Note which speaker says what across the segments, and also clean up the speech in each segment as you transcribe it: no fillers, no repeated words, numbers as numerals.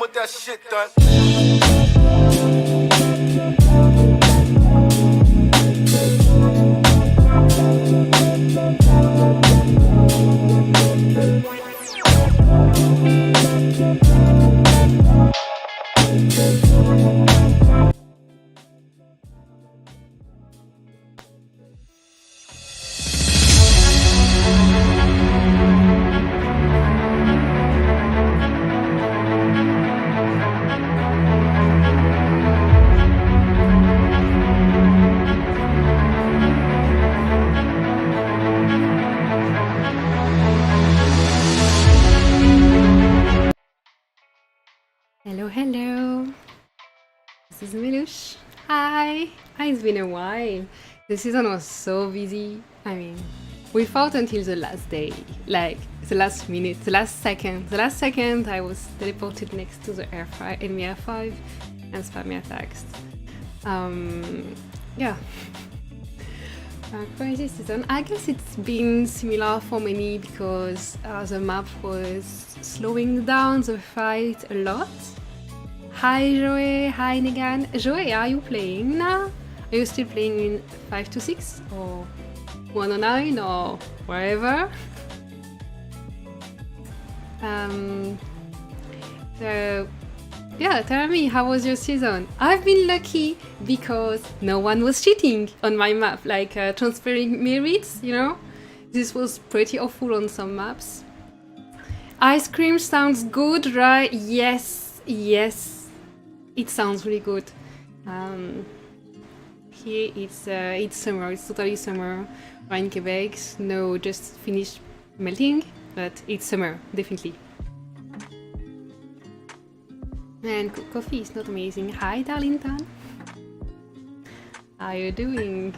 Speaker 1: with that shit done.
Speaker 2: Hello, hello. This is Milush. Hi. It's been a while. The season was so busy. I mean, we fought until the last day, like the last minute, the last second. The last second, I was teleported next to the enemy R5 and spammy attacks. Yeah. Crazy season. I guess it's been similar for many because the map was slowing down the fight a lot. Hi Joey, hi Negan. Joey, are you playing now? Are you still playing in 526 or 109 or wherever? So yeah, tell me, how was your season? I've been lucky because no one was cheating on my map, like transferring merits, you know? This was pretty awful on some maps. Ice cream sounds good, right? Yes. It sounds really good. Here it's summer, it's totally summer. We're in Quebec, snow just finished melting, but it's summer, definitely. And coffee is not amazing. Hi, Darlington. How are you doing?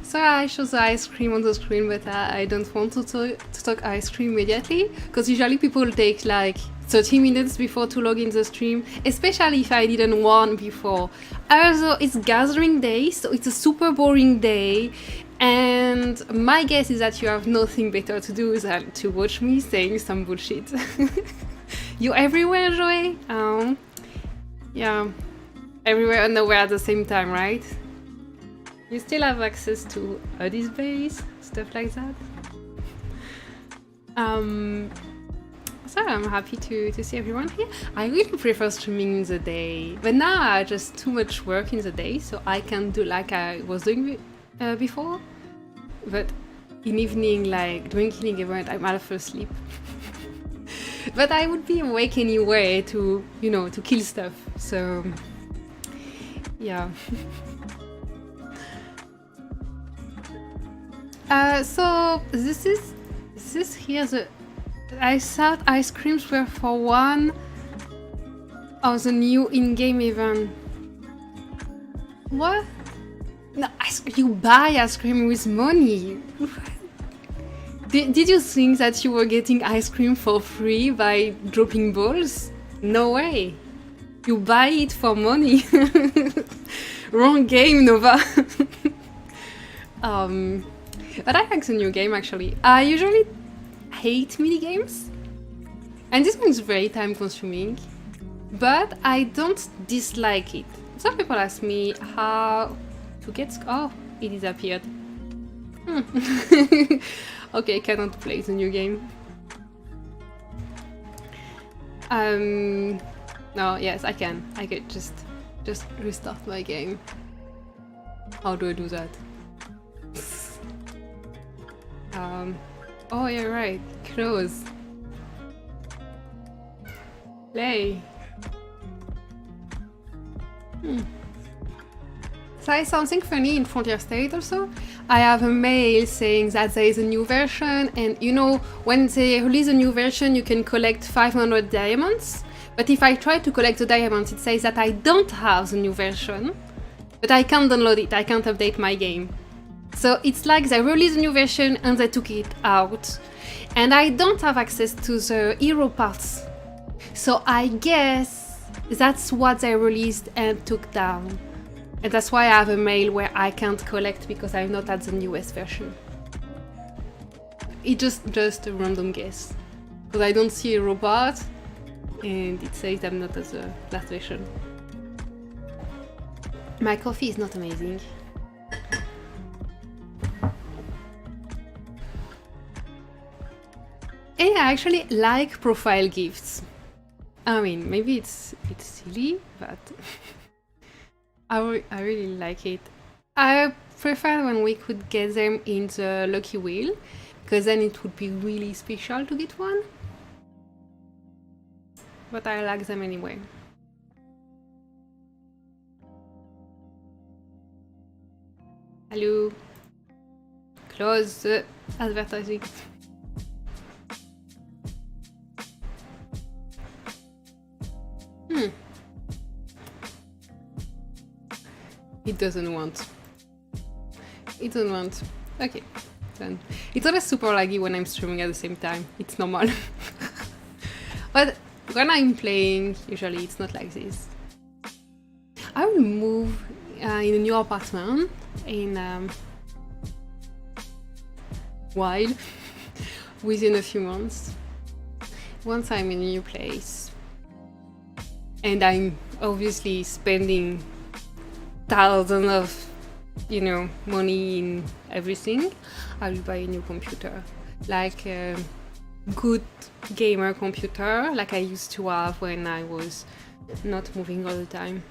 Speaker 2: So I show the ice cream on the screen, but I don't want to talk ice cream immediately, because usually people take like 30 minutes before to log in the stream, especially if I didn't warn before. Also, it's gathering day, so it's a super boring day, and my guess is that you have nothing better to do than to watch me saying some bullshit. You everywhere, Joey? Yeah, everywhere and nowhere at the same time, right? You still have access to Oddies base, stuff like that. So I'm happy to see everyone here. I really prefer streaming in the day, but now I just too much work in the day, so I can do like I was doing before. But in evening, like during killing event, I'm half asleep. But I would be awake anyway to, you know, to kill stuff. So yeah. So this is here the. I thought ice creams were for one of the new in-game event. What? No, you buy ice cream with money. Did you think that you were getting ice cream for free by dropping balls? No way. You buy it for money. Wrong game, Nova. But I like the new game actually. I usually hate minigames, and this one is very time consuming, but I don't dislike it. Some people ask me how to get oh, it disappeared. Okay, cannot play the new game. No, yes, I can. I could just restart my game. How do I do that? Oh, you're right. Close. Play. So something funny in Frontier State also. I have a mail saying that there is a new version, and you know, when they release a new version, you can collect 500 diamonds. But if I try to collect the diamonds, it says that I don't have the new version, but I can't download it, I can't update my game. So it's like they released a new version and they took it out. And I don't have access to the hero parts. So I guess that's what they released and took down. And that's why I have a mail where I can't collect because I'm not at the newest version. it's just a random guess. Because I don't see a robot, and it says I'm not at the last version. My coffee is not amazing. And I actually like profile gifts. I mean, maybe it's silly, but I really like it. I prefer when we could get them in the lucky wheel, because then it would be really special to get one. But I like them anyway. Hello. Close the advertising. It doesn't want. It doesn't want. Okay, then. It's always super laggy when I'm streaming at the same time. It's normal. But when I'm playing, usually it's not like this. I will move in a new apartment in while within a few months. Once I'm in a new place, and I'm obviously spending thousands of, money in everything, I will buy a new computer, like a good gamer computer, like I used to have when I was not moving all the time.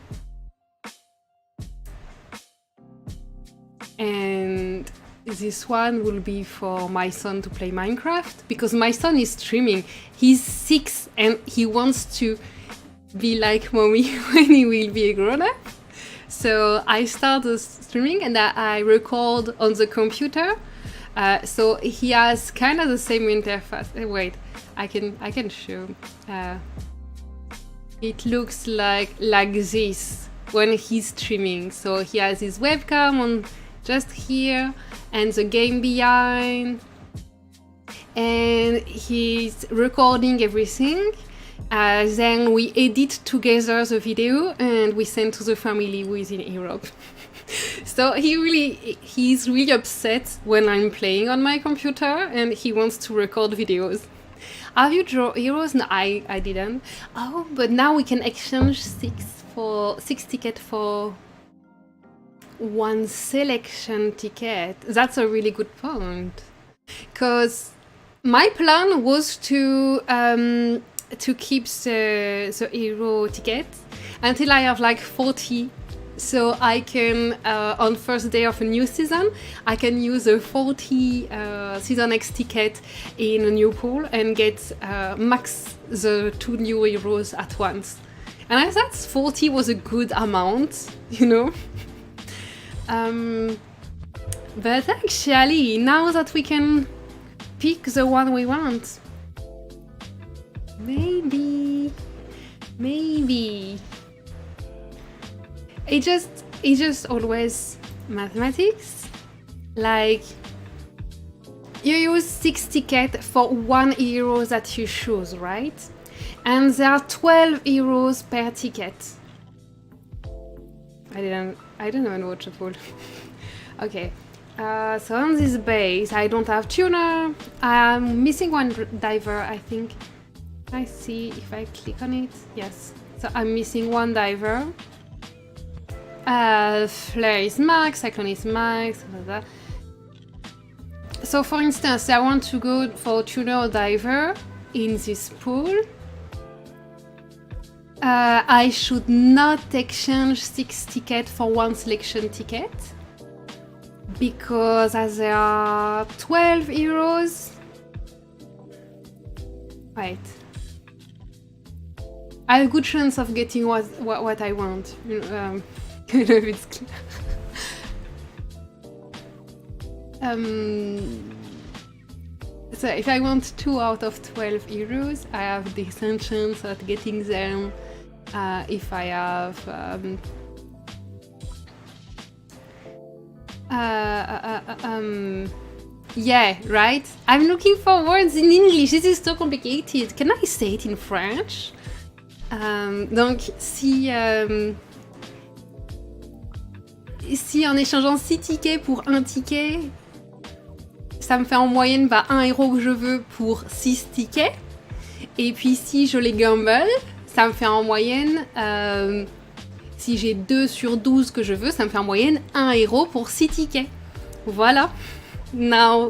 Speaker 2: And this one will be for my son to play Minecraft, because my son is streaming. He's 6 and he wants to be like mommy when he will be a grown-up. So I started streaming and I record on the computer. So he has kind of the same interface. Wait, I can show. It looks like this when he's streaming. So he has his webcam on just here and the game behind, and he's recording everything. Then we edit together the video and we send to the family within Europe. So he's really upset when I'm playing on my computer and he wants to record videos. Have you drawn heroes? No, I didn't. Oh, but now we can exchange 6 tickets for 1 selection ticket. That's a really good point. Because my plan was to keep the hero ticket until I have like 40, so I can on first day of a new season I can use a 40 season X ticket in a new pool and get max the 2 new heroes at once. And I thought 40 was a good amount, but actually now that we can pick the one we want, Maybe. It's just always mathematics. Like, you use 6 tickets for 1 hero that you choose, right? And there are 12 heroes per ticket. I don't even watch the pool. Okay. So on this base, I don't have tuner. I'm missing 1 diver, I think. I see if I click on it. Yes. So I'm missing 1 diver. Flare is max, Cyclone is max, blah, blah. So for instance, I want to go for tuner or diver in this pool. I should not exchange 6 tickets for 1 selection ticket, because as there are 12 heroes. Wait. I have a good chance of getting what I want. I don't know if it's clear. So if I want 2 out of 12 heroes, I have decent chance at getting them. If I have yeah, right? I'm looking for words in English. This is so complicated. Can I say it in French? Donc si en échangeant 6 tickets pour 1 ticket, ça me fait en moyenne un héros que je veux pour 6 tickets. Et puis si je les gamble, ça me fait en moyenne, si j'ai 2 sur 12 que je veux, ça me fait en moyenne un héros pour 6 tickets. Voilà. Now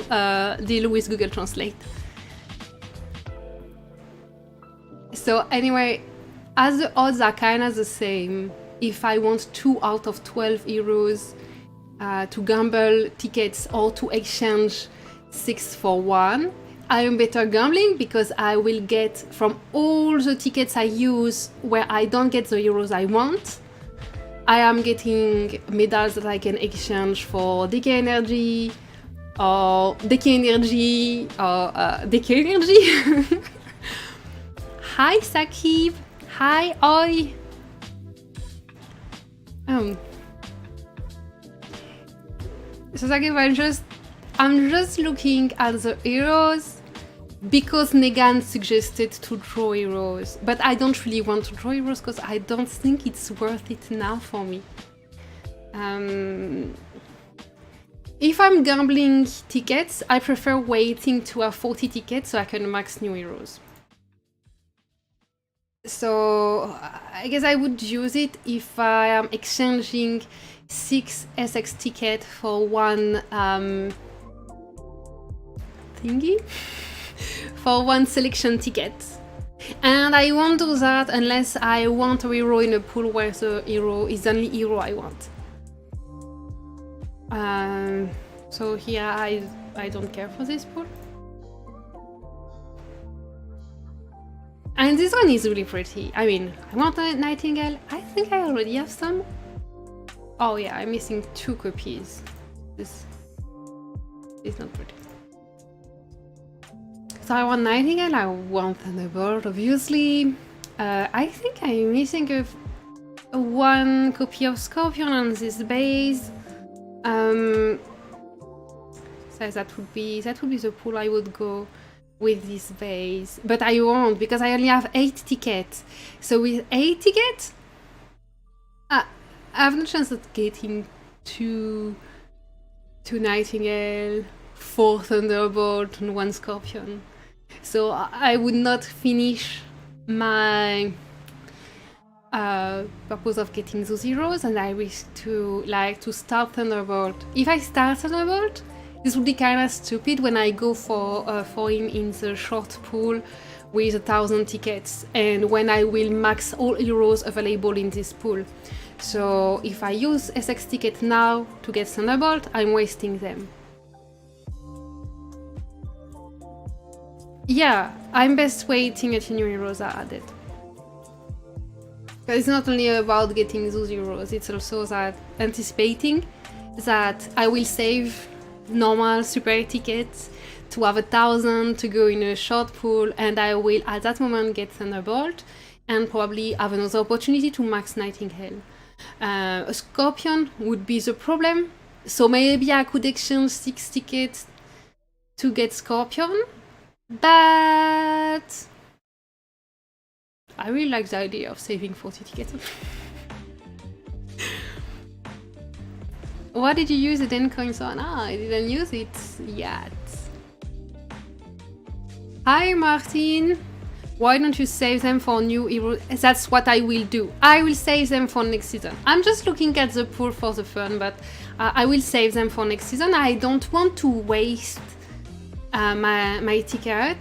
Speaker 2: deal with Google Translate. So anyway, as the odds are kind of the same, if I want 2 out of 12 heroes to gamble tickets or to exchange 6 for 1, I am better gambling because I will get from all the tickets I use where I don't get the heroes I want. I am getting medals that I can exchange for Decay Energy or Decay Energy or Decay Energy. Hi Sakib. Hi Oi. So Sakib, I'm just looking at the heroes because Negan suggested to draw heroes, but I don't really want to draw heroes because I don't think it's worth it now for me. If I'm gambling tickets, I prefer waiting to have 40 tickets so I can max new heroes. So I guess I would use it if I am exchanging 6 SX tickets for 1 thingy. For 1 selection ticket. And I won't do that unless I want a hero in a pool where the hero is the only hero I want. So here I don't care for this pool. And this one is really pretty. I mean, I want a Nightingale. I think I already have some. Oh yeah, I'm missing 2 copies. This is not pretty. So I want Nightingale, I want Thunderbolt, obviously. I think I'm missing a 1 copy of Scorpion on this base. So that would be the pool I would go with this base. But I won't because I only have 8 tickets. So with 8 tickets, I have no chance of getting 2 Nightingale, 4 Thunderbolt, and 1 Scorpion. So I would not finish my purpose of getting those heroes, and I wish to start Thunderbolt. If I start Thunderbolt, this would be kind of stupid when I go for him in the short pool with 1,000 tickets, and when I will max all heroes available in this pool. So if I use SX ticket now to get Thunderbolt, I'm wasting them. Yeah, I'm best waiting until new heroes are added. But it's not only about getting those heroes, it's also that anticipating that I will save normal super tickets to have 1,000 to go in a short pool, and I will at that moment get Thunderbolt and probably have another opportunity to max Nightingale. A Scorpion would be the problem, so maybe I could exchange 6 tickets to get Scorpion. But I really like the idea of saving 40 tickets. What did you use the Den coins on? I didn't use it yet. Hi Martin! Why don't you save them for new heroes? That's what I will do. I will save them for next season. I'm just looking at the pool for the fun, but I will save them for next season. I don't want to waste my ticket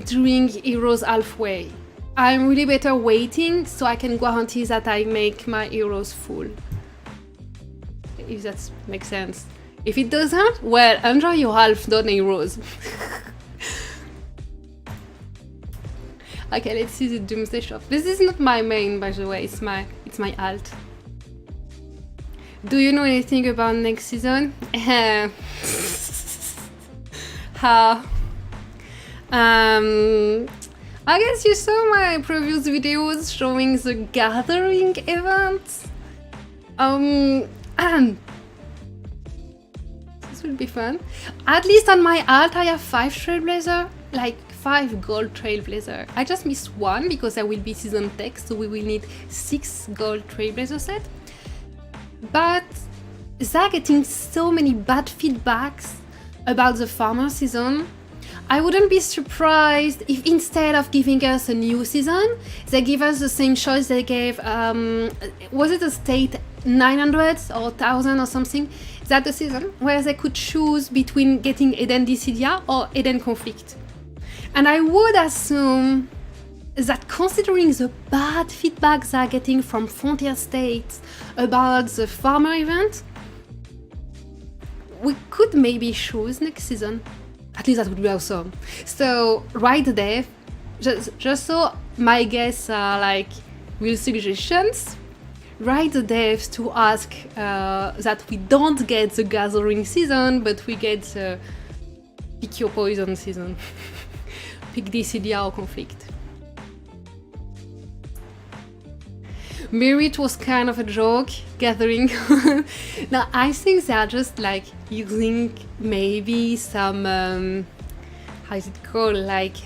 Speaker 2: doing heroes halfway. I'm really better waiting so I can guarantee that I make my heroes full. If that makes sense. If it doesn't, well, enjoy your half done heroes. Okay, let's see the Doomsday Shop. This is not my main, by the way, it's my alt. Do you know anything about next season? How? I guess you saw my previous videos showing the Gathering event. This will be fun. At least on my alt I have 5 Trailblazer, like 5 gold Trailblazer. I just missed 1 because there will be season text, so we will need 6 gold Trailblazer set. But they're getting so many bad feedbacks about the farmer season. I wouldn't be surprised if instead of giving us a new season, they give us the same choice they gave, was it a state 900 or 1000 or something? That the season where they could choose between getting Eden Dissidia or Eden Conflict. And I would assume that considering the bad feedback they're getting from Frontier States about the farmer event, we could maybe choose next season. At least that would be awesome. So, write the dev, just so my guests are like real suggestions, write the devs to ask that we don't get the gathering season, but we get the pick your poison season. Pick Dissidia or Conflict. Merit was kind of a joke, gathering. Now, I think they are just like using maybe some, how is it called? Like,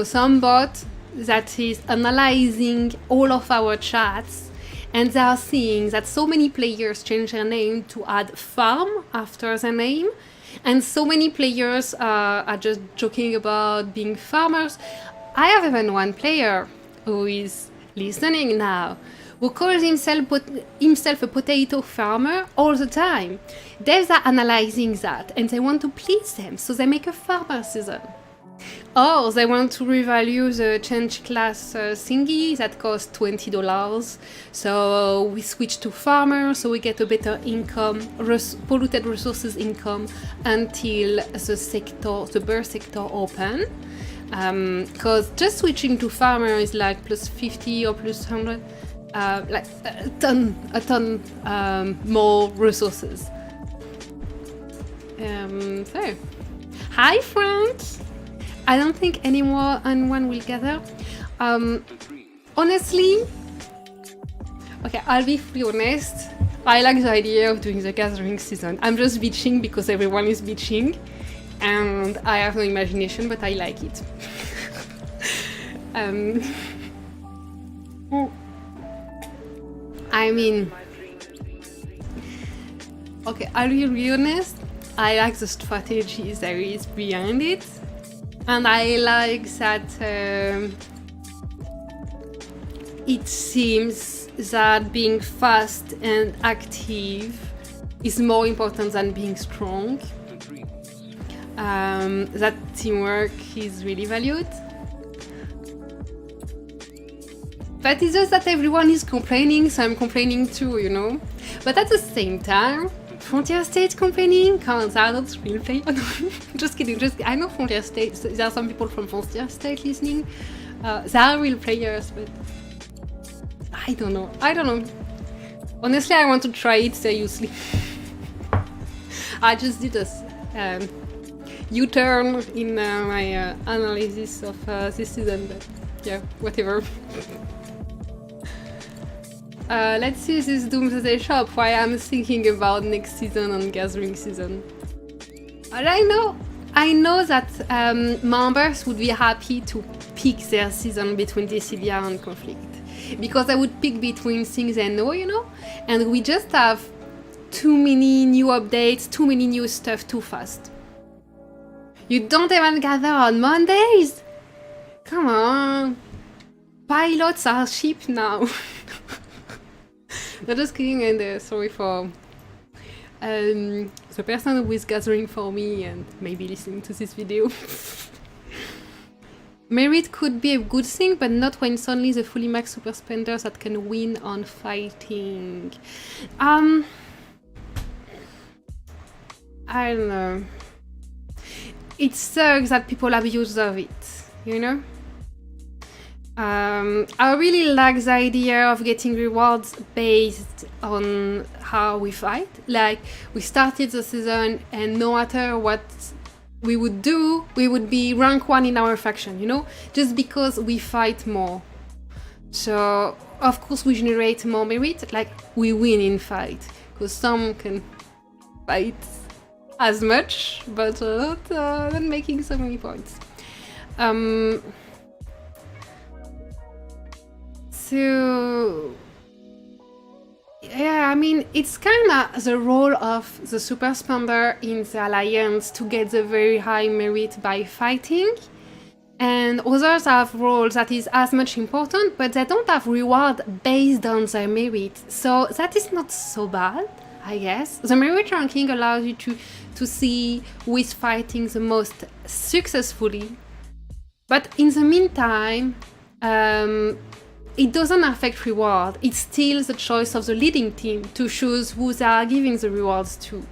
Speaker 2: some bot that is analyzing all of our chats, and they are seeing that so many players change their name to add farm after their name, and so many players are just joking about being farmers. I have even one player who is listening now, who calls himself a potato farmer all the time. Devs are analyzing that and they want to please them, so they make a farmer season. Or they want to revalue the change class thingy that costs $20. So we switch to farmer, so we get a better income, polluted resources income until the birth sector open. Because just switching to farmer is like plus 50 or plus 100, like a ton more resources. So, hi Frank! I don't think anyone will gather. Honestly, okay, I'll be fully honest. I like the idea of doing the gathering season. I'm just bitching because everyone is bitching. And I have no imagination, but I like it. I mean, okay, I'll be really honest. I like the strategy there is behind it. And I like that it seems that being fast and active is more important than being strong. That teamwork is really valued. But it's just that everyone is complaining, so I'm complaining too, But at the same time, Frontier State complaining? Can't I not real play? Just kidding, I know Frontier State, so there are some people from Frontier State listening. They are real players, but I don't know. Honestly, I want to try it seriously. I just did a U-turn in my analysis of this season, but yeah, whatever. Let's see this Doomsday Shop, why I'm thinking about next season and gathering season. And I know that members would be happy to pick their season between Dissidia and Conflict. Because I would pick between things I know, and we just have too many new updates, too many new stuff too fast. You don't even gather on Mondays? Come on. Pilots are cheap now. I'm just kidding, and sorry for the person who is gathering for me and maybe listening to this video. Merit could be a good thing, but not when it's only the fully max super spenders that can win on fighting. I don't know. It sucks that people abuse of it, I really like the idea of getting rewards based on how we fight. Like, we started the season and no matter what we would do, we would be rank 1 in our faction, just because we fight more. So, of course, we generate more merit, like, we win in fight, because some can fight as much, but not making so many points. So Yeah, I mean, it's kind of the role of the super spender in the alliance to get the very high merit by fighting. And others have roles that is as much important, but they don't have reward based on their merit. So that is not so bad, I guess. The merit ranking allows you to see who is fighting the most successfully. But in the meantime, it doesn't affect reward. It's still the choice of the leading team to choose who they are giving the rewards to,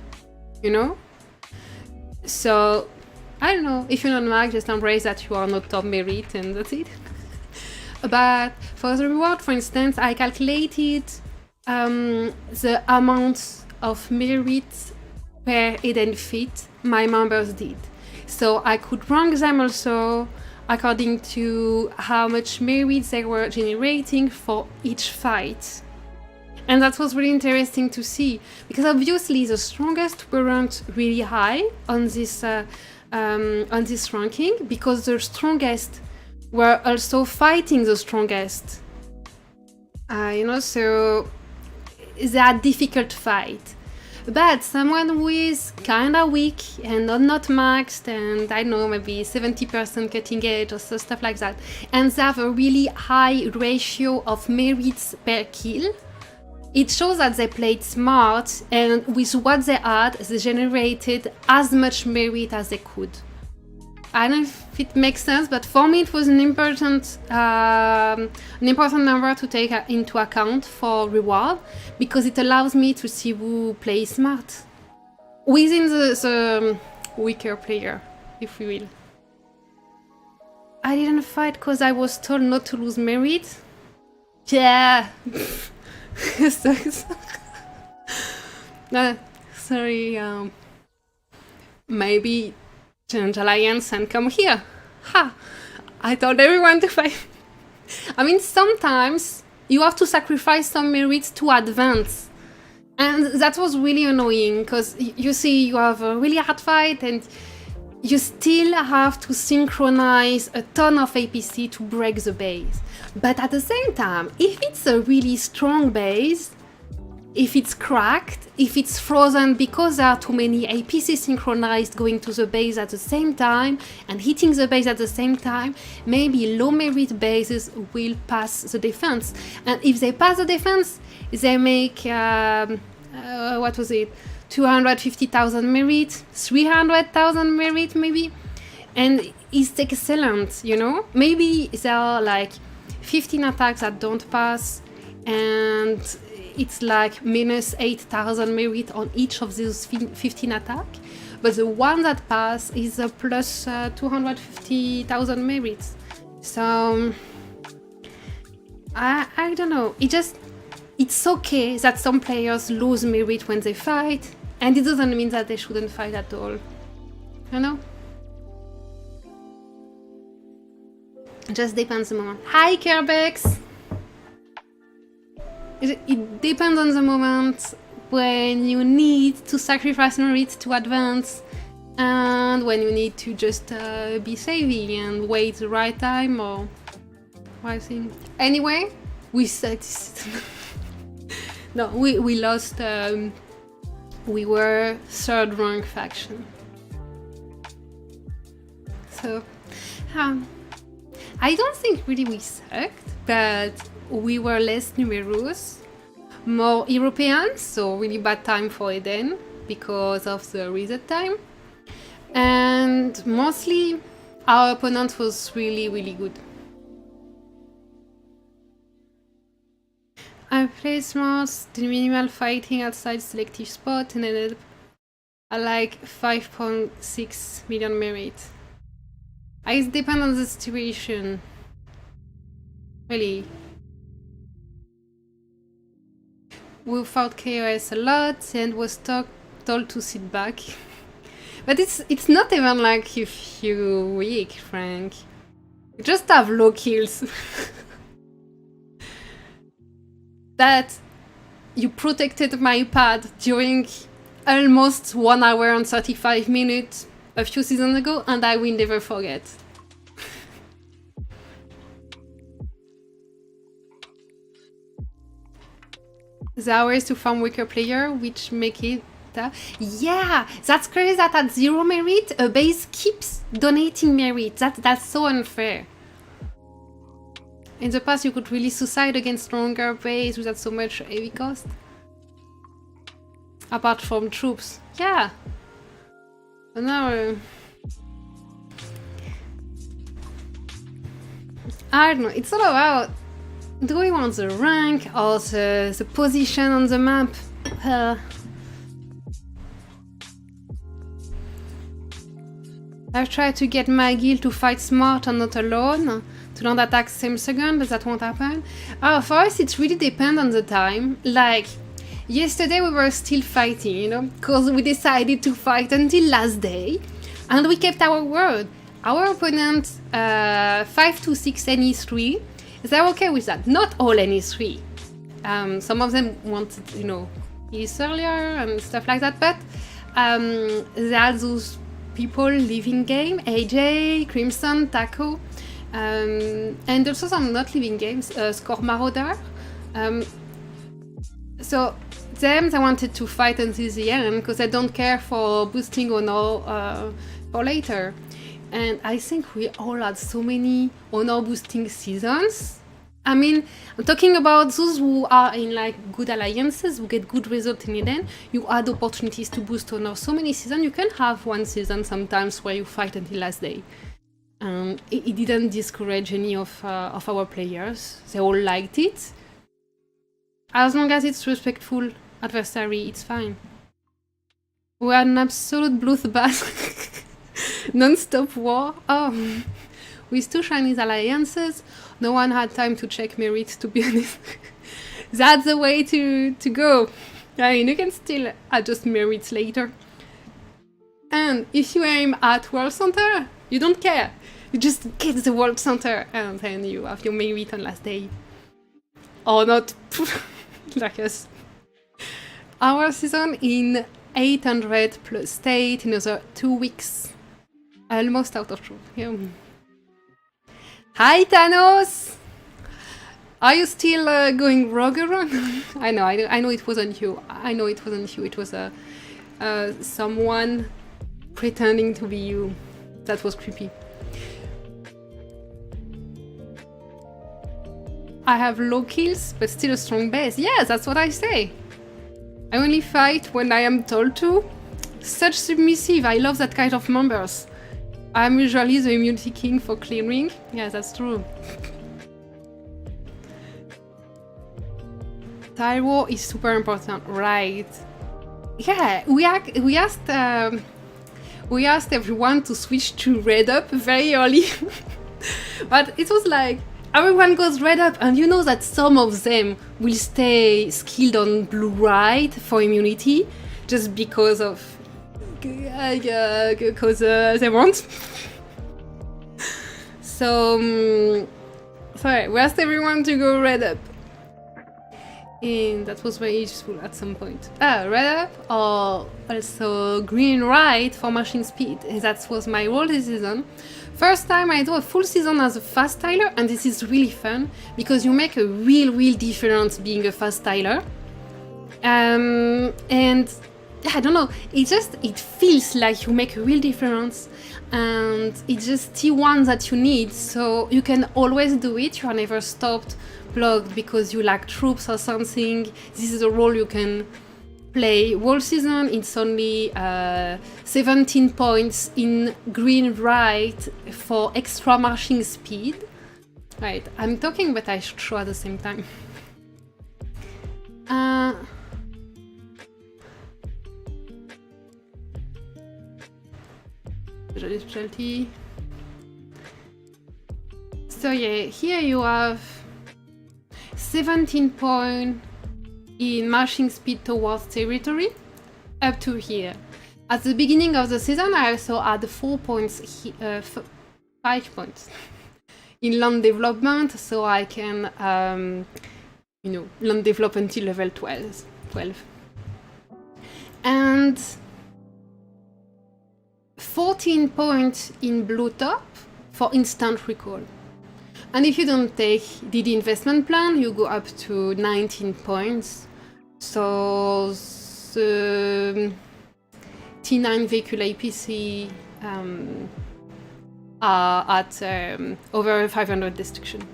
Speaker 2: you know? So, I don't know, if you're not mag, just embrace that you are not top merit and that's it. But for the reward, for instance, I calculated the amount of merit per hidden feat my members did. So I could rank them also according to how much merit they were generating for each fight. And that was really interesting to see, because obviously the strongest weren't really high on this ranking, because the strongest were also fighting the strongest. So they are difficult fight. But someone who is kinda weak and not maxed, and I don't know, maybe 70% cutting edge or stuff like that, and they have a really high ratio of merits per kill, it shows that they played smart, and with what they had, they generated as much merit as they could. I don't know if it makes sense, but for me it was an important number to take into account for reward, because it allows me to see who plays smart within the weaker player, if we will. I didn't fight because I was told not to lose merit. Yeah. Sorry. Maybe change alliance and come here. Ha! I told everyone to fight. I mean, sometimes you have to sacrifice some merits to advance. And that was really annoying, because you see, you have a really hard fight and you still have to synchronize a ton of APC to break the base. But at the same time, if it's a really strong base, if it's cracked, if it's frozen because there are too many APC synchronized going to the base at the same time and hitting the base at the same time, maybe low merit bases will pass the defense. And if they pass the defense, they make, 250,000 merit, 300,000 merit maybe? And it's excellent, you know? Maybe there are like 15 attacks that don't pass, and it's like minus 8,000 merit on each of those 15 attacks, but the one that pass is a plus 250,000 merit. So I don't know, it's okay that some players lose merit when they fight, and it doesn't mean that they shouldn't fight at all, you know? It just depends on the moment. Hi Kerbex! It depends on the moment when you need to sacrifice merit to advance, and when you need to just be savvy and wait the right time or right thing. Anyway, we sucked. No, we lost. We were third rank faction. So, I don't think really we sucked, but we were less numerous, more Europeans, so really bad time for Eden because of the reset time. And mostly our opponent was really, really good. I played smart, did minimal fighting outside selective spot, and ended at like 5.6 million merit. It depends on the situation. Really. We fought KOS a lot and was told to sit back. But it's not even like if you're weak, Frank. You just have low kills. That you protected my pad during almost 1 hour and 35 minutes a few seasons ago, and I will never forget. the hours to farm weaker player, which make it... yeah, that's crazy that at 0 merit, a base keeps donating merit. That's so unfair. In the past, you could really suicide against stronger base without so much heavy cost. Apart from troops. Yeah. But now... I don't know, it's all about... do we want the rank or the position on the map? I've tried to get my guild to fight smart and not alone, to don't attack same second, but that won't happen. For us, it really depends on the time. Like, yesterday we were still fighting, you know, because we decided to fight until last day, and we kept our word. Our opponent, 5 to 6 NE3, they're okay with that. Not all NE3. Some of them wanted, you know, ease earlier and stuff like that, but there are those people leaving game, AJ, Crimson, Taco, and also some not leaving games, Score Marauder. So them, they wanted to fight until the end because they don't care for boosting honor for later. And I think we all had so many honor boosting seasons. I mean, I'm talking about those who are in like good alliances, who get good results in Eden. You had opportunities to boost honor so many seasons. You can have one season sometimes where you fight until last day. It didn't discourage any of our players. They all liked it. As long as it's respectful adversary, it's fine. We had an absolute bloodbath. Non-stop war. Oh, with 2 Chinese alliances, no one had time to check merit, to be honest. That's the way to go. I mean, you can still adjust merits later. And if you aim at World Center, you don't care. You just get the World Center and then you have your merit on last day. Or not, like us. Our season in 800 plus state in another 2 weeks. Almost out of truth. Yeah. Hi Thanos! Are you still going rogue around? I know it wasn't you. I know it wasn't you. It was someone pretending to be you. That was creepy. I have low kills, but still a strong base. Yes, that's what I say. I only fight when I am told to. Such submissive. I love that kind of members. I'm usually the immunity king for clearing. Yeah, that's true. Tile is super important, right? Yeah, we asked everyone to switch to red up very early, but it was like everyone goes red up, and you know that some of them will stay skilled on blue right for immunity, just because of. Because they want. So, sorry, we asked everyone to go red up. And that was very useful at some point. Red up or also green right for machine speed. That was my role this season. First time I do a full season as a fast styler, and this is really fun because you make a real difference being a fast styler. And I don't know, it feels like you make a real difference, and it's just T1 that you need, so you can always do it. You are never stopped, blocked because you lack troops or something. This is a role you can play whole season. It's only 17 points in green right for extra marching speed. Right, I'm talking but I should show at the same time. Specialty. So yeah, here you have 17 points in marching speed towards territory up to here. At the beginning of the season, I also had 4 points, 5 points in land development, so I can, land develop until level 12. And 14 points in blue top for instant recall. And if you don't take the investment plan, you go up to 19 points So the T9 vehicle APC are at over 500 destruction.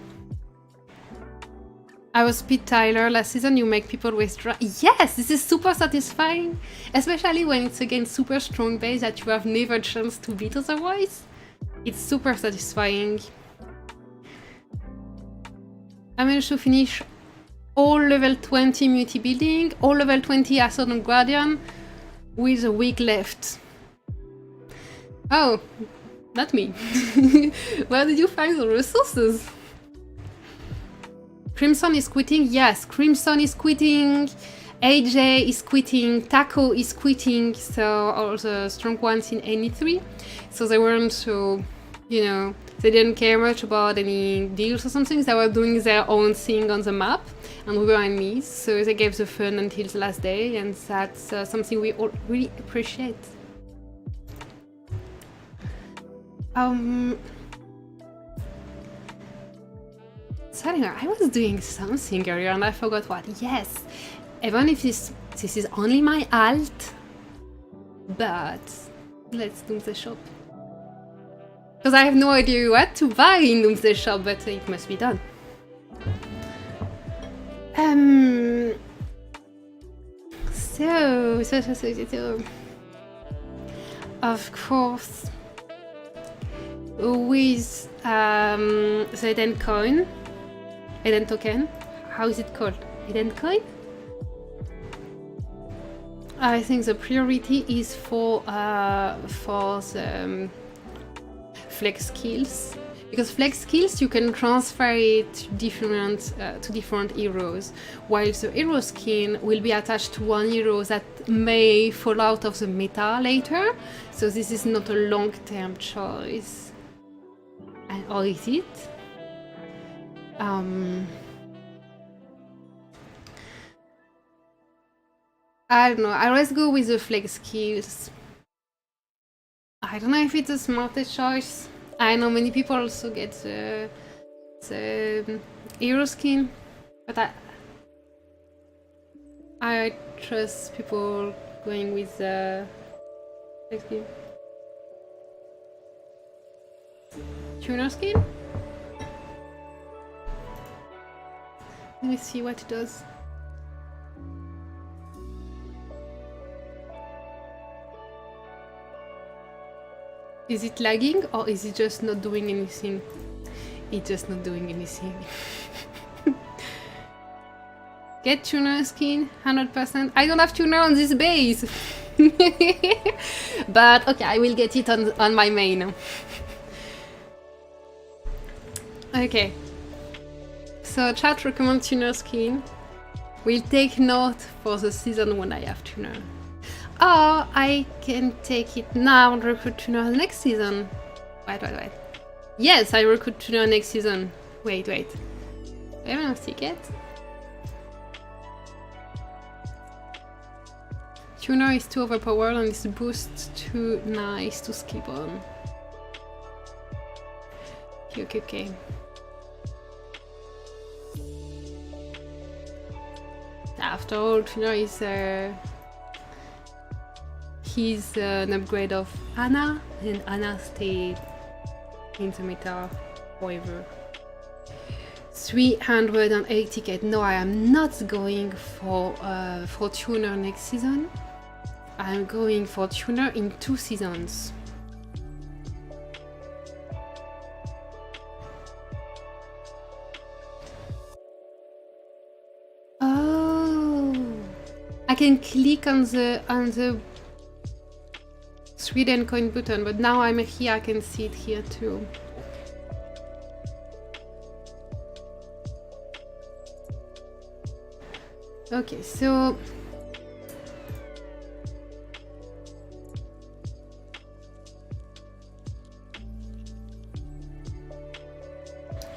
Speaker 2: I was Pete Tyler last season. You make people withdraw. Yes, this is super satisfying, especially when it's against super strong base that you have never chance to beat otherwise. It's super satisfying. I managed to finish all level 20 multi building, all level 20 Ascendant Guardian, with a week left. Oh, not me. Where did you find the resources? Crimson is quitting? Yes, Crimson is quitting, AJ is quitting, Taco is quitting, so all the strong ones in NE3. So they weren't so, you know, they didn't care much about any deals or something. They were doing their own thing on the map, and we were enemies, so they gave the fun until the last day, and that's something we all really appreciate. So anyway, I was doing something earlier and I forgot what. Yes, even if this is only my alt, but let's Doomsday Shop. Because I have no idea what to buy in Doomsday Shop, but it must be done. So, of course, with the Eden coin, Eden token, how is it called? Eden coin? I think the priority is for the flex skills, because flex skills you can transfer it to different heroes, while the hero skin will be attached to one hero that may fall out of the meta later. So this is not a long-term choice. Or is it? I don't know. I always go with the flex skills. I don't know if it's the smartest choice. I know many people also get the hero skin, but I trust people going with the flex skin. Tuner skin? Let me see what it does. Is it lagging or is it just not doing anything? It's just not doing anything. Get tuner skin, 100%. I don't have tuner on this base. But okay, I will get it on my main. Okay. So chat recommend tuner skin. We'll take note for the season when I have tuner. Or I can take it now and recruit tuner next season. Wait. Yes, I recruit tuner next season. Wait. I have enough ticket. Tuner is too overpowered and this boost too nice to skip on. Okay. After all, tuner is he's an upgrade of Anna, and Anna stayed in the meta forever. 308 ticket. No, I am not going for tuner next season. I'm going for tuner in 2 seasons. Oh, I can click on the Sweden coin button, but now I'm here, I can see it here too. Okay, so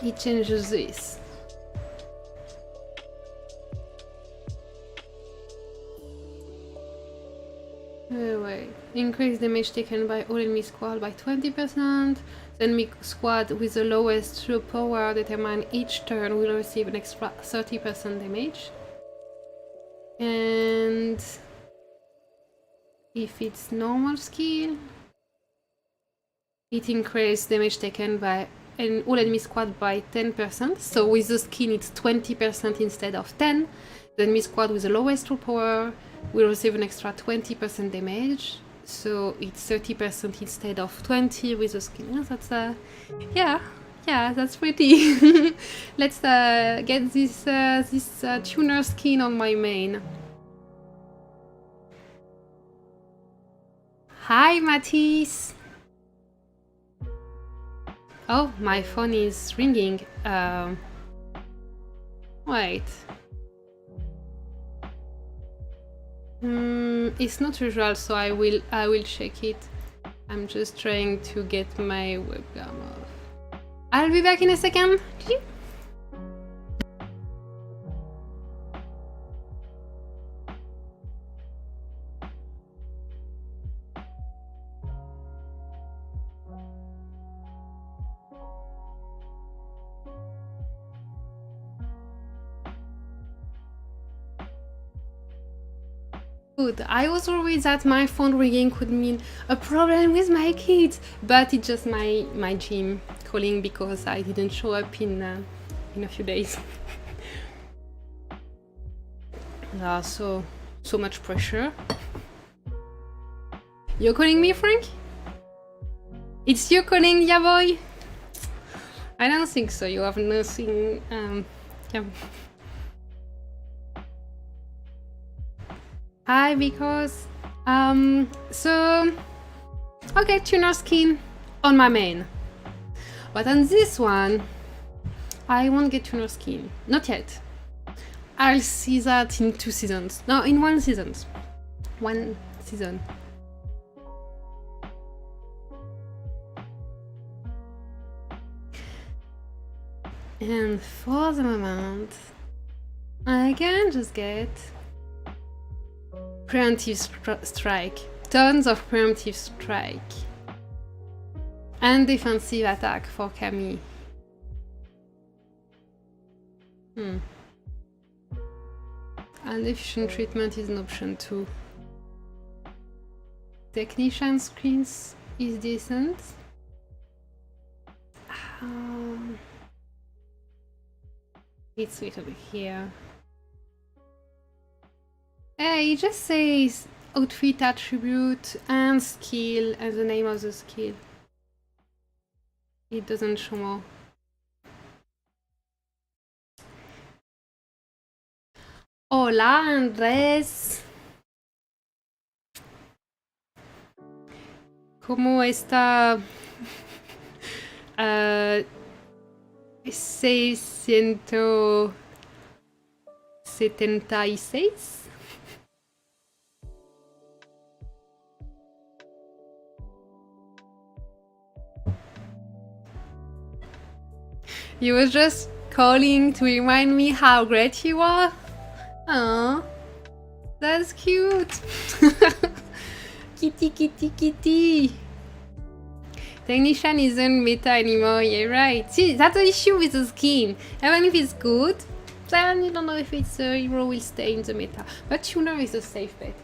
Speaker 2: it changes this. Wait. Increase damage taken by all enemy squad by 20%. The enemy squad with the lowest true power determined each turn will receive an extra 30% damage. And if it's normal skill, it increases damage taken by an all enemy squad by 10%. So with the skin it's 20% instead of 10. The enemy squad with the lowest true power will receive an extra 20% damage. So it's 30% instead of 20 with the skin. Yeah, that's yeah, that's pretty. Let's get this tuner skin on my main. Hi, Matisse. Oh, my phone is ringing. Wait. It's not usual, so I will check it. I'm just trying to get my webcam off. I'll be back in a second. Good. I was worried that my phone ringing could mean a problem with my kids, but it's just my gym calling because I didn't show up in a few days. So much pressure. You're calling me, Frank? It's you calling, yeah, boy? I don't think so. You have nothing. Yeah. Hi, because so okay, tuner skin on my main, but on this one I won't get tuner skin, not yet. I'll see that in 2 seasons. No, in 1 season. 1 season. And for the moment I can just get preemptive strike, tons of preemptive strike, and defensive attack for Camille. And efficient treatment is an option too. Technician screens is decent. Let's wait over here. It just says outfit attribute and skill and the name of the skill. It doesn't show more. Hola, Andrés. ¿Cómo está? 676. You were just calling to remind me how great you are? Aww, that's cute. Kitty, kitty, kitty. Technician isn't meta anymore, you're right. See, that's the issue with the skin. Even if it's good, then you don't know if it's a hero will stay in the meta. But tuner is a safe bet.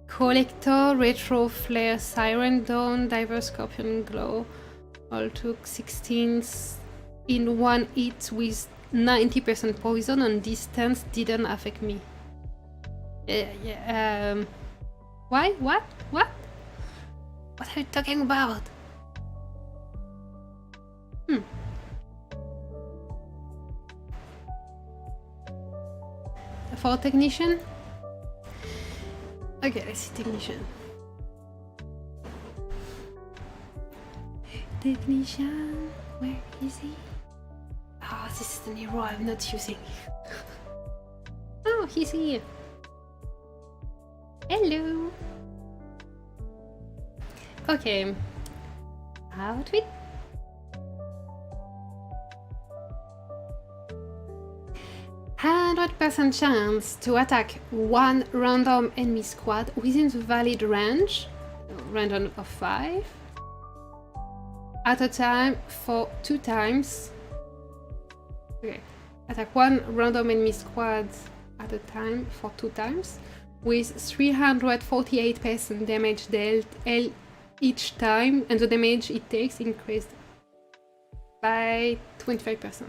Speaker 2: Collector, Retro Flare, Siren Dawn, Diver Scorpion Glow all took 16s in 1 hit with 90% poison on distance, didn't affect me. Why? What? What are you talking about? For technician? Okay, let's see technician. Technician, where is he? Oh, this is the hero I'm not using. Oh, he's here. Hello. Okay. Outfit. %100% chance to attack one random enemy squad within the valid range, random of 5, at a time for 2 times. Okay, attack one random enemy squad at a time for 2 times, with 348% damage dealt each time, and the damage it takes increased by 25%.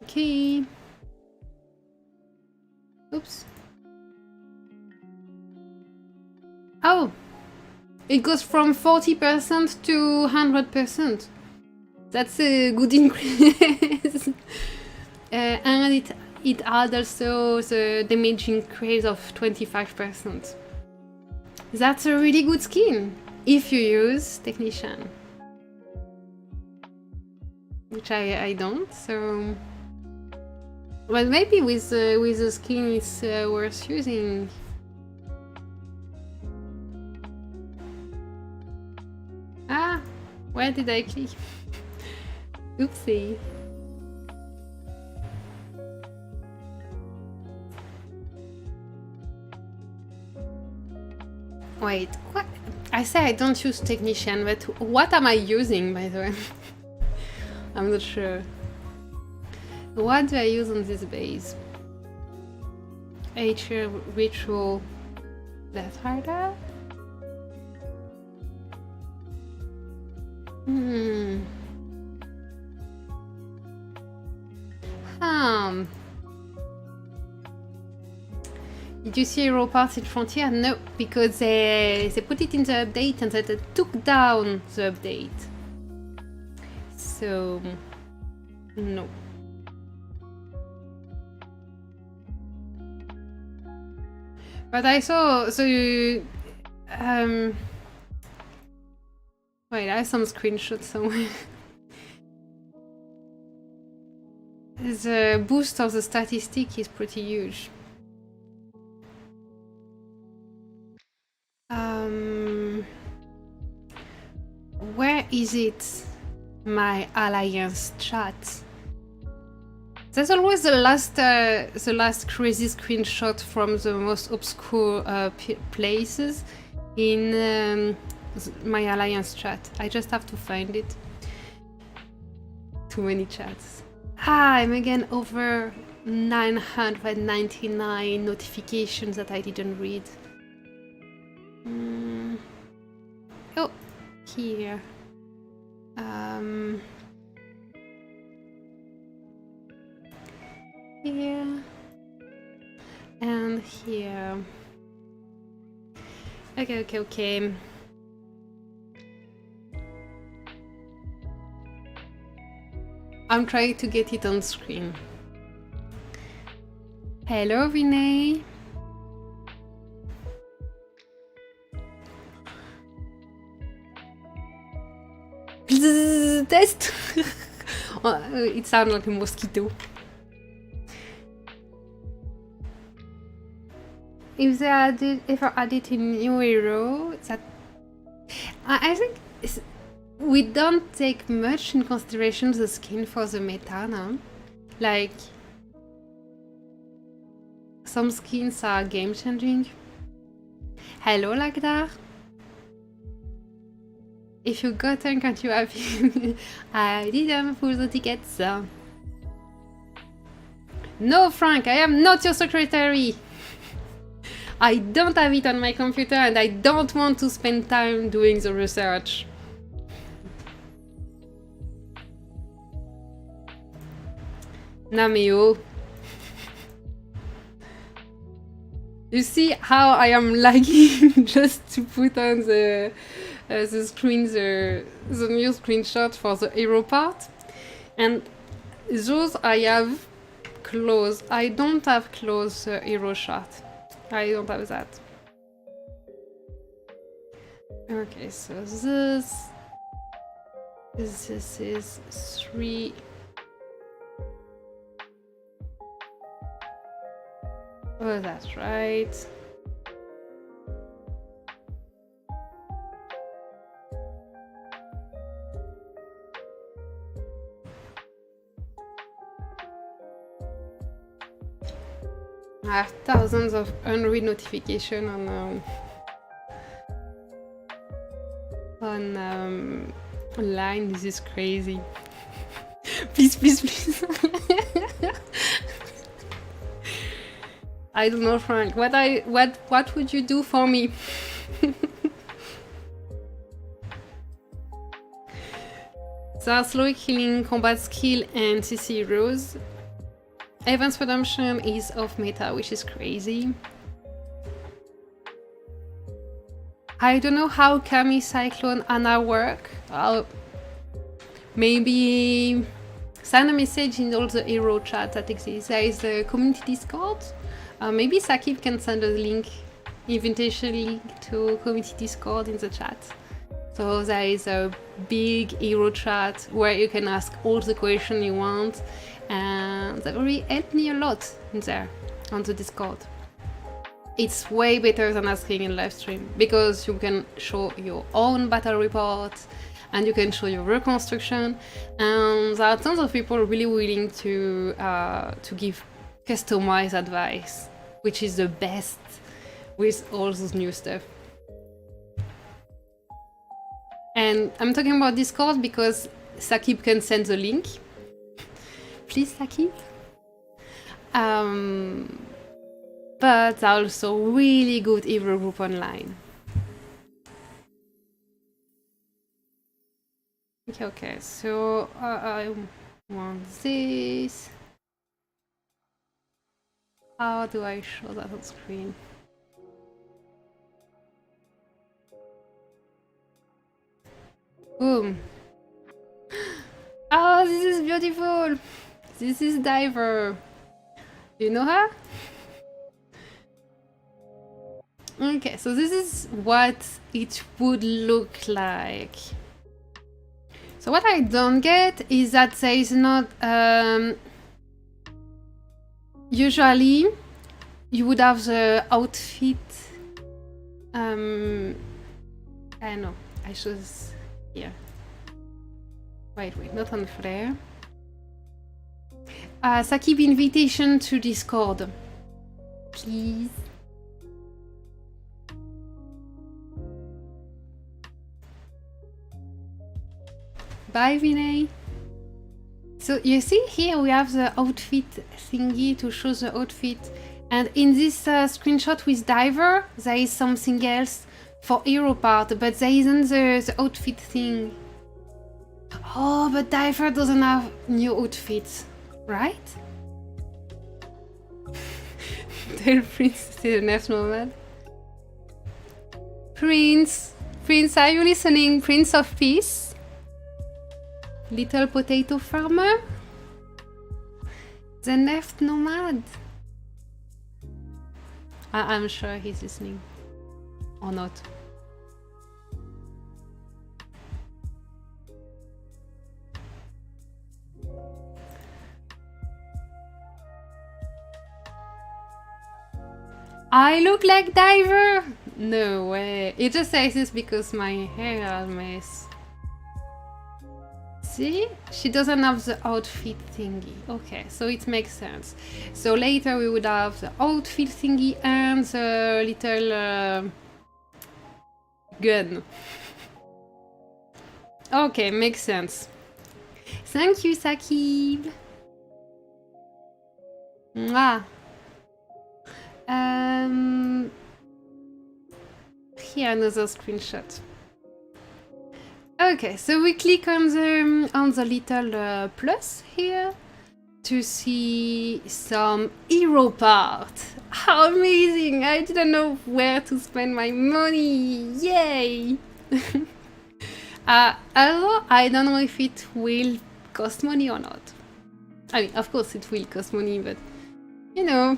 Speaker 2: Okay. Oops. Oh! It goes from 40% to 100%. That's a good increase. And it had also the damage increase of 25%. That's a really good skin if you use Technician. Which I don't, so... Well, maybe with the skin it's worth using. Ah! Where did I click? Oopsie. Wait, what? I say I don't use Technician, but what am I using, by the way? I'm not sure. What do I use on this base? Ancient Ritual Death Rider? Did you see Hero Parts in Frontier? No, because they put it in the update and they took down the update. So, no. But I saw, so you, wait, I have some screenshots somewhere. The boost of the statistic is pretty huge. Where is it? My alliance chat. There's always the last crazy screenshot from the most obscure places in my alliance chat. I just have to find it. Too many chats. I'm again over 999 notifications that I didn't read. Oh, here. Here and here. Okay. I'm trying to get it on screen. Hello, Vinay. Test. It sounds like a mosquito. If they ever added a new hero, that I think we don't take much in consideration the skin for the meta now. Like, some skins are game changing. Hello, Lagdar. If you got tank, aren't you happy? I didn't pull the tickets. No, Frank, I am not your secretary. I don't have it on my computer and I don't want to spend time doing the research. Nameo. You see how I am lagging just to put on the screen the new screenshot for the hero part? And those I have close. I don't have close hero shot. I don't have that. Okay, so this is 3. Oh, that's right. I have thousands of unread notifications on online. This is crazy. Please, please, please. I don't know, Frank. What would you do for me? There are slow killing, combat skill, and CC heroes. Advanced Redemption is off meta, which is crazy. I don't know how Kami, Cyclone, Anna work. Maybe send a message in all the hero chat that exists. There is a community Discord. Maybe Sakib can send a link, invitation link to community Discord in the chat. So there is a big hero chat where you can ask all the questions you want, and that really helped me a lot in there on the Discord. It's way better than asking in live stream because you can show your own battle report and you can show your reconstruction, and there are tons of people really willing to give customized advice, which is the best with all those new stuff. And I'm talking about Discord because Sakib can send the link. Please, Sakib. But also really good hero group online. Okay, so I want this. How do I show that on screen? Boom. Oh, this is beautiful. This is Diver. You know her? Okay, so this is what it would look like. So what I don't get is that there is not... usually, you would have the outfit... I know, I chose here. Wait, not on flare. Sakib, invitation to Discord. Please. Bye, Vinay. So you see here we have the outfit thingy to show the outfit, and in this screenshot with Diver there is something else for hero part, but there isn't the outfit thing. Oh, but Diver doesn't have new outfits, right? Tell Prince to the next moment. Prince, are you listening? Prince of Peace? Little potato farmer? The Neft nomad? I'm sure he's listening. Or not. I look like Diver? No way. It just says this because my hair is a mess. See? She doesn't have the outfit thingy. Okay, so it makes sense. So later we would have the outfit thingy and the little gun. Okay, makes sense. Thank you, Sakib. Mwah. Here another screenshot. Okay, so we click on the little plus here to see some hero part. How amazing! I didn't know where to spend my money. Yay! Although I don't know if it will cost money or not. I mean, of course it will cost money, but you know.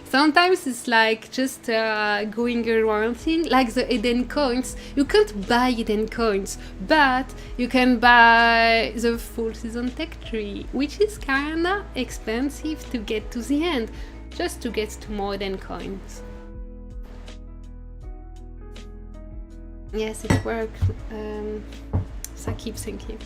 Speaker 2: Sometimes it's like just going around thing, like the Eden coins. You can't buy Eden coins, but you can buy the full season tech tree, which is kinda expensive to get to the end, just to get to more Eden coins. Yes, it worked. Sakib, thank you.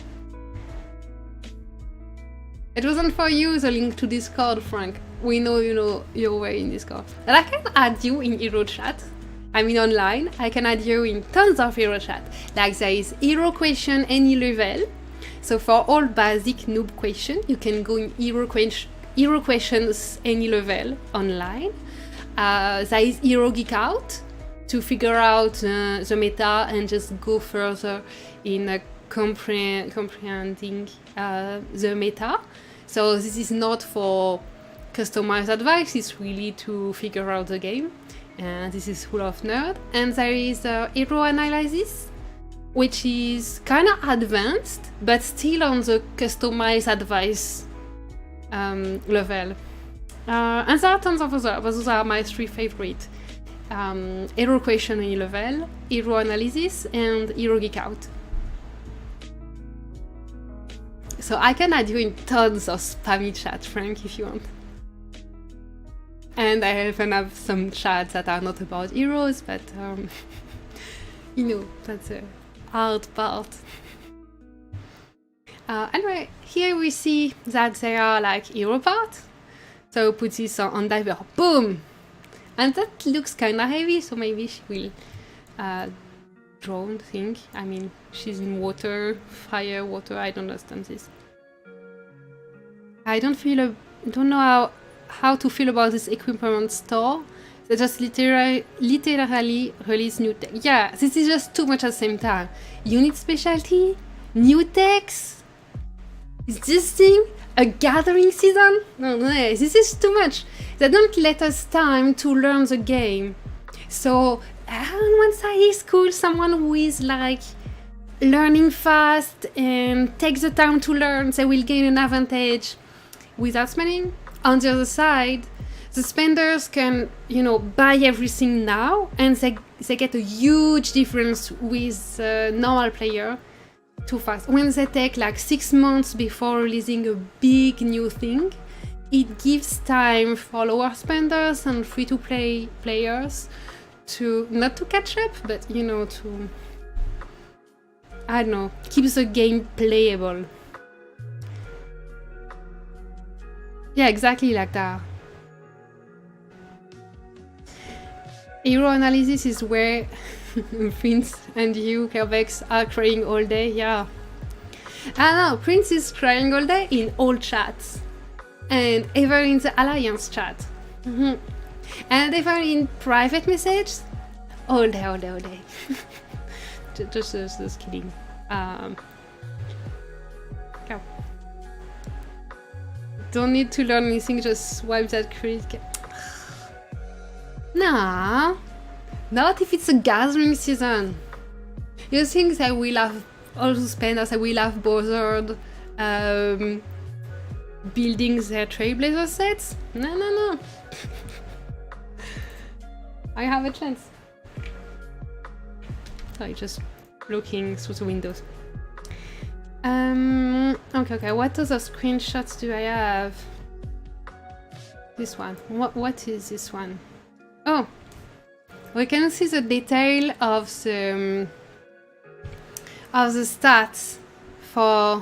Speaker 2: It wasn't for you, the link to Discord, Frank. We know you know your way in Discord. But I can add you in hero chat. I mean online. I can add you in tons of hero chat. Like there is hero question any level. So for all basic noob question, you can go in hero questions any level online. There is Hero Geek Out to figure out the meta and just go further in comprehending the meta. So this is not for customized advice, it's really to figure out the game. And this is full of nerd. And there is hero analysis, which is kind of advanced, but still on the customized advice level. And there are tons of others, but those are my 3 favorite. Hero question any level, hero analysis, and hero geek out. So I can add you in tons of spammy chat, Frank, if you want. And I even have some chats that are not about heroes, but you know, that's a hard part. Anyway, here we see that there are like hero parts. So put this on diver, boom! And that looks kinda heavy, so maybe she will drown thing. I mean, she's in water, fire, water, I don't understand this. I don't know how to feel about this equipment store. They just literally release new tech. Yeah, this is just too much at the same time. Unit specialty, new techs. Is this thing a gathering season? No, this is too much. They don't let us time to learn the game. So on one side is cool, someone who is like learning fast and takes the time to learn, they will gain an advantage without spending. On the other side, the spenders can, you know, buy everything now, and they get a huge difference with normal player too fast. When they take like 6 months before releasing a big new thing, it gives time for lower spenders and free-to-play players to, not to catch up, but, you know, to, I don't know, keep the game playable. Yeah, exactly like that. Hero analysis is where Prince and you, Kerbex, are crying all day, yeah. I know, Prince is crying all day in all chats. And even in the Alliance chat. And even in private message, all day. just kidding. Go. Don't need to learn anything, just swipe that credit. Nah, not if it's a gathering season. You think that we'll have all the spenders that will have bothered building their Trailblazer sets? No. I have a chance. Sorry, just looking through the windows. Okay, what other screenshots do I have? This one. What is this one? Oh, we can see the detail of the stats for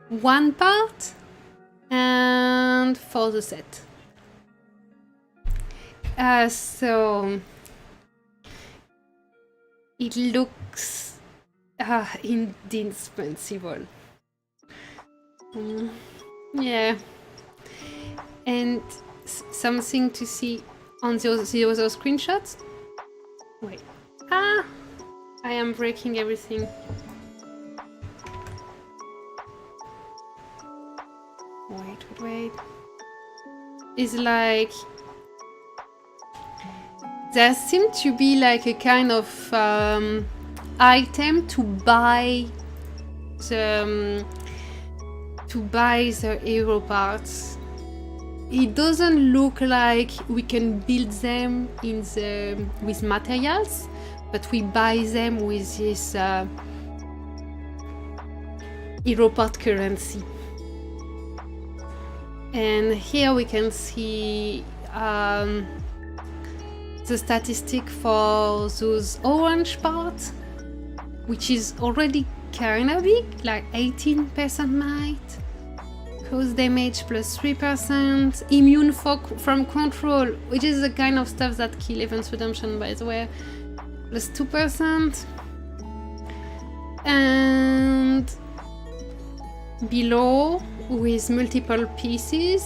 Speaker 2: one part and for the set. So it looks indispensable. Yeah, and something to see on the other screenshots. Wait, I am breaking everything. Wait. It's like there seemed to be like a kind of item to buy the hero parts. It doesn't look like we can build them with materials, but we buy them with this hero part currency. And here we can see the statistic for those orange parts, which is already kinda big, like 18% might, cause damage plus 3%, immune from control, which is the kind of stuff that kill Events Redemption, by the way, plus 2%, and below with multiple pieces.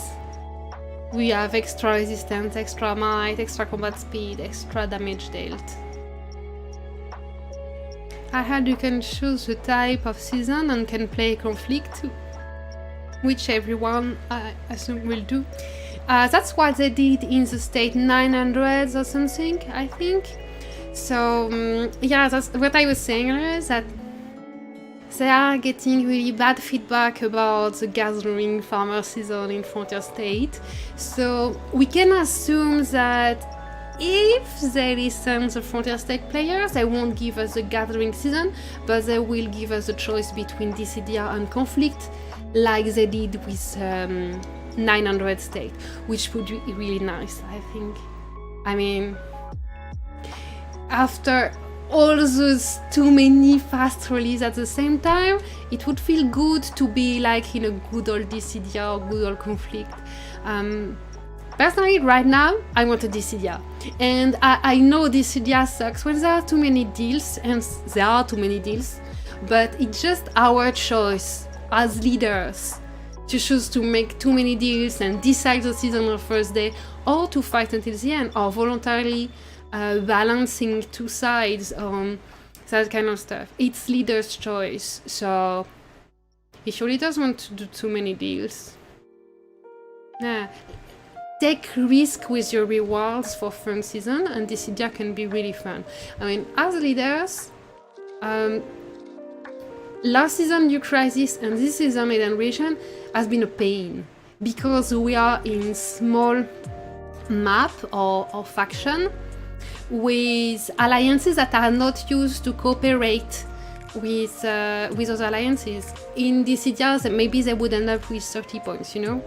Speaker 2: We have extra resistance, extra might, extra combat speed, extra damage dealt. Ahead you can choose the type of season and can play conflict, which everyone I assume will do. That's what they did in the state 900 or something, I think. So yeah, that's what I was saying earlier, that they are getting really bad feedback about the Gathering Farmer season in Frontier State. So we can assume that if they listen to the Frontier State players, they won't give us the Gathering season, but they will give us a choice between Dissidia and Conflict, like they did with 900 State, which would be really nice, I think. I mean, after all those too many fast releases at the same time, it would feel good to be like in a good old Dissidia or good old Conflict. Personally, right now, I want a Dissidia. And I know Dissidia sucks when there are too many deals, and there are too many deals, but it's just our choice as leaders to choose to make too many deals and decide the season on the first day, or to fight until the end, or voluntarily balancing two sides, that kind of stuff. It's leader's choice. So if your leaders want to do too many deals, take risk with your rewards for fun season, and Dissidia can be really fun. I mean, as leaders, last season New Crisis and this season Maiden Region has been a pain, because we are in small map or faction with alliances that are not used to cooperate with other alliances. In Dissidia, maybe they would end up with 30 points, you know?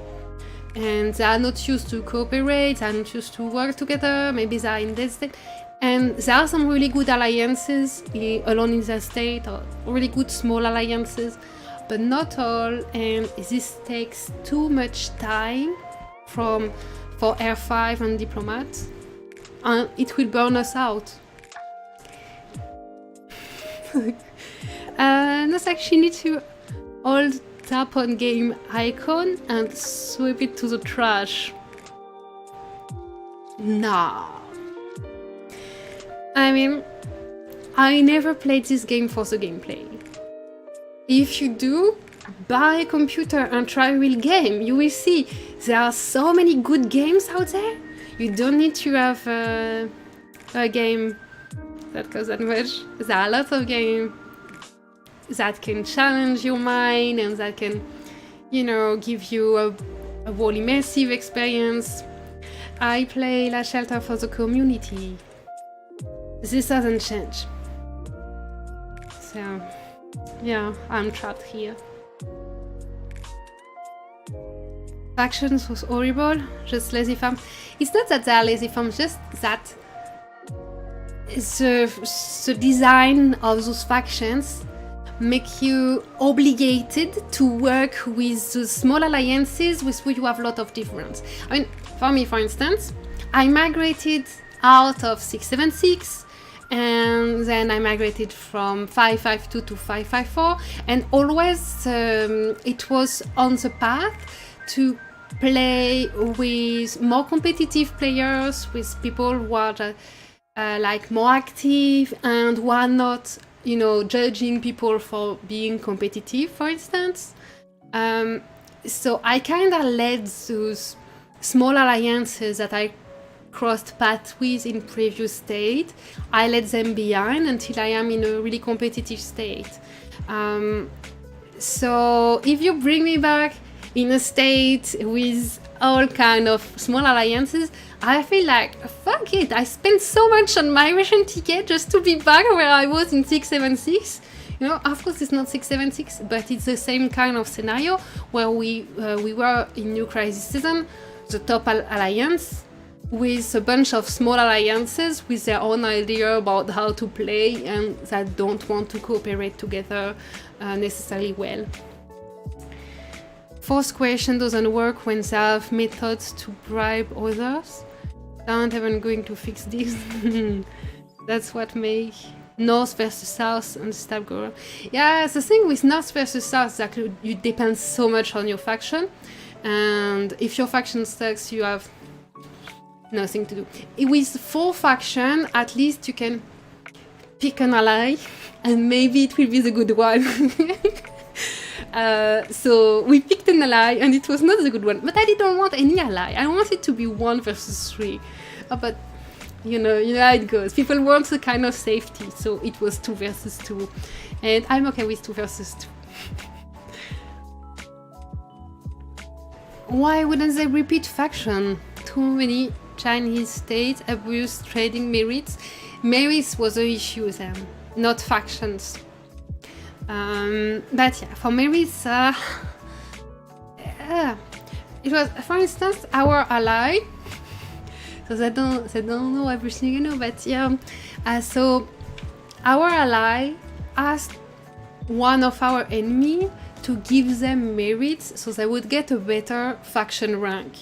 Speaker 2: And they are not used to cooperate, they are not used to work together, maybe they are in this state. And there are some really good alliances alone in their state, or really good small alliances, but not all, and this takes too much time for R5 and Diplomat, and it will burn us out. Let's actually need to hold tap on game icon and sweep it to the trash. Nah. I mean, I never played this game for the gameplay. If you do, buy a computer and try a real game. You will see there are so many good games out there. You don't need to have a game that costs that much. There are lots of games that can challenge your mind and that can, you know, give you a whole immersive experience. I play La Shelter for the community. This doesn't change. So, yeah, I'm trapped here. Factions was horrible, just lazy farms. It's not that they are lazy farms, just that the design of those factions make you obligated to work with the small alliances with which you have a lot of difference. I mean, for me, for instance, I migrated out of 676, and then I migrated from 552 to 554, and always it was on the path to play with more competitive players, with people who are like more active and who are not, you know, judging people for being competitive, for instance. So I kind of led those small alliances that I crossed paths with in previous state. I let them behind until I am in a really competitive state. So if you bring me back in a state with all kind of small alliances, I feel like, fuck it, I spent so much on my mission ticket just to be back where I was in 676. You know, of course it's not 676, but it's the same kind of scenario where we were in New Crisis season, the top alliance, with a bunch of small alliances with their own idea about how to play and that don't want to cooperate together necessarily well. Force coercion doesn't work when they have methods to bribe others. Aren't even going to fix this. That's what makes North versus South and this type go. Yeah, the thing with North versus South is that you depend so much on your faction, and if your faction sucks, you have nothing to do. With 4 faction, at least you can pick an ally, and maybe it will be the good one. So we picked an ally, and it was not the good one. But I didn't want any ally. I wanted to be 1 versus 3. But you know how it goes. People want the kind of safety, so it was 2 versus 2, and I'm okay with 2 versus 2. Why wouldn't they repeat faction? Too many Chinese states abuse trading merits. Merits was the issue then, not factions. But yeah, for merits, it was, for instance, our ally. So they don't know everything, you know, but yeah. So our ally asked one of our enemy to give them merits so they would get a better faction rank.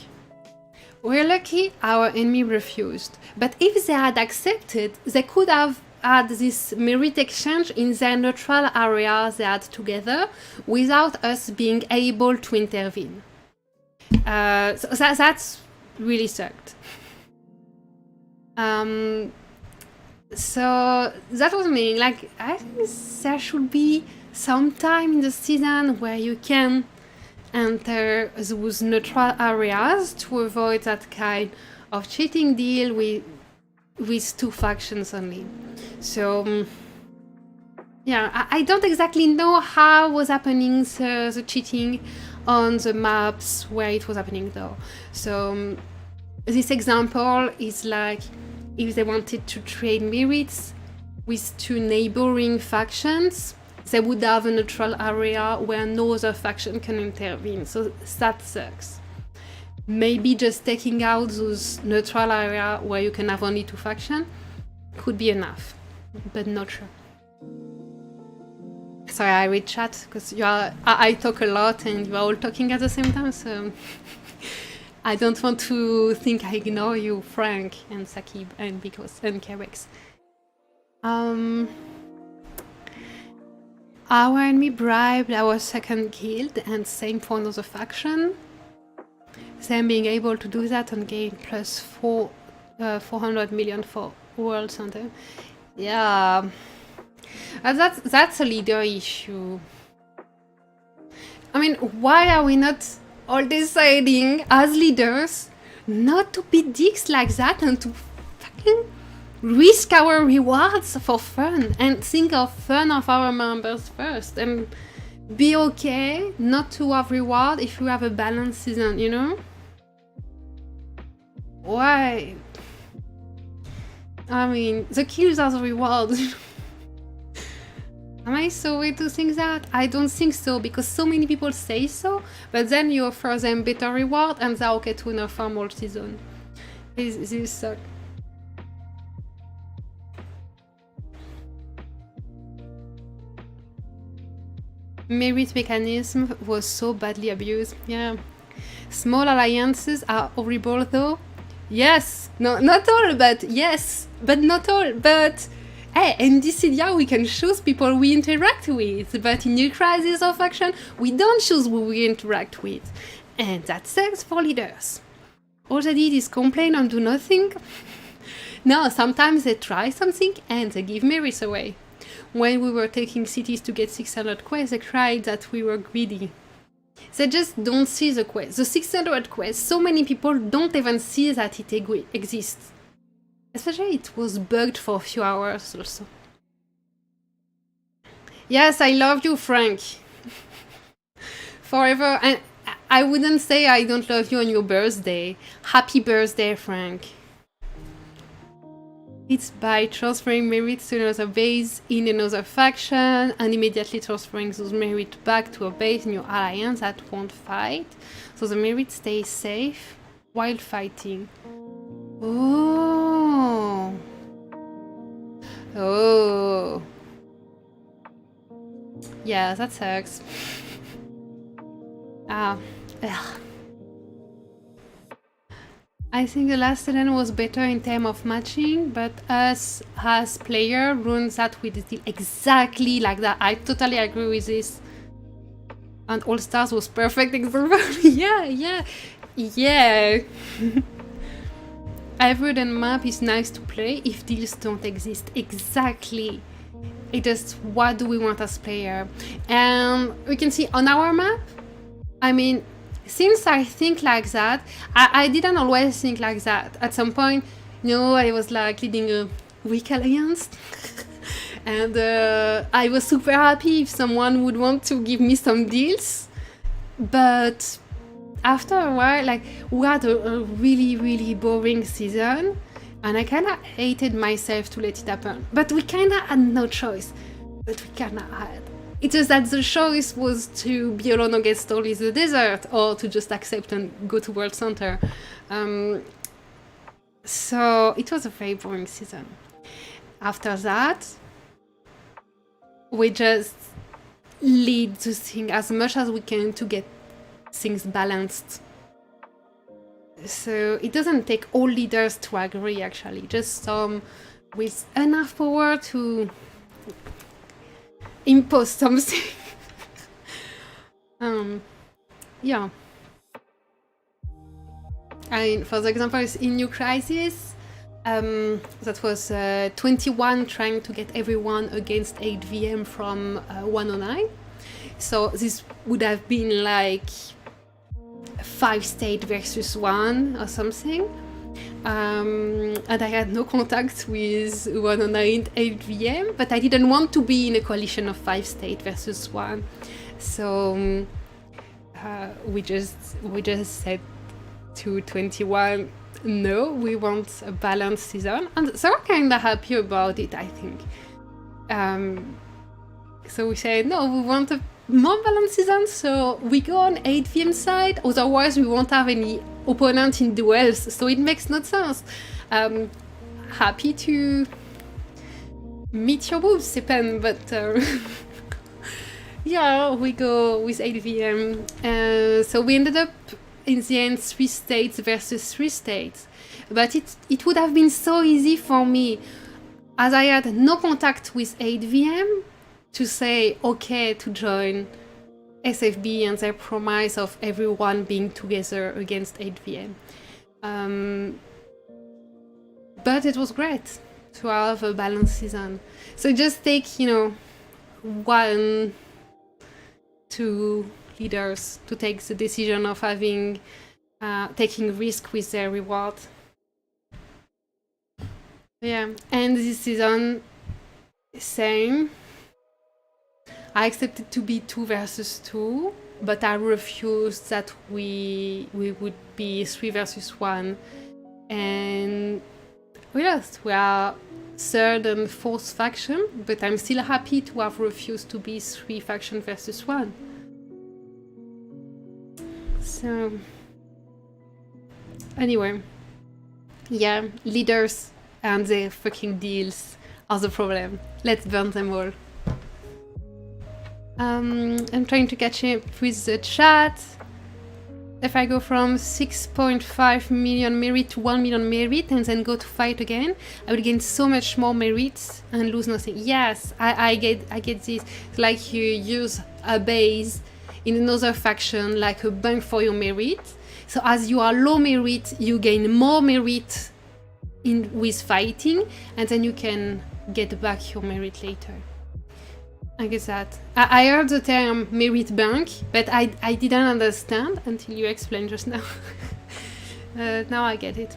Speaker 2: We're lucky our enemy refused, but if they had accepted, they could have had this merit exchange in their neutral area they had together without us being able to intervene. So that's really sucked. So that was me. Like, I think there should be some time in the season where you can enter those neutral areas to avoid that kind of cheating deal with 2 factions only. So yeah, I don't exactly know how was happening the cheating on the maps where it was happening though. So this example is like if they wanted to trade merits with 2 neighboring factions, they would have a neutral area where no other faction can intervene. So that sucks. Maybe just taking out those neutral area where you can have only 2 factions could be enough, but not sure. Sorry, I read chat because I talk a lot and you are all talking at the same time, so I don't want to think I ignore you, Frank and Sakib and Bikos and Kerex. Our enemy bribed our second guild and same for another faction. Them being able to do that and gain plus 400 million for World Center. Yeah, that's a leader issue. I mean, why are we not all deciding as leaders not to be dicks like that and to fucking risk our rewards for fun and think of fun of our members first and be okay not to have reward if you have a balanced season, you know? Why? I mean, the kills are the rewards. Am I so weird to think that? I don't think so, because so many people say so, but then you offer them better reward and they're okay to nerf farm all season. This sucks. Merit mechanism was so badly abused. Yeah. Small alliances are horrible though. Yes. No, not all, but yes. But not all. But hey, in Dissidia we can choose people we interact with. But in New Crisis or Faction, we don't choose who we interact with. And that sucks for leaders. All they did is complain and do nothing. No, sometimes they try something and they give merits away. When we were taking cities to get 600 quests, they cried that we were greedy. They just don't see the quest. The 600 quests, so many people don't even see that it exists. Especially it was bugged for a few hours also. Yes, I love you, Frank. Forever. And I wouldn't say I don't love you on your birthday. Happy birthday, Frank. It's by transferring merits to another base in another faction and immediately transferring those merits back to a base in your alliance that won't fight. So the merit stays safe while fighting. Oh. Oh. Yeah, that sucks. I think the last season was better in terms of matching, but us as player runs that we did exactly like that. I totally agree with this. And All Stars was perfect example. yeah. Every map is nice to play if deals don't exist. Exactly. It just what do we want as player? And we can see on our map, I mean, since I think like that, I didn't always think like that. At some point, I was like leading a weak alliance. And I was super happy if someone would want to give me some deals. But after a while, like, we had a really, really boring season. And I kind of hated myself to let it happen. But we kind of had no choice. But we kind of had. It's just that the choice was to be alone against all in the desert or to just accept and go to World Center. So it was a very boring season. After that, we just lead the thing as much as we can to get things balanced. So it doesn't take all leaders to agree, actually. Just some with enough power to impose something. Yeah. For the example, in New Crisis, that was 21 trying to get everyone against 8 VM from 109. So this would have been like 5 state versus 1 or something. And I had no contact with 109 8 VM, but I didn't want to be in a coalition of 5 state versus 1. So we just said to 21, no, we want a balanced season, and they were kind of happy about it, I think. So we said, no, we want a more balanced season, so we go on 8 VM side, otherwise we won't have any opponent in duels, so it makes no sense. Happy to meet your boobs, Sepen, but yeah, we go with 8 VM. So we ended up in the end 3 states versus 3 states, but it would have been so easy for me, as I had no contact with 8 VM, to say okay to join SFB and their promise of everyone being together against 8 VM. But it was great to have a balanced season. So just take, 1, 2 leaders to take the decision of having taking risk with their reward. Yeah, and this season, same. I accepted to be 2 versus 2, but I refused that we would be 3 versus 1. And we lost. We are 3rd and 4th faction, but I'm still happy to have refused to be 3 faction versus 1. So, anyway, yeah, leaders and their fucking deals are the problem. Let's burn them all. I'm trying to catch up with the chat. If I go from 6.5 million merit to 1 million merit and then go to fight again, I will gain so much more merit and lose nothing. Yes, I get this. It's like you use a base in another faction, like a bank for your merit. So as you are low merit, you gain more merit with fighting, and then you can get back your merit later. I guess that. I heard the term merit bank, but I didn't understand until you explained just now. Now I get it.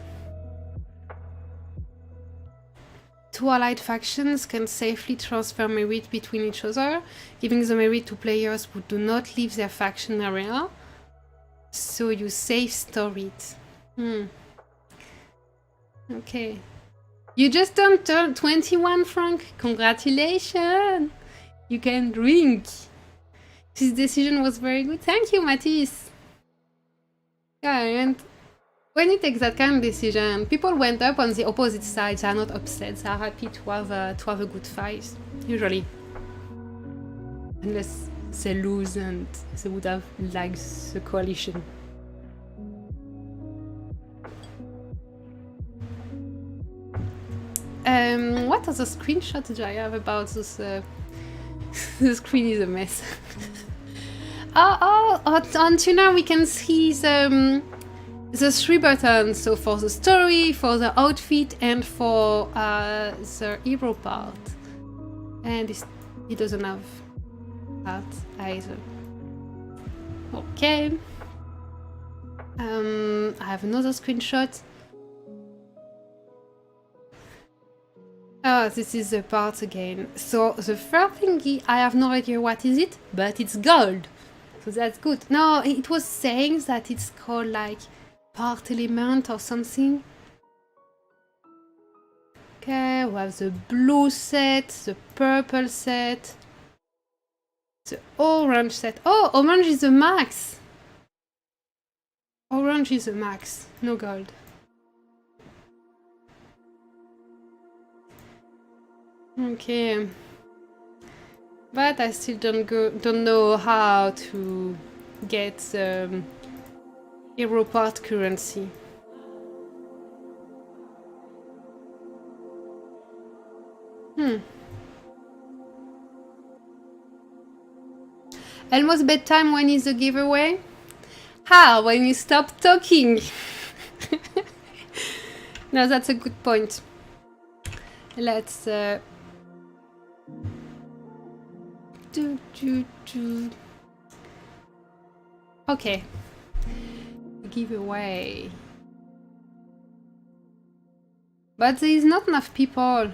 Speaker 2: 2 allied factions can safely transfer merit between each other, giving the merit to players who do not leave their faction area. So you safe store it. Okay. You just turned 21, Frank. Congratulations! You can drink. This decision was very good. Thank you, Matisse. Yeah, and when you take that kind of decision, people went up on the opposite side. They are not upset. They are happy to have a good fight, usually. Unless they lose and they would have liked the coalition. of the screenshots do I have about this? The screen is a mess. On Tuner we can see the 3 buttons. So for the story, for the outfit, and for the hero part. And it doesn't have that either. Okay. I have another screenshot. Oh, this is the part again. So the first thingy, I have no idea what is it, but it's gold. So that's good. No, it was saying that it's called like part element or something. Okay, we have the blue set, the purple set, the orange set. Oh, orange is the max. Orange is the max, no gold. Okay, but I still don't know how to get the hero part currency. Almost bedtime. When is the giveaway? When you stop talking. No, that's a good point. Let's Okay. Giveaway. But there is not enough people.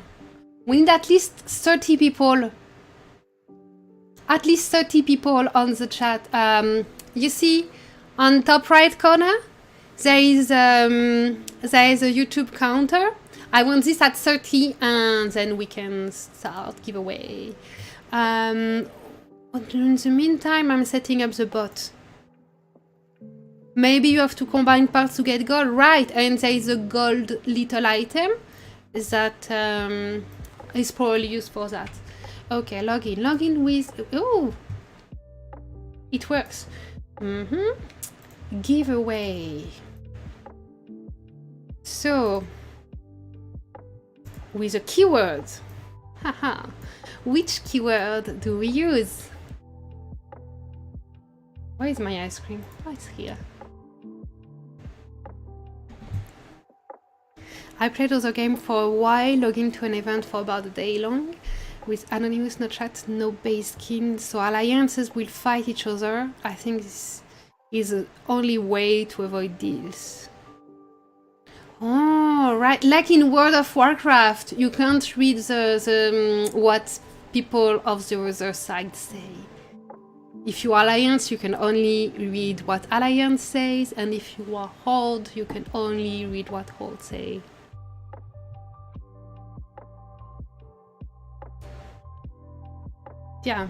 Speaker 2: We need at least 30 people. At least 30 people on the chat. You see, on top right corner, there is a YouTube counter. I want this at 30, and then we can start giveaway. In the meantime, I'm setting up the bot. Maybe you have to combine parts to get gold, right? And there is a gold little item that is probably used for that. Okay, login with. Oh, it works. Giveaway. So, with a keyword. Haha. Which keyword do we use? Where is my ice cream? Oh, it's here. I played other game for a while, logging to an event for about a day long. With anonymous, no chat, no base skin, so alliances will fight each other. I think this is the only way to avoid deals. Oh, right. Like in World of Warcraft, you can't read the what people of the other side say. If you are Alliance, you can only read what Alliance says, and if you are Horde, you can only read what Horde say. Yeah.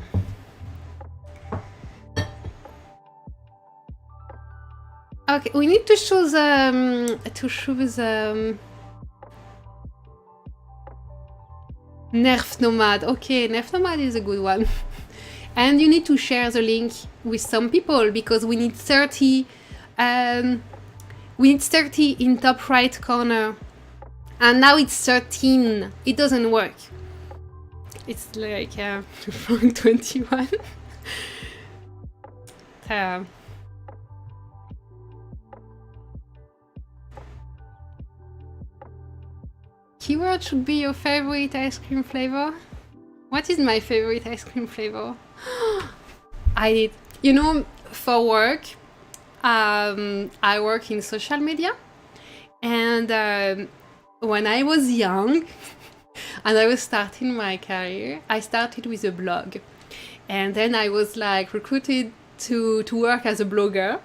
Speaker 2: Okay, we need to show the Nerf Nomad. Okay, Nerf Nomad is a good one. And you need to share the link with some people because we need 30. We need 30 in top right corner, and now it's 13. It doesn't work. It's like 21. Keyword should be your favorite ice cream flavor. What is my favorite ice cream flavor? I did. You know, for work, I work in social media, and when I was young and I was starting my career, I started with a blog, and then I was like recruited to work as a blogger,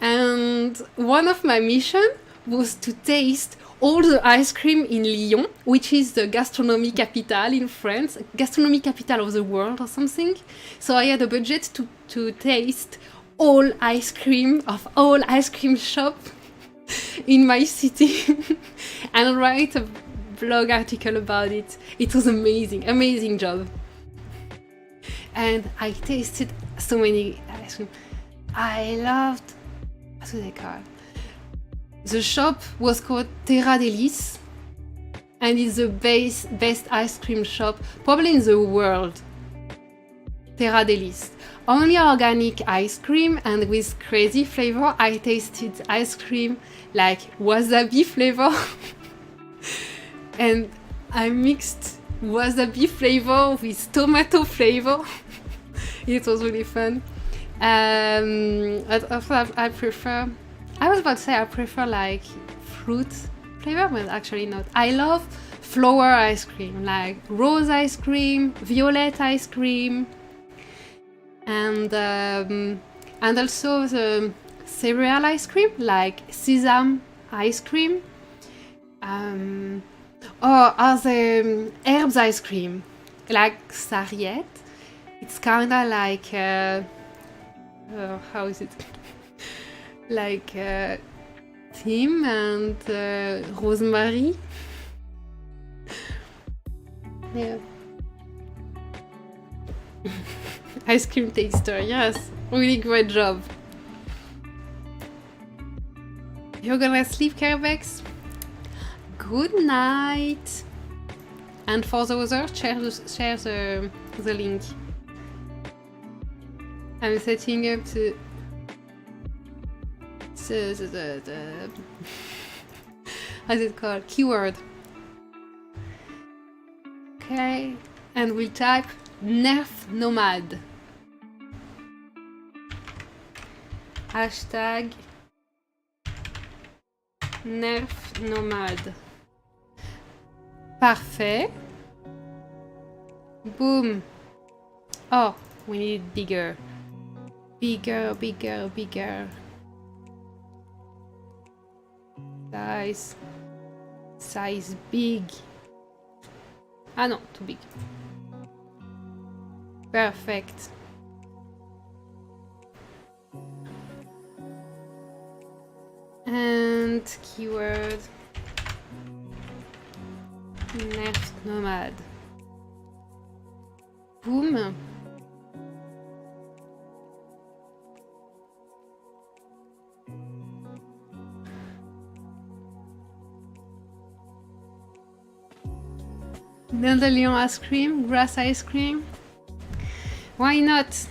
Speaker 2: and one of my missions was to taste all the ice cream in Lyon, which is the gastronomy capital in France, gastronomy capital of the world or something. So I had a budget to taste all ice cream of all ice cream shop in my city and write a blog article about it. It was amazing, amazing job. And I tasted so many ice cream. I loved, what do they call? The shop was called Terra Delis, and it's the best ice cream shop probably in the world. Terra Delis. Only organic ice cream and with crazy flavor. I tasted ice cream like wasabi flavor and I mixed wasabi flavor with tomato flavor. It was really fun. I prefer, I was about to say I prefer like fruit flavor, but actually not. I love flower ice cream, like rose ice cream, violet ice cream, and also the cereal ice cream, like sesame ice cream, or the herbs ice cream, like sarriette. It's kind of like how is it? Like thyme and rosemary. Yeah. Ice cream taster, yes. Really great job. You're gonna sleep, Kerbex? Good night. And for the others, share the link. I'm setting up the how's it called? Keyword. Okay, and we'll type Nerf Nomad. Hashtag Nerf Nomad. Parfait. Boom. Oh, we need it bigger. Bigger, bigger, bigger. Size big. Ah no, too big. Perfect. And keyword Nerf Nomad. Boom. Dandelion ice cream, grass ice cream. Why not?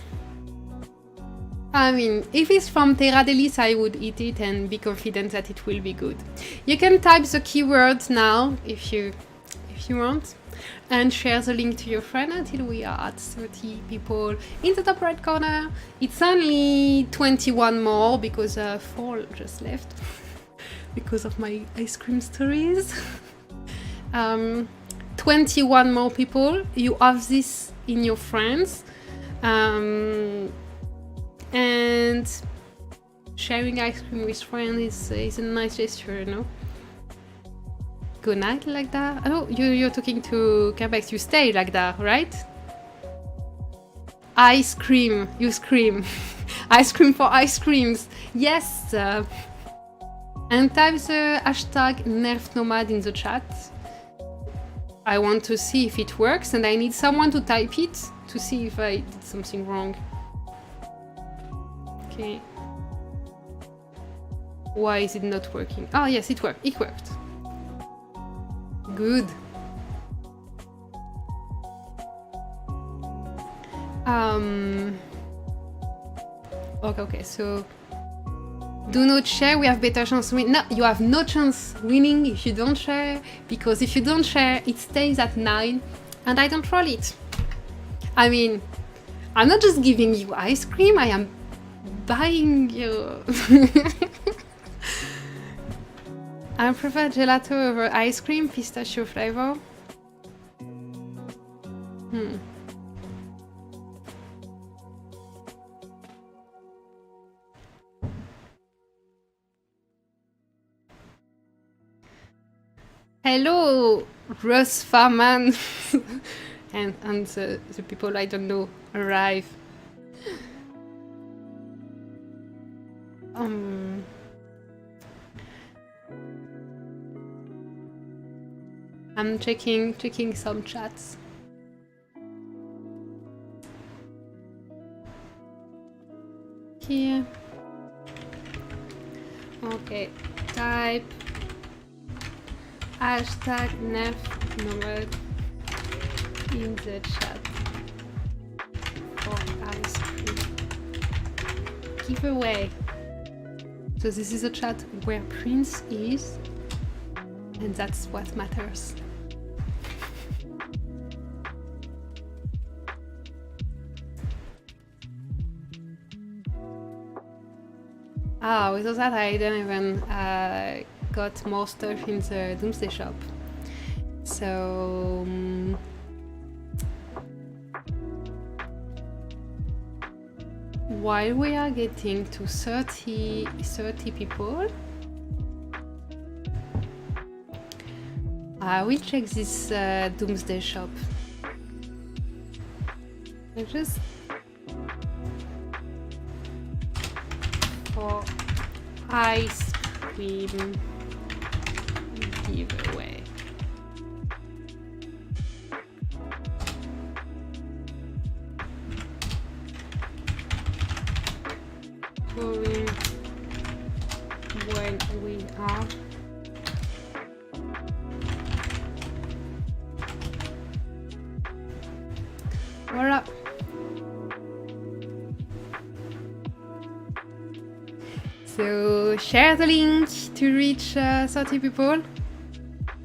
Speaker 2: I mean, if it's from Terra Delis, I would eat it and be confident that it will be good. You can type the keywords now if you want, and share the link to your friend until we are at 30 people in the top right corner. It's only 21 more because 4 just left because of my ice cream stories. 21 more people. You have this in your friends. And sharing ice cream with friends is a nice gesture, you know? Good night like that. Oh, you're talking to Kerbex. You stay like that, right? Ice cream. You scream. Ice cream for ice creams. Yes. And type the hashtag Nerf Nomad in the chat. I want to see if it works, and I need someone to type it to see if I did something wrong. Okay. Why is it not working? Oh yes, it worked. It worked. Good. Okay, so do not share, we have better chance win. No, you have no chance winning if you don't share, because if you don't share, it stays at 9 and I don't roll it. I mean, I'm not just giving you ice cream, I am buying you. I prefer gelato over ice cream, pistachio flavor. Hello, Russ Farman. and the people I don't know arrive. I'm checking some chats. Here. Okay, type Hashtag Nef Nomad in the chat for ice cream giveaway. So this is a chat where Prince is, and that's what matters. Without that I don't even got more stuff in the Doomsday shop. So while we are getting to 30 people, I will check this Doomsday shop. I just for ice cream giveaway. Going when we are voila. So share the link to reach 30 people.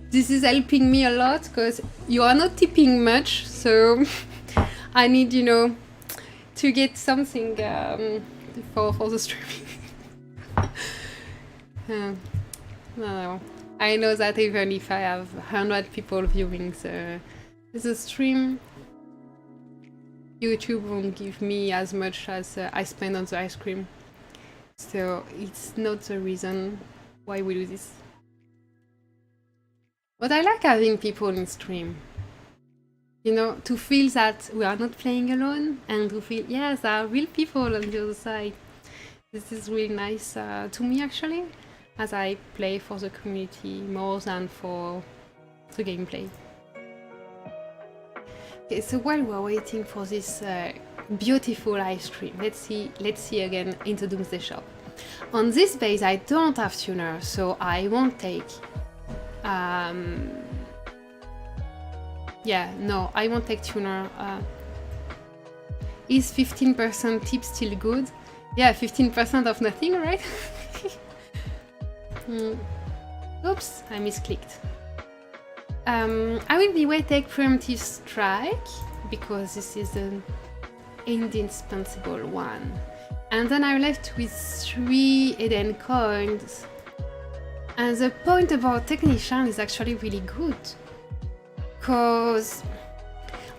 Speaker 2: This is helping me a lot because you are not tipping much, so I need, you know, to get something for the streaming. No, I know that even if I have 100 people viewing the stream, YouTube won't give me as much as I spend on the ice cream. So it's not the reason why we do this. But I like having people in stream. You know, to feel that we are not playing alone, and to feel, yes, there are real people on the other side. This is really nice to me, actually, as I play for the community more than for the gameplay. Okay, so while we're waiting for this beautiful ice cream, let's see again into Doomsday shop. On this base I don't have tuner, so I won't take yeah, no, I won't take tuner. Is 15% tip still good? Yeah, 15% of nothing, right? Oops, I misclicked. I will be take preemptive strike because this is an indispensable one. And then I'm left with 3 hidden coins. And the point about Technician is actually really good, because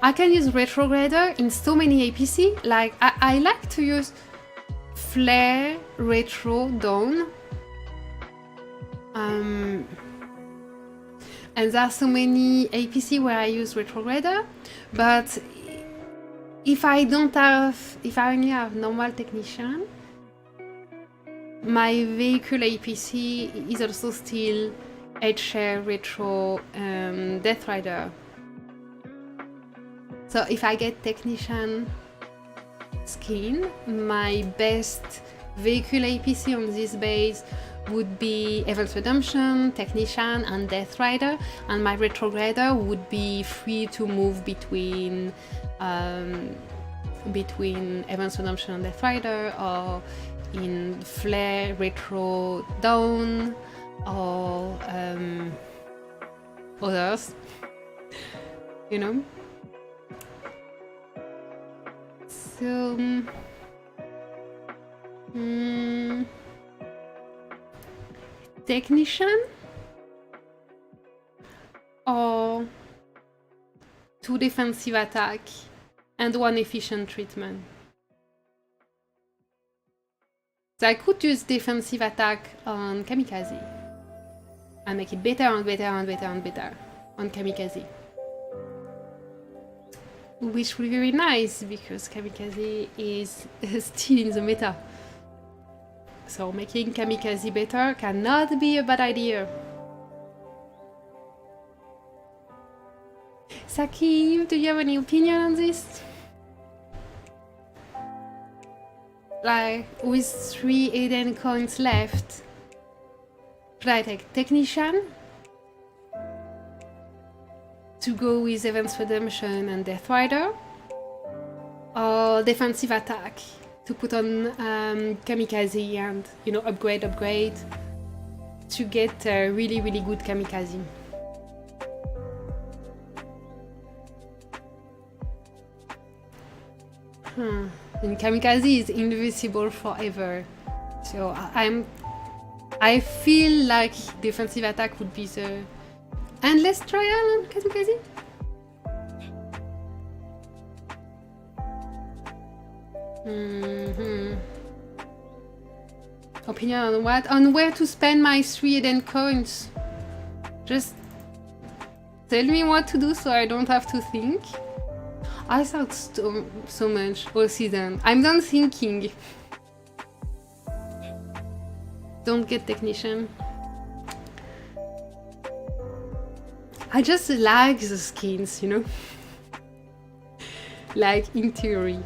Speaker 2: I can use Retrograder in so many APC. Like, I like to use Flare, Retro, Dawn. And there are so many APC where I use Retrograder, but if I only have normal Technician, my vehicle APC is also still H-Share, Retro, Death Rider. So if I get Technician skin, my best vehicle APC on this base would be Evan's Redemption, Technician, and Death Rider, and my Retrograder would be free to move between Evan's Redemption and Death Rider, or in Flare, Retro, Dawn, or others, you know. So Technician or 2 defensive attack and 1 efficient treatment. So I could use defensive attack on Kamikaze and make it better and better and better and better on Kamikaze. Which would be very nice because Kamikaze is still in the meta. So making Kamikaze better cannot be a bad idea. Saki, do you have any opinion on this? Like, with 3 hidden coins left, should I take Technician to go with Events Redemption and Death Rider, or defensive attack to put on Kamikaze and, you know, upgrade to get a really good Kamikaze. And Kamikaze is invisible forever, so I feel like defensive attack would be the endless trial on Kamikaze. Opinion on what? On where to spend my 3 Eden coins. Just tell me what to do so I don't have to think. I thought so much all season. I'm done thinking. Don't get technician. I just like the skins, you know? Like, in theory.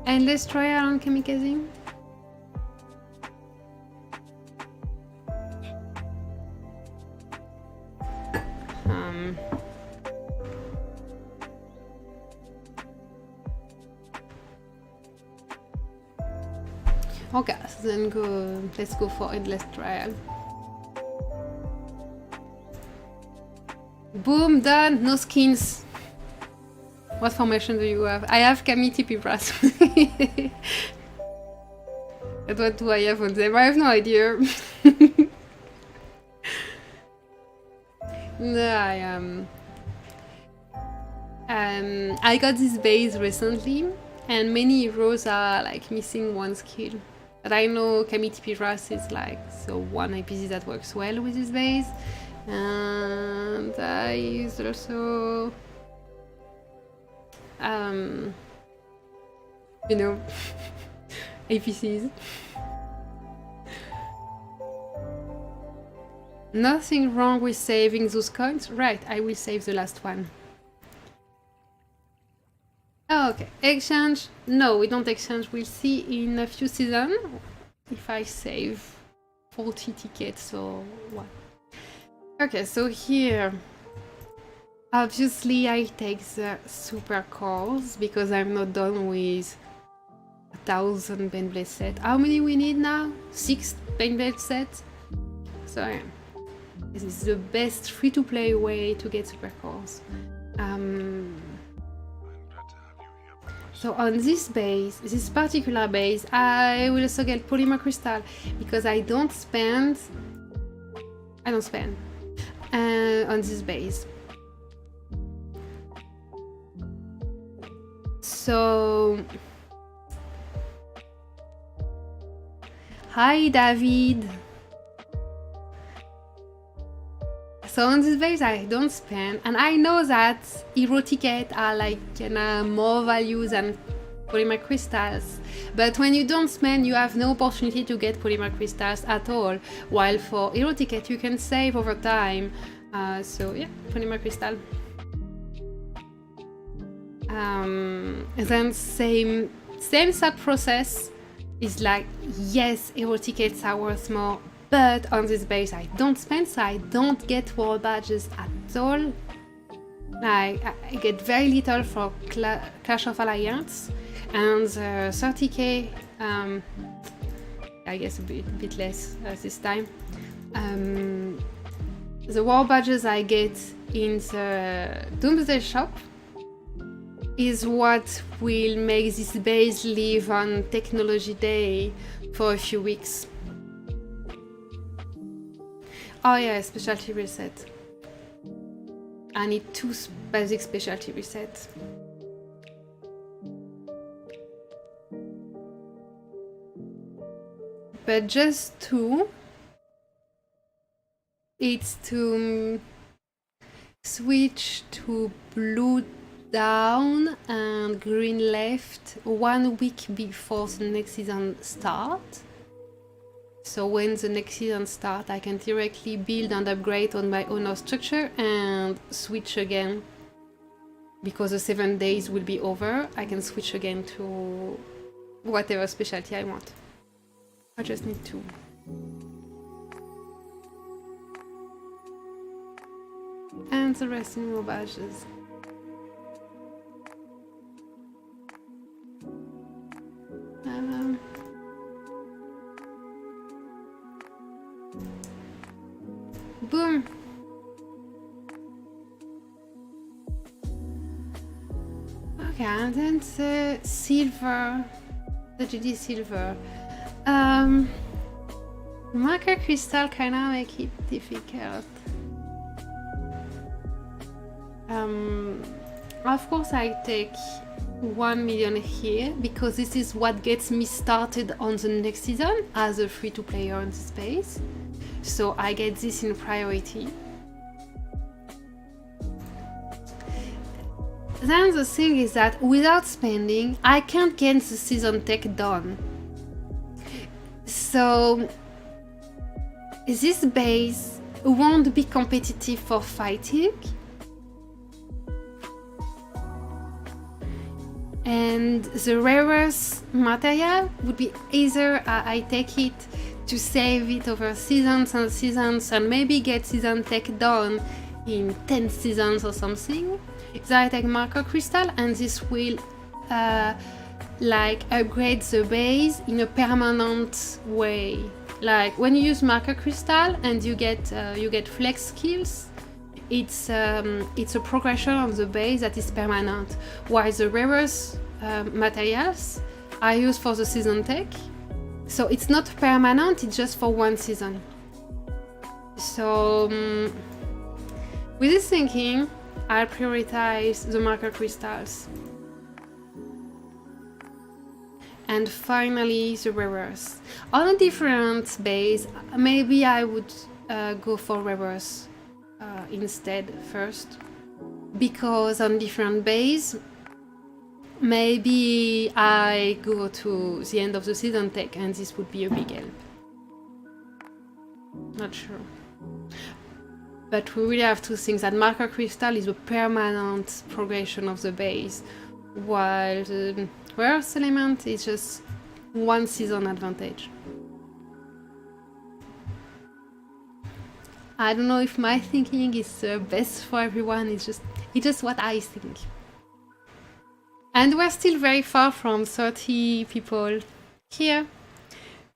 Speaker 2: Endless trial on Kamikaze? Okay, so then let's go for endless trial. Boom, done, no skins. What formation do you have? I have Kami TP Brass. And what do I have on them? I have no idea. No, I got this base recently, and many heroes are like missing one skill. But I know Kami TP Brass is like the one IPC that works well with this base. And I use also you know, APCs. Nothing wrong with saving those coins. Right, I will save the last one. Okay, exchange. No, we don't exchange. We'll see in a few seasons if I save 40 tickets or what. Okay, so here, obviously I take the super calls because I'm not done with 1,000 Baneblade set. How many we need now? 6 Baneblade sets? So yeah, this is the best free-to-play way to get super calls. So on this base, this particular base, I will also get Polymer Crystal because I don't spend on this base. So, hi David. So on this base I don't spend, and I know that hero tickets are like more value than polymer crystals, but when you don't spend you have no opportunity to get polymer crystals at all, while for hero ticket you can save over time. So yeah, polymer crystal. And then same sub process is like, yes, hero tickets are worth more, but on this base I don't spend, so I don't get world badges at all. Like, I get very little for Clash of Alliance, and 30k, I guess a bit less this time. The world badges I get in the Doomsday shop is what will make this base live on Technology Day for a few weeks. Oh yeah, specialty reset. I need 2 basic specialty resets. But just 2. It's to switch to blue down and green left 1 week before the next season start. So when the next season starts, I can directly build and upgrade on my owner structure and switch again. Because the 7 days will be over, I can switch again to whatever specialty I want. I just need 2. And the rest in more badges. Boom. Okay, and then the silver, the GD silver. Marker crystal kinda make it difficult. Of course I take 1 million here because this is what gets me started on the next season as a free-to-play on the space. So I get this in priority. Then the thing is that without spending, I can't get the season tech done. So this base won't be competitive for fighting. And the rarest material would be either I take it to save it over seasons and seasons and maybe get season tech done in 10 seasons or something. So I take marker crystal and this will like upgrade the base in a permanent way. Like when you use marker crystal and you get flex skills, it's a progression on the base that is permanent, while the rarest materials are used for the season tech, so it's not permanent, it's just for one season. So with this thinking, I'll prioritize the marker crystals. And finally the rarest. On a different base, maybe I would go for rarest instead first, because on different base maybe I go to the end of the season tech and this would be a big help. Not sure. But we really have to think that marker crystal is a permanent progression of the base, while the rarest element is just one season advantage. I don't know if my thinking is best for everyone, it's just what I think. And we're still very far from 30 people here.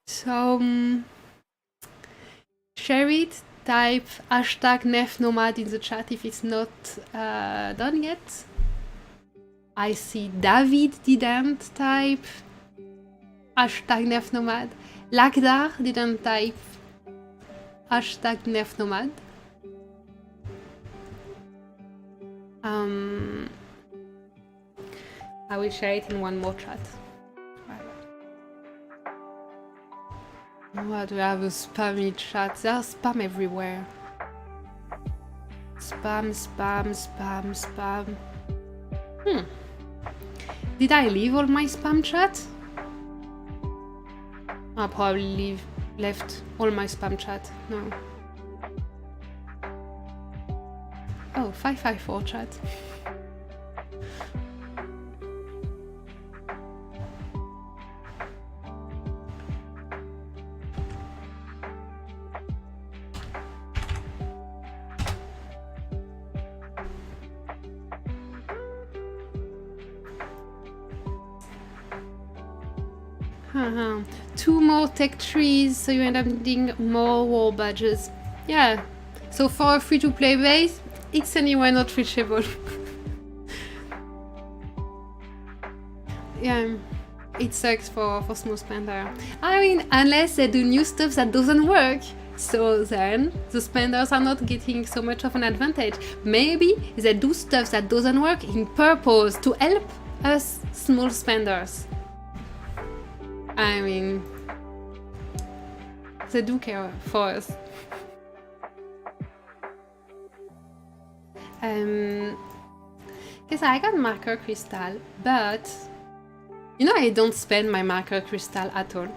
Speaker 2: So share it, type #NefNomad in the chat if it's not done yet. I see David didn't type #NefNomad. Lagdar didn't type #NefNomad. I will share it in one more chat. What do we have? A spammy chat. There's spam everywhere. Spam, spam, spam, spam. Did I leave all my spam chat? I probably left all my spam chat. No. Oh, 554 chat. Two more tech trees, so you end up needing more war badges. Yeah, so for a free-to-play base, it's anywhere not reachable. Yeah, it sucks for small spender. I mean, unless they do new stuff that doesn't work, so then the spenders are not getting so much of an advantage. Maybe they do stuff that doesn't work in purpose to help us small spenders. I mean, they do care for us. Because I got marker crystal, but you know I don't spend my marker crystal at all.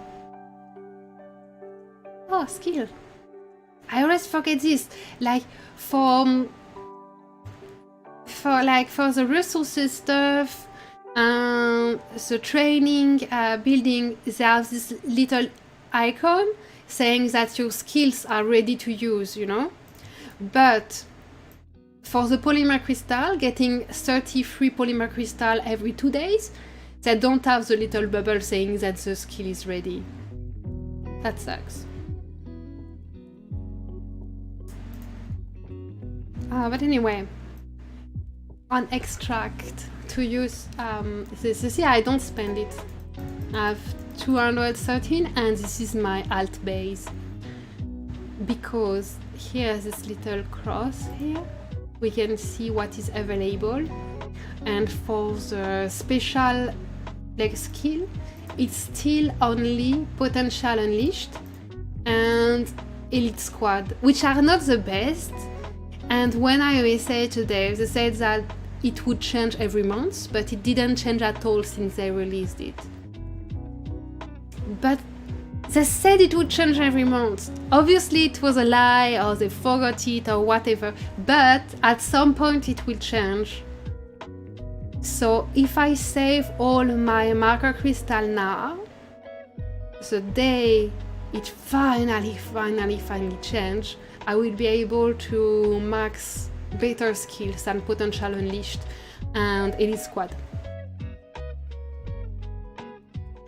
Speaker 2: Oh, skill. I always forget this. Like for the resources stuff, the training, building, they have this little icon saying that your skills are ready to use, you know? But for the polymer crystal, getting 33 polymer crystal every 2 days, they don't have the little bubble saying that the skill is ready. That sucks. But anyway, on extract to use this, yeah, I don't spend it. I have 213 and this is my alt base. Because here's this little cross here, we can see what is available. And for the special leg skill, it's still only Potential Unleashed and Elite Squad, which are not the best. And when I researched today, they said that it would change every month, but it didn't change at all since they released it. But they said it would change every month. Obviously it was a lie, or they forgot it, or whatever, but at some point it will change. So if I save all my marker crystal now, the day it finally change, I will be able to max better skills than Potential Unleashed and Elite Squad.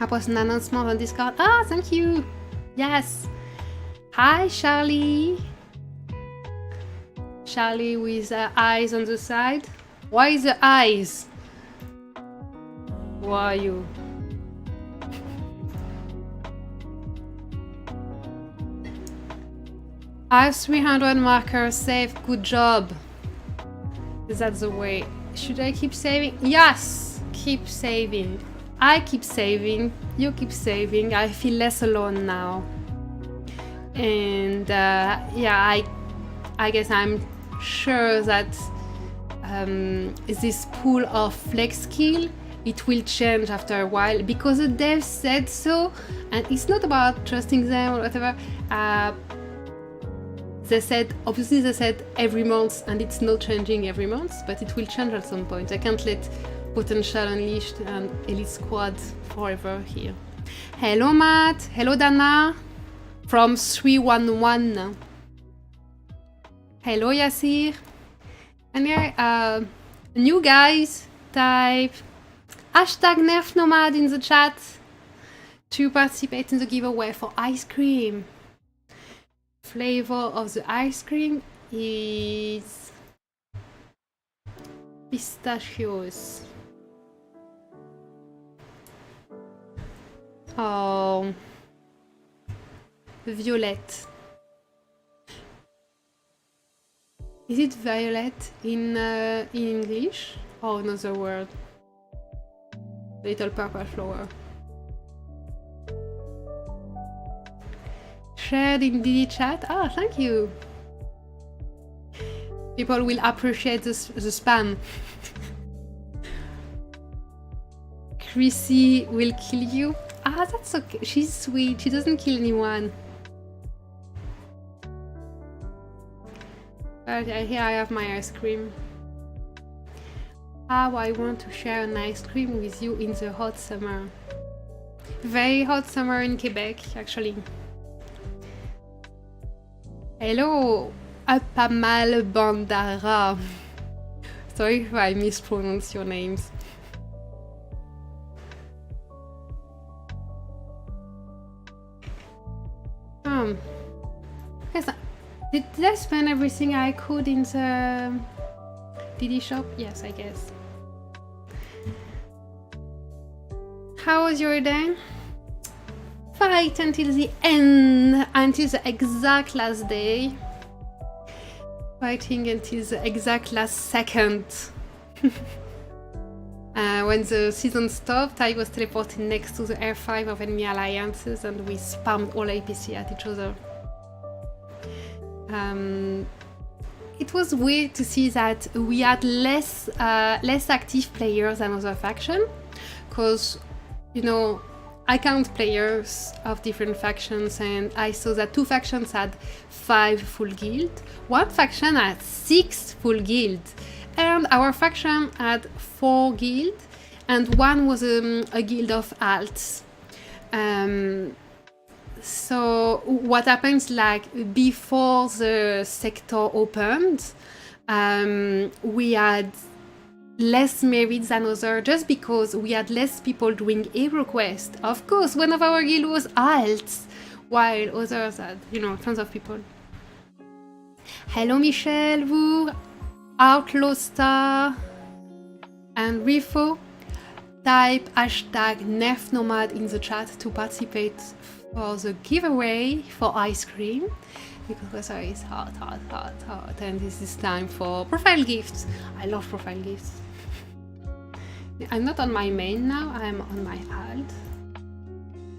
Speaker 2: I post an announcement on Discord. Ah, thank you! Yes! Hi, Charlie! Charlie with eyes on the side. Why the eyes? Why are you? I have 300 markers saved. Good job. Is that the way? Should I keep saving? Yes! Keep saving. I keep saving. You keep saving. I feel less alone now. And yeah, I guess I'm sure that this pool of flex skill, it will change after a while because the devs said so, and it's not about trusting them or whatever. They said, obviously they said every month, and it's not changing every month, but it will change at some point. I can't let Potential Unleashed and Elite Squad forever here. Hello Matt, hello Dana from 311. Hello Yassir. And yeah, new guys, type hashtag Nerf Nomad in the chat to participate in the giveaway for ice cream. Flavor of the ice cream is pistachios. Oh, violet. Is it violet in English or another word? Little purple flower. Shared in DD chat. Ah, thank you. People will appreciate the spam. Chrissy will kill you. Ah, that's okay. She's sweet. She doesn't kill anyone. But here I have my ice cream. How I want to share an ice cream with you in the hot summer. Very hot summer in Quebec, actually. Hello, Apamal Bandara. Sorry if I mispronounce your names. Yes, did I spend everything I could in the DD shop? Yes, I guess. How was your day? Fight until the end, until the exact last day. Fighting until the exact last second. When the season stopped, I was teleported next to the R5 of enemy alliances and we spammed all APC at each other. It was weird to see that we had less active players than other faction, because, you know, I count players of different factions and I saw that 2 factions had 5 full guild, 1 faction had 6 full guild, and our faction had 4 guild, and 1 was a guild of alts. So what happens, like, before the sector opened, We had less merits than others just because we had less people doing a request. Of course, one of our guild was alts, while others had, tons of people. Hello Michel, vous, Outlaw Star, and Rifo. Type hashtag NerfNomad in the chat to participate for the giveaway for ice cream. Because weather is hot, and this is time for profile gifts. I love profile gifts. I'm not on my main now, I'm on my alt.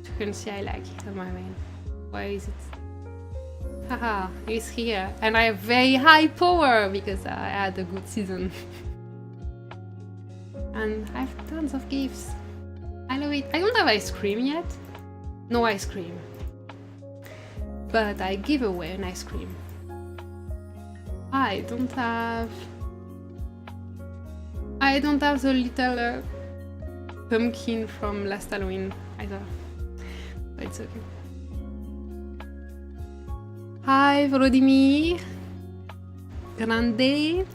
Speaker 2: You can see I like it on my main. Where is it? Haha, it's here. And I have very high power because I had a good season. And I have tons of gifts. I love it. I don't have ice cream yet. No ice cream. But I give away an ice cream. I don't have the little pumpkin from last Halloween either. But it's okay. Hi Volodymyr. Grande.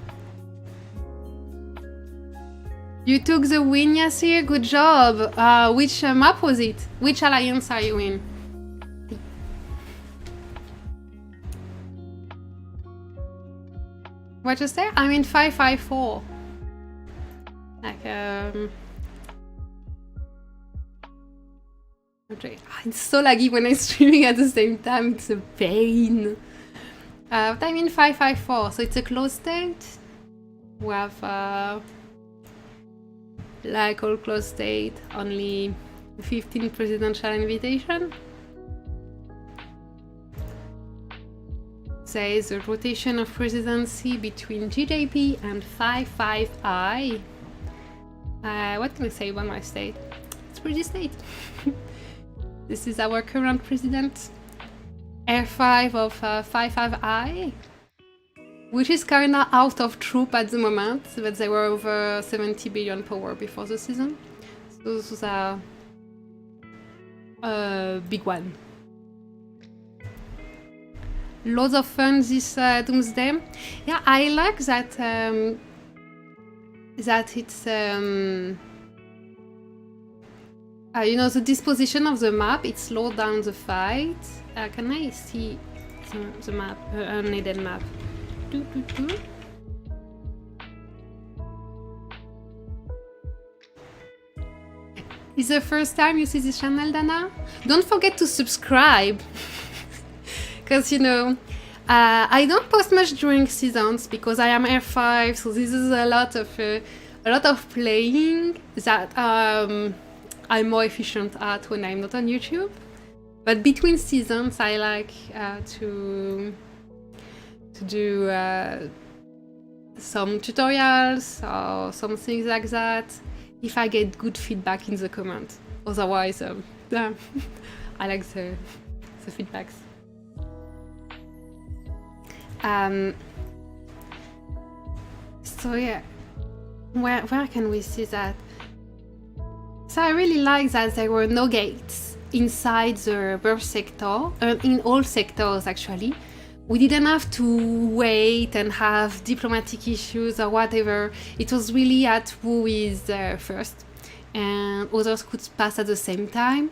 Speaker 2: You took the win, Yasir. Good job. Which map was it? Which alliance are you in? What you say? I'm in 554. Like okay. It's so laggy when I'm streaming at the same time. It's a pain. But I'm in 554, so it's a closed state. We have like all closed state, only 15 presidential invitation. There is a rotation of presidency between GJP and 55I. What can I say about my state? It's pretty state. This is our current president, R5 of 55I, which is kinda out of troop at the moment, but they were over 70 billion power before the season. So this is a big one. Loads of fun this Doomsday. Yeah, I like that that it's the disposition of the map. It slowed down the fight. Can I see the map, needed map? It's the first time you see this channel, Dana? Don't forget to subscribe. Because I don't post much during seasons because I am R5, so this is a lot of playing that I'm more efficient at when I'm not on YouTube. But between seasons, I like to do some tutorials or some things like that if I get good feedback in the comments. Otherwise, I like the feedbacks. So yeah, where can we see that? So I really like that there were no gates inside the birth sector, in all sectors actually. We didn't have to wait and have diplomatic issues or whatever. It was really at who is first, and others could pass at the same time.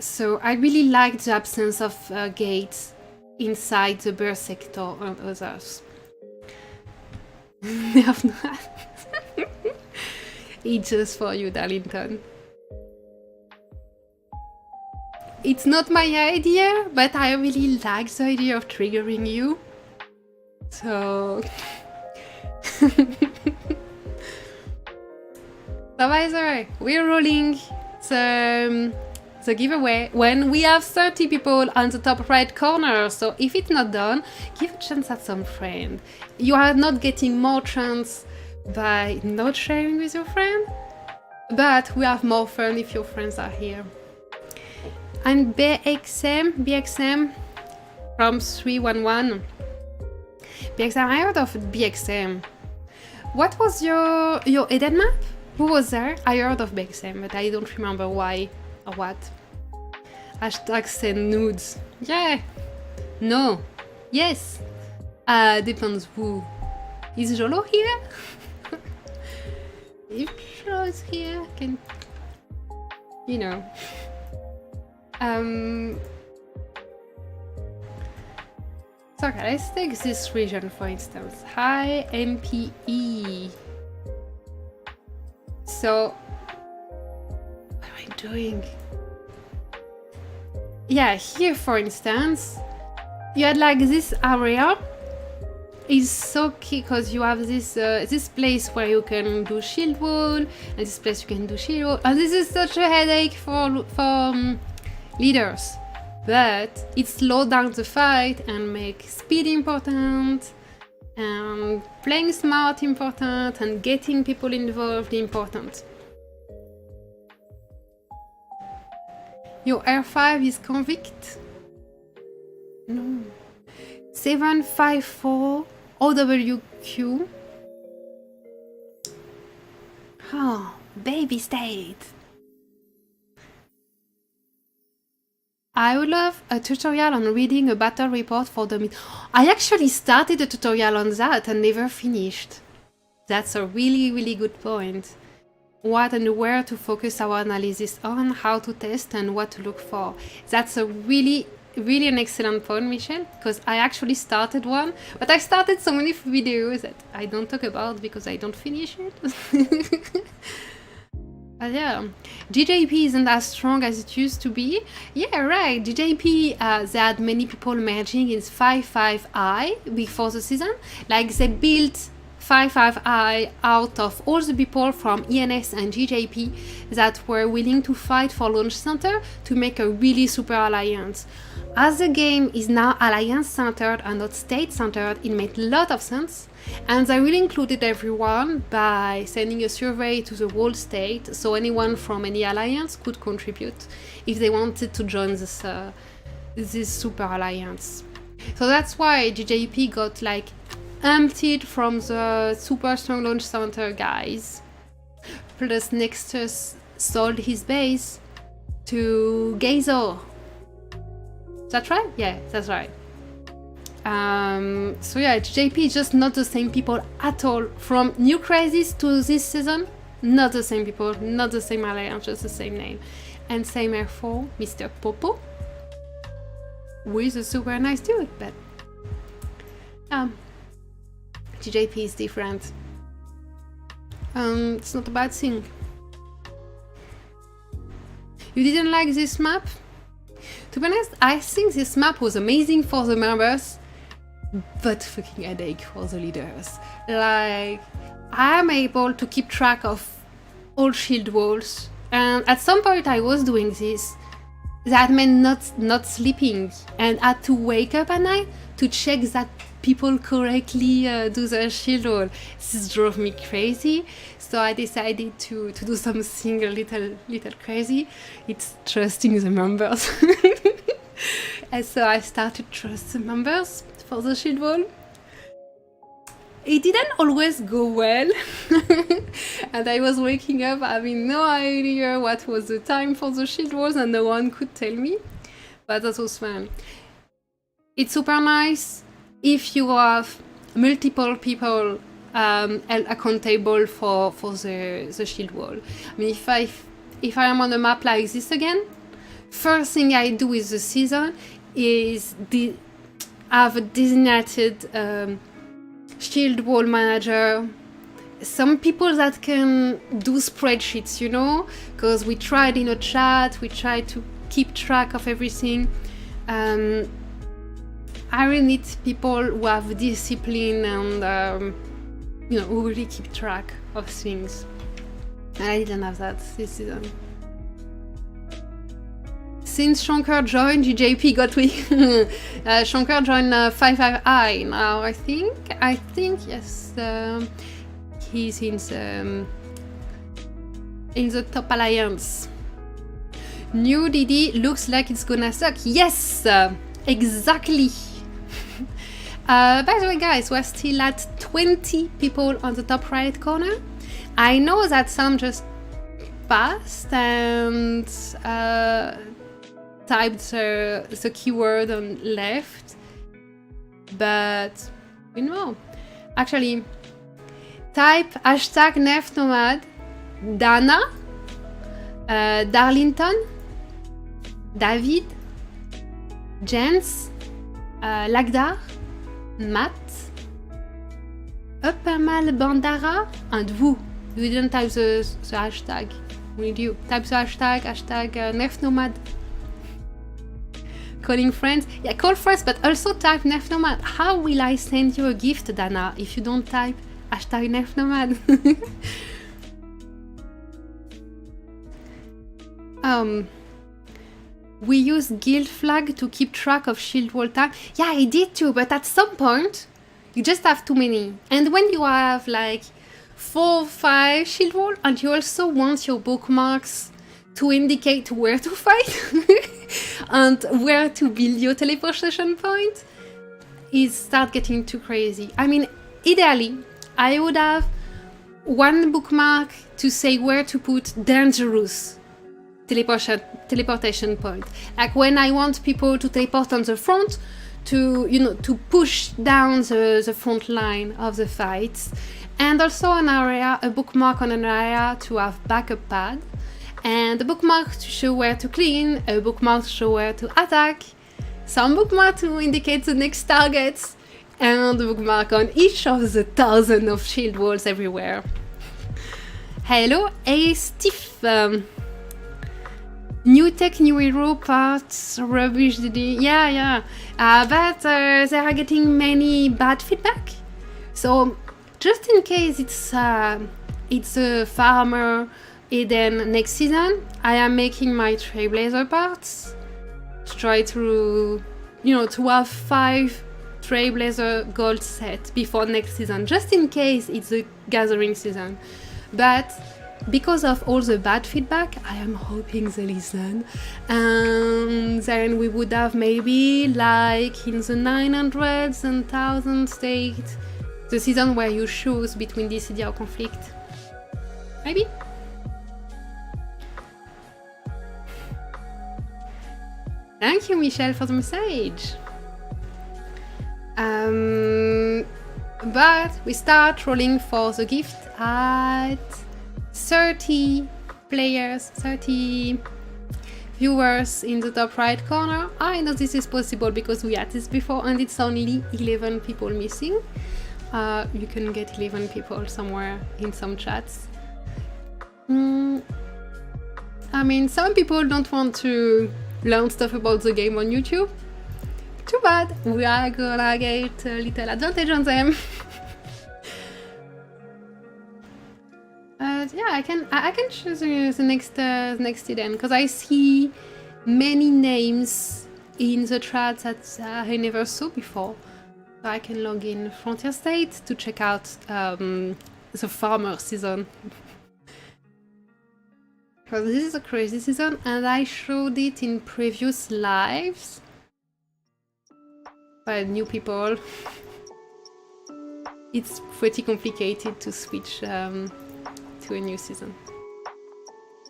Speaker 2: So I really liked the absence of gates inside the birth sector and others. They have not. It's just for you, Darlington. It's not my idea, but I really like the idea of triggering you. So... Supervisor, we're rolling the giveaway when we have 30 people on the top right corner. So if it's not done, give a chance at some friend. You are not getting more chance by not sharing with your friend, but we have more fun if your friends are here. And BXM from 311. BXM, I heard of BXM. What was your edit map? Who was there? I heard of BXM, but I don't remember why or what. Hashtag send nudes. Yeah. No. Yes. Depends who. Is Jolo here? If Jolo is here, can... You know. So okay, let's take this region for instance. High MPE. So, what am I doing? Yeah, here for instance, you had like this area is so key because you have this this place where you can do shield wall, and this place you can do shield wall, and this is such a headache for leaders. But it slows down the fight and makes speed important, and playing smart important, and getting people involved important. Your R5 is convict? No. 754 OWQ. Oh, baby state. I would love a tutorial on reading a battle report for the I actually started a tutorial on that and never finished. That's a really good point. What and where to focus our analysis on, how to test and what to look for. That's a really an excellent point, Michelle, because I actually started one, but I started so many videos that I don't talk about because I don't finish it. But yeah, GJP isn't as strong as it used to be. Yeah, right, GJP, they had many people merging in 5-5i before the season. Like, they built 5-5i out of all the people from ENS and GJP that were willing to fight for Launch Center to make a really super alliance. As the game is now alliance-centered and not state-centered, it made a lot of sense, and they really included everyone by sending a survey to the whole state, so anyone from any alliance could contribute if they wanted to join this super alliance. So that's why GJP got like emptied from the super strong Launch Center guys. Plus Nexus sold his base to Gazor. Is that right? Yeah, that's right. So yeah, JP is just not the same people at all. From New Crisis to this season, not the same people, not the same alliance, just the same name. And same R4, Mr. Popo, who is a super nice dude, but GJP is different. It's not a bad thing. You didn't like this map? To be honest, I think this map was amazing for the members, but fucking headache for the leaders. Like, I'm able to keep track of all shield walls, and at some point I was doing this. That meant not sleeping, and had to wake up at night to check that people correctly do their shield wall. This drove me crazy, so I decided to do something a little crazy. It's trusting the members. And so I started trust the members for the shield wall. It didn't always go well, and I was waking up having no idea what was the time for the shield walls, and no one could tell me, but that was fun. It's super nice if you have multiple people accountable for the shield wall. I mean, if I am on a map like this again, first thing I do with the season is have a designated shield wall manager. Some people that can do spreadsheets, you know, because we tried in a chat, we tried to keep track of everything. I really need people who have discipline and you know, who really keep track of things. And I didn't have that this season. Since Shankar joined, GJP got weak. Shankar joined 5-5i now, I think, yes. He's in the top alliance. New DD looks like it's gonna suck. Yes, exactly. By the way, guys, we're still at 20 people on the top right corner. I know that some just passed and typed the keyword and left, but you know, actually, Type hashtag Nerf Nomad, Dana, Darlington, David, Jens, Lagdar, Matt, pas mal Bandara, and vous. You didn't type the hashtag. We need you. Type the hashtag Nerf Nomad. Calling friends. Yeah, call friends, but also type Nerf Nomad. How will I send you a gift, Dana, if you don't type hashtag Nerf Nomad? We use guild flag to keep track of shield wall time. Yeah, I did too, but at some point, you just have too many. And when you have like 4 or 5 shield wall, and you also want your bookmarks to indicate where to fight and where to build your teleportation point, it starts getting too crazy. I mean, ideally, I would have one bookmark to say where to put dangerous teleportation point. Like when I want people to teleport on the front, to push down the front line of the fights. And also a bookmark on an area to have backup pad. And a bookmark to show where to clean, a bookmark to show where to attack, some bookmark to indicate the next targets, and a bookmark on each of the thousands of shield walls everywhere. Hello, hey Steve. New tech, new hero parts, rubbish. Yeah. But they are getting many bad feedback. So just in case it's a farmer Eden next season, I am making my Trailblazer parts to try to have 5 Trailblazer gold set before next season, just in case it's a gathering season. But because of all the bad feedback, I am hoping they listen, and then we would have maybe like in the 900s and 1000s state, the season where you choose between Dissidia or Conflict. Maybe? Thank you, Michelle, for the message. But we start rolling for the gift at 30 players, 30 viewers in the top right corner. I know this is possible because we had this before and it's only 11 people missing. You can get 11 people somewhere in some chats. I mean, some people don't want to learn stuff about the game on YouTube. Too bad, we are gonna get a little advantage on them. Yeah, I can choose the next Eden because I see many names in the chat that I never saw before. So I can log in Frontier State to check out the farmer season. Because this is a crazy season and I showed it in previous lives. But new people, it's pretty complicated to switch to a new season.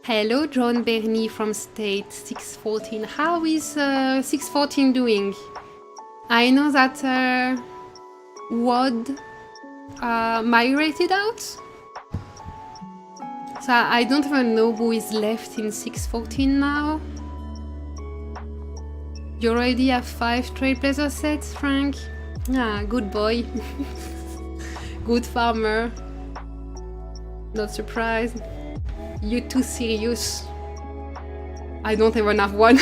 Speaker 2: Hello, John Bernie from State 614. How is 614 doing? I know that WOD migrated out. So I don't even know who is left in 614 now. You already have 5 Trailblazer sets, Frank? Ah, good boy. Good farmer. Not surprised. You too serious. I don't even have one.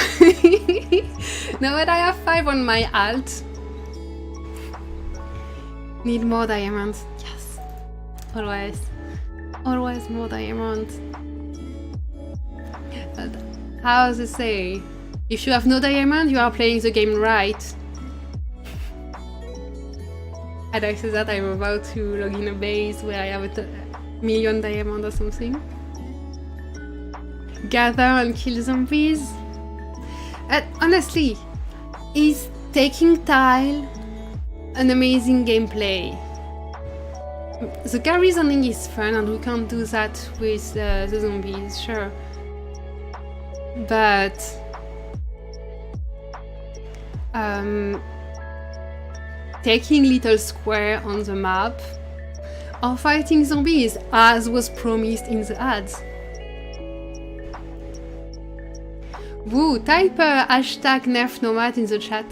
Speaker 2: No, but I have 5 on my alt. Need more diamonds. Yes. Always. Always more diamonds. But how does it say? If you have no diamond, you are playing the game right. And I say that I'm about to log in a base where I have a million diamond or something. Gather and kill zombies. Honestly, is taking tile an amazing gameplay. The garrisoning is fun and we can't do that with the zombies, sure. But taking little square on the map or fighting zombies, as was promised in the ads. Woo, type hashtag nerf nomad in the chat.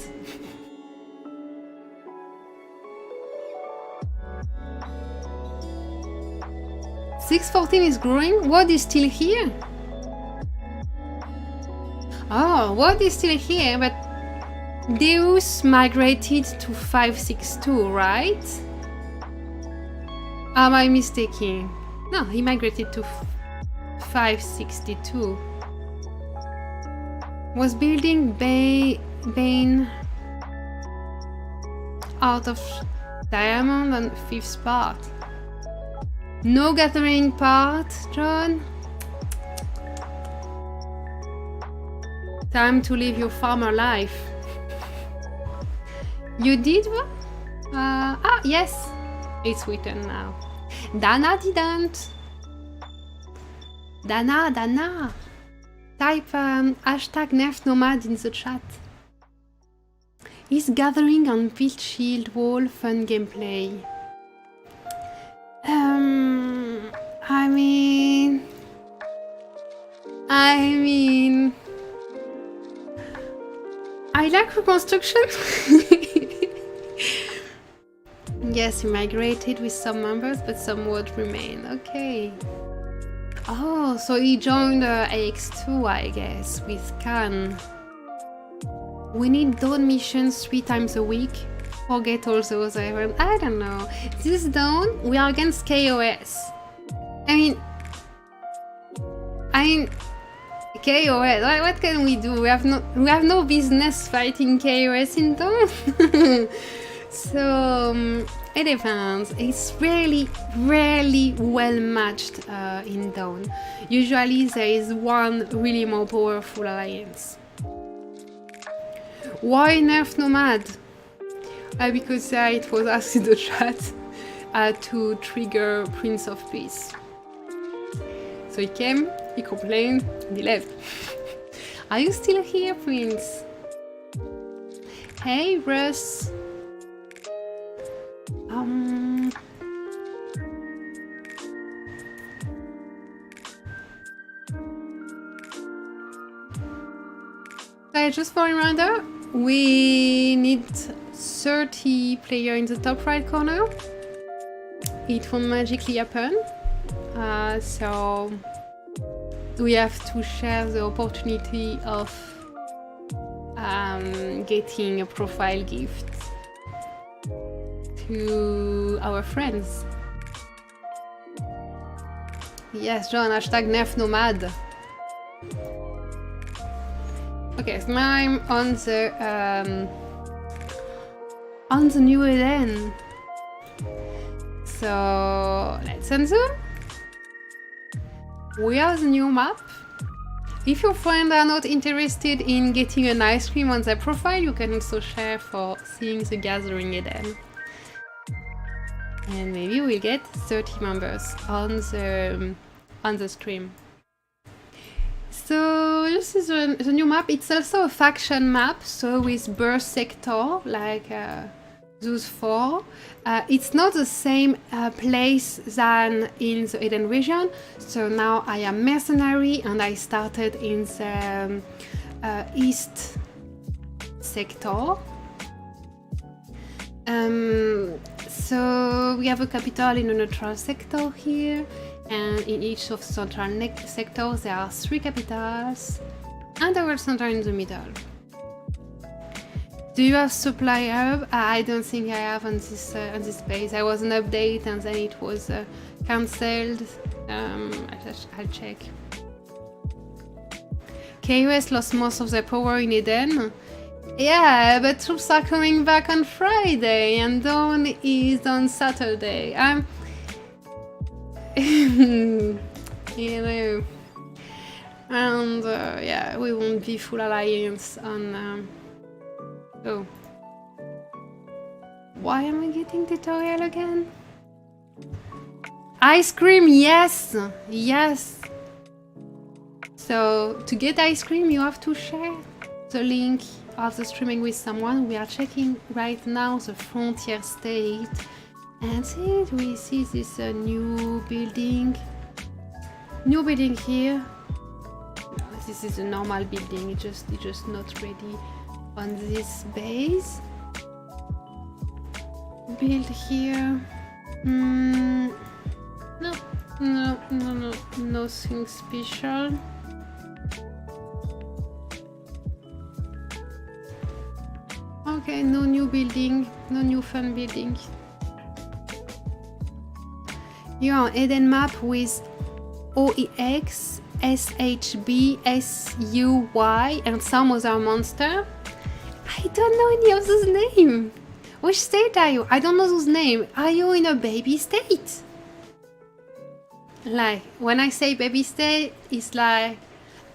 Speaker 2: .614 is growing? What is still here? Oh, what is still here? But Deus migrated to 562, right? Am I mistaken? No, he migrated to 562. Was building Bane out of diamond on 5th part. No gathering part, John? Time to live your farmer life. You did what? Yes. It's written now. Dana didn't. Dana. Type hashtag nerf nomad in the chat. Is gathering on Pit Shield Wall fun gameplay? I like reconstruction. Yes, he migrated with some members, but some would remain. Okay. Oh, so he joined AX2, I guess, with Khan. We need dawn missions 3 times a week. Forget all those events. I don't know. This dawn, we are against KOS. I mean, KOS. What can we do? We have no business fighting KOS in dawn. So it depends. It's really well matched in dawn. Usually there is one really more powerful alliance. Why nerf nomad? Because it was asked in the chat to trigger Prince of Peace. So he came, he complained, and he left. Are you still here, Prince? Hey, Russ. Just for a reminder, we need 30 players in the top right corner. It won't magically happen, so we have to share the opportunity of getting a profile gift to our friends. Yes, John, hashtag nerf nomad. Okay, so now I'm on the new Eden. So let's unzoom. We have the new map. If your friends are not interested in getting an ice cream on their profile, you can also share for seeing the Gathering Eden. And maybe we'll get 30 members on the stream. So this is the new map. It's also a faction map, so with birth sector, like those 4. It's not the same place than in the Eden region. So now I am mercenary and I started in the east sector. So we have a capital in a neutral sector here. And in each of the central sectors there are 3 capitals and a world center in the middle. Do you have supply hub? I don't think I have on this page. There was an update and then it was cancelled. I'll check. KOS lost most of their power in Eden. Yeah, but troops are coming back on Friday and dawn is on Saturday. You know, and yeah, we won't be full alliance on oh, why am I getting tutorial again? Ice cream, yes, so to get ice cream you have to share the link of the streaming with someone. We are checking right now the frontier state And see, we see this new building. New building here. No, this is a normal building. It's just not ready on this base. Build here. No, nothing special. Okay, no new building, no new fun building. You're on Eden map with OEX, SHB, SUY, and some other monster. I don't know any of those names. Which state are you? I don't know those names. Are you in a baby state? Like, when I say baby state, it's like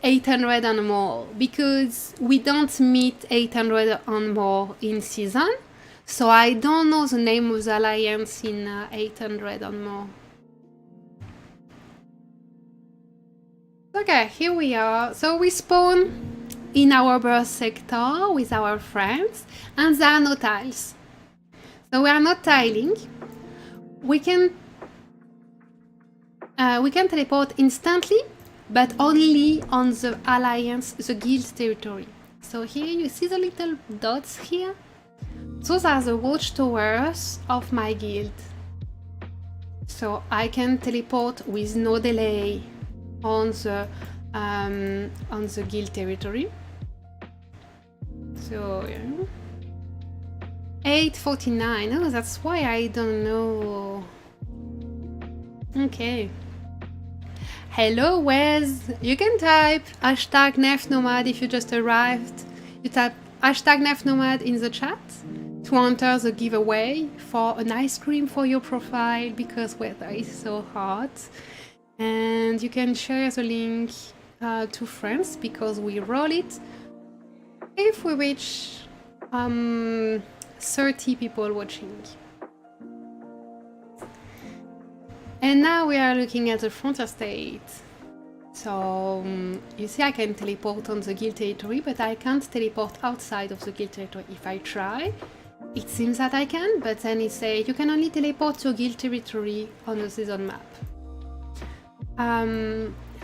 Speaker 2: 800 and more, because we don't meet 800 and more in season, so I don't know the name of the alliance in 800 and more. Okay, here we are. So we spawn in our birth sector with our friends, and there are no tiles. So we are not tiling. We can teleport instantly, but only on the alliance, the guild territory. So here you see the little dots here. Those are the watchtowers of my guild. So I can teleport with no delay on the guild territory. So yeah. 849. Oh, that's why I don't know. Okay. Hello, Wes. You can type hashtag #NefNomad if you just arrived. You type hashtag #NefNomad in the chat to enter the giveaway for an ice cream for your profile, because weather is so hot. And you can share the link to friends, because we roll it if we reach 30 people watching. And now we are looking at the frontier state. So you see I can teleport on the guild territory, but I can't teleport outside of the guild territory. If I try, it seems that I can, but then it says you can only teleport to guild territory on the season map.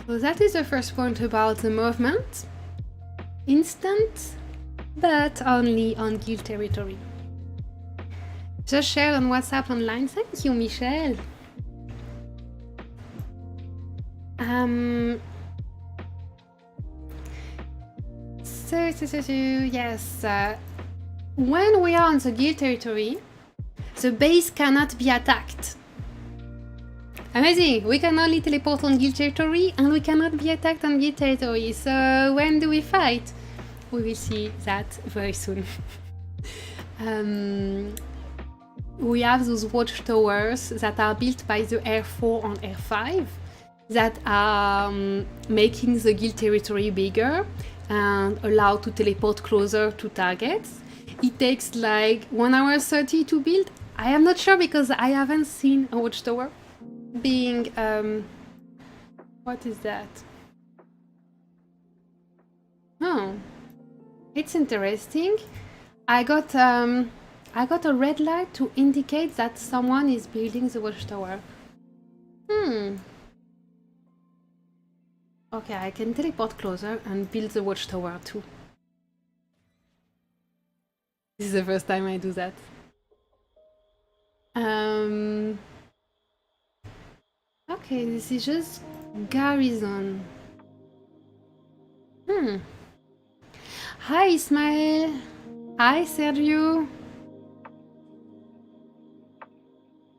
Speaker 2: So that is the first point about the movement. Instant, but only on guild territory. Just shared on WhatsApp online. Thank you, Michelle. Yes. When we are on the guild territory, the base cannot be attacked. Amazing! We can only teleport on guild territory, and we cannot be attacked on guild territory. So when do we fight? We will see that very soon. We have those watchtowers that are built by the Air 4 and Air 5 that are making the guild territory bigger and allow to teleport closer to targets. It takes like 1 hour 30 to build. I am not sure, because I haven't seen a watchtower being what is that? Oh, it's interesting. I got a red light to indicate that someone is building the watchtower. Okay, I can teleport closer and build the watchtower too. This is the first time I do that. Okay, this is just garrison. Hi Ismael. Hi Sergio.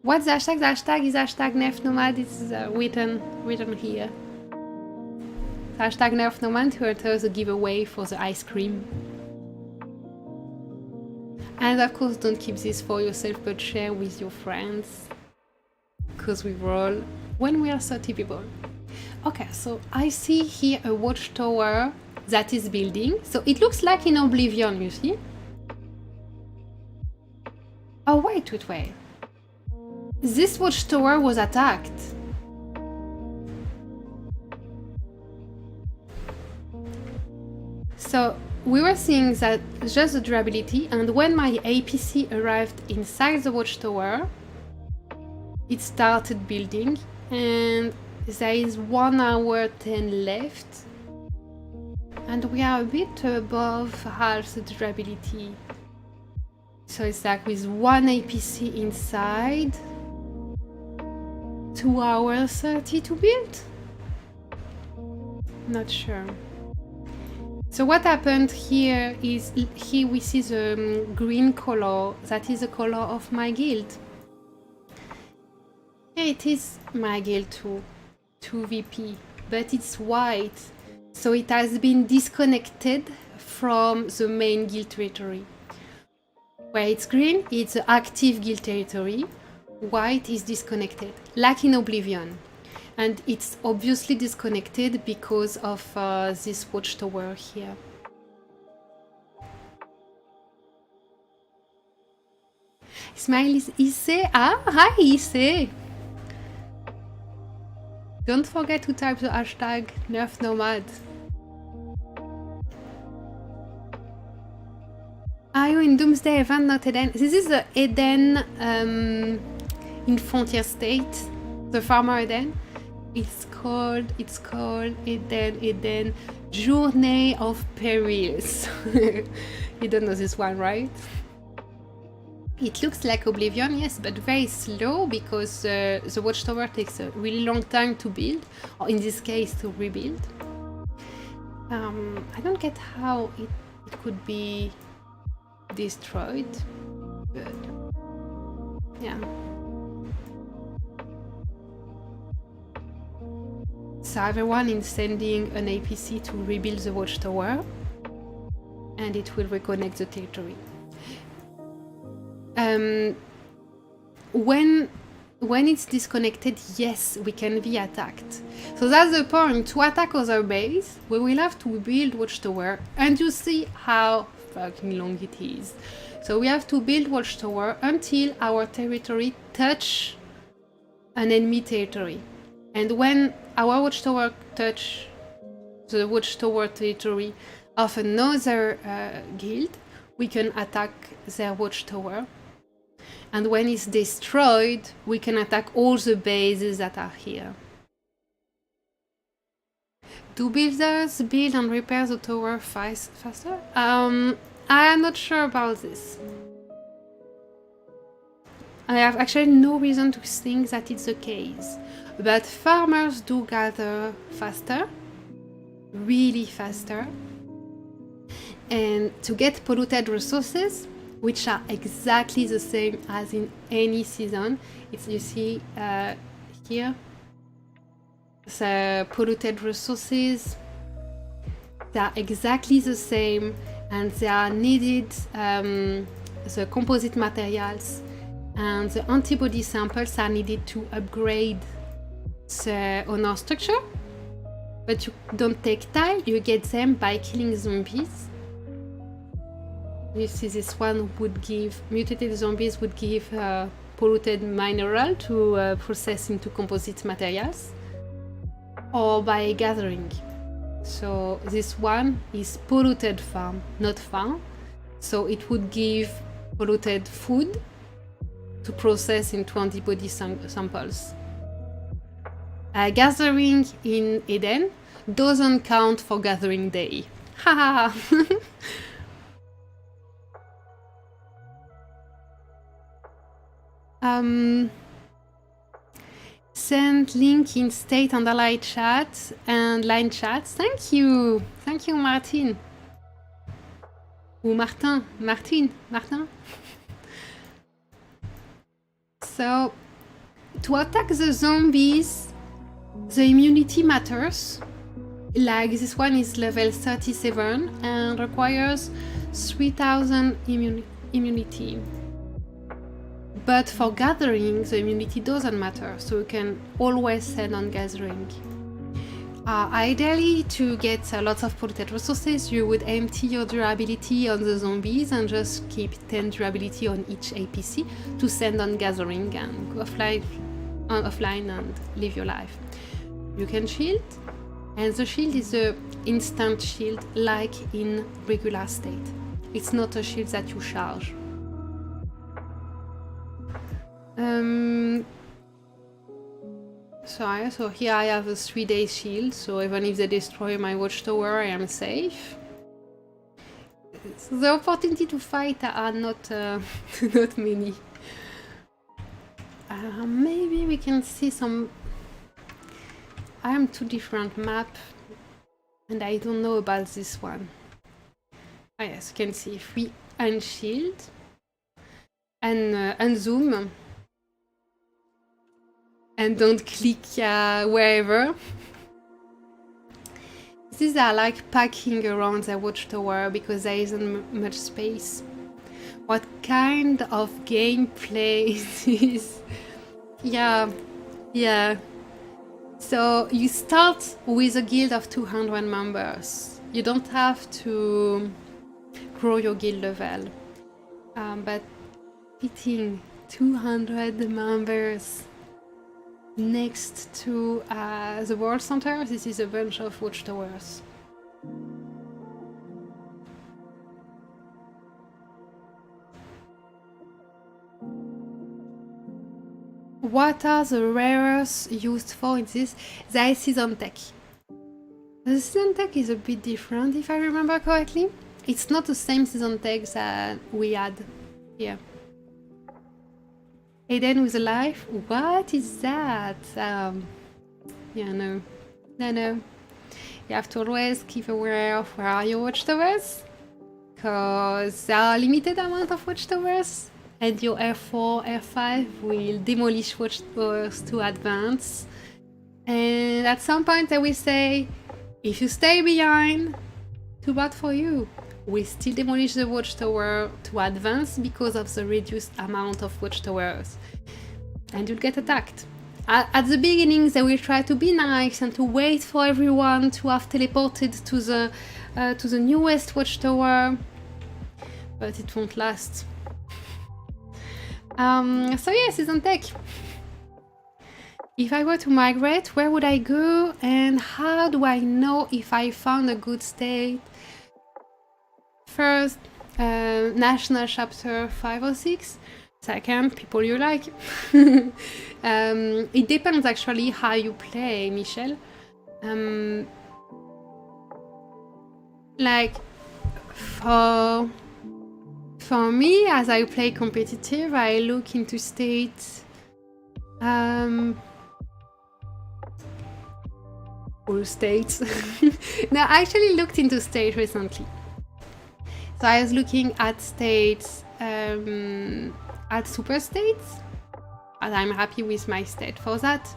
Speaker 2: What's the hashtag? The hashtag is hashtag #NefNomad. It's written here. Hashtag #NefNomad to enter the giveaway for the ice cream. And of course, don't keep this for yourself, but share with your friends, because we roll when we are 30 people. Okay, so I see here a watchtower that is building. So it looks like in Oblivion, you see? Oh, wait. This watchtower was attacked. So we were seeing that just the durability, and when my APC arrived inside the watchtower, it started building, and there is 1 hour 10 left, and we are a bit above half the durability. So it's like with 1 APC inside, 2 hours 30 to build? Not sure. So what happened here is, here we see the green color, that is the color of my guild. Here it is my guild 2 VP, but it's white, so it has been disconnected from the main guild territory. Where it's green, it's the active guild territory, white is disconnected, like in Oblivion. And it's obviously disconnected because of this watchtower here. Smile is Issei. Ah, hi Issei! Don't forget to type the hashtag #NerfNomad. Are you in Doomsday event, not Eden? This is the Eden in Frontier State, the Farmer Eden. It's called Eden Journey of Perils. You don't know this one, right? It looks like Oblivion, yes, but very slow because the watchtower takes a really long time to build, or in this case to rebuild. I don't get how it could be destroyed, but yeah. So everyone is sending an APC to rebuild the watchtower, and it will reconnect the territory. When it's disconnected, yes, we can be attacked. So that's the point. To attack other base, we will have to build watchtower, and you see how fucking long it is. So we have to build watchtower until our territory touch an enemy territory. And when our watchtower touch the watchtower territory of another guild, we can attack their watchtower. And when it's destroyed, we can attack all the bases that are here. Do builders build and repair the tower faster? I am not sure about this. I have actually no reason to think that it's the case. But farmers do gather faster, really faster. And to get polluted resources, which are exactly the same as in any season. It's, you see here, the polluted resources, they are exactly the same, and they are needed, the composite materials and the antibody samples are needed to upgrade the honor structure, but you don't take time, you get them by killing zombies. You see, this one would give, mutated zombies would give polluted mineral to process into composite materials, or by gathering. So this one is polluted farm, not farm. So it would give polluted food to process into antibody samples. Gathering in Eden doesn't count for gathering day. Haha! Send link in state and line chat and line chat. Thank you, Martin. Ou Martin. So, to attack the zombies, the immunity matters. Like this one is level 37 and requires 3000 immunity. But for gathering, the immunity doesn't matter, so you can always send on gathering. Ideally, to get lots of polluted resources, you would empty your durability on the zombies and just keep 10 durability on each APC to send on gathering and go offline and live your life. You can shield, and the shield is an instant shield like in regular state. It's not a shield that you charge. So here I have a 3-day shield, so even if they destroy my watchtower, I am safe. So the opportunity to fight are not not many. Maybe we can see some. I am two different map, and I don't know about this one. Ah yes, you can see if we unshield and unzoom and don't click wherever. These are like packing around the watchtower because there isn't much space. What kind of gameplay is this? Yeah. So you start with a guild of 200 members. You don't have to grow your guild level. But hitting 200 members next to the World Center, this is a bunch of watchtowers. What are the rares used for in this? There is season tech. The season tech is a bit different if I remember correctly. It's not the same season tech that we had here. Aiden with a life? What is that? Yeah, no. You have to always keep aware of where are your watchtowers, because there are a limited amount of watchtowers, and your R4, R5 will demolish watchtowers to advance. And at some point I will say, if you stay behind, too bad for you. We still demolish the watchtower to advance because of the reduced amount of watchtowers. And you'll get attacked. At the beginning they will try to be nice and to wait for everyone to have teleported to the newest watchtower. But it won't last. So yeah, season tech. If I were to migrate, where would I go and how do I know if I found a good state? First, national chapter 5 or 6. Second, people you like. It depends actually how you play, Michelle. Like, for me, as I play competitive, I look into state. All states. No, I actually looked into state recently. So I was looking at states, at super states, and I'm happy with my state for that.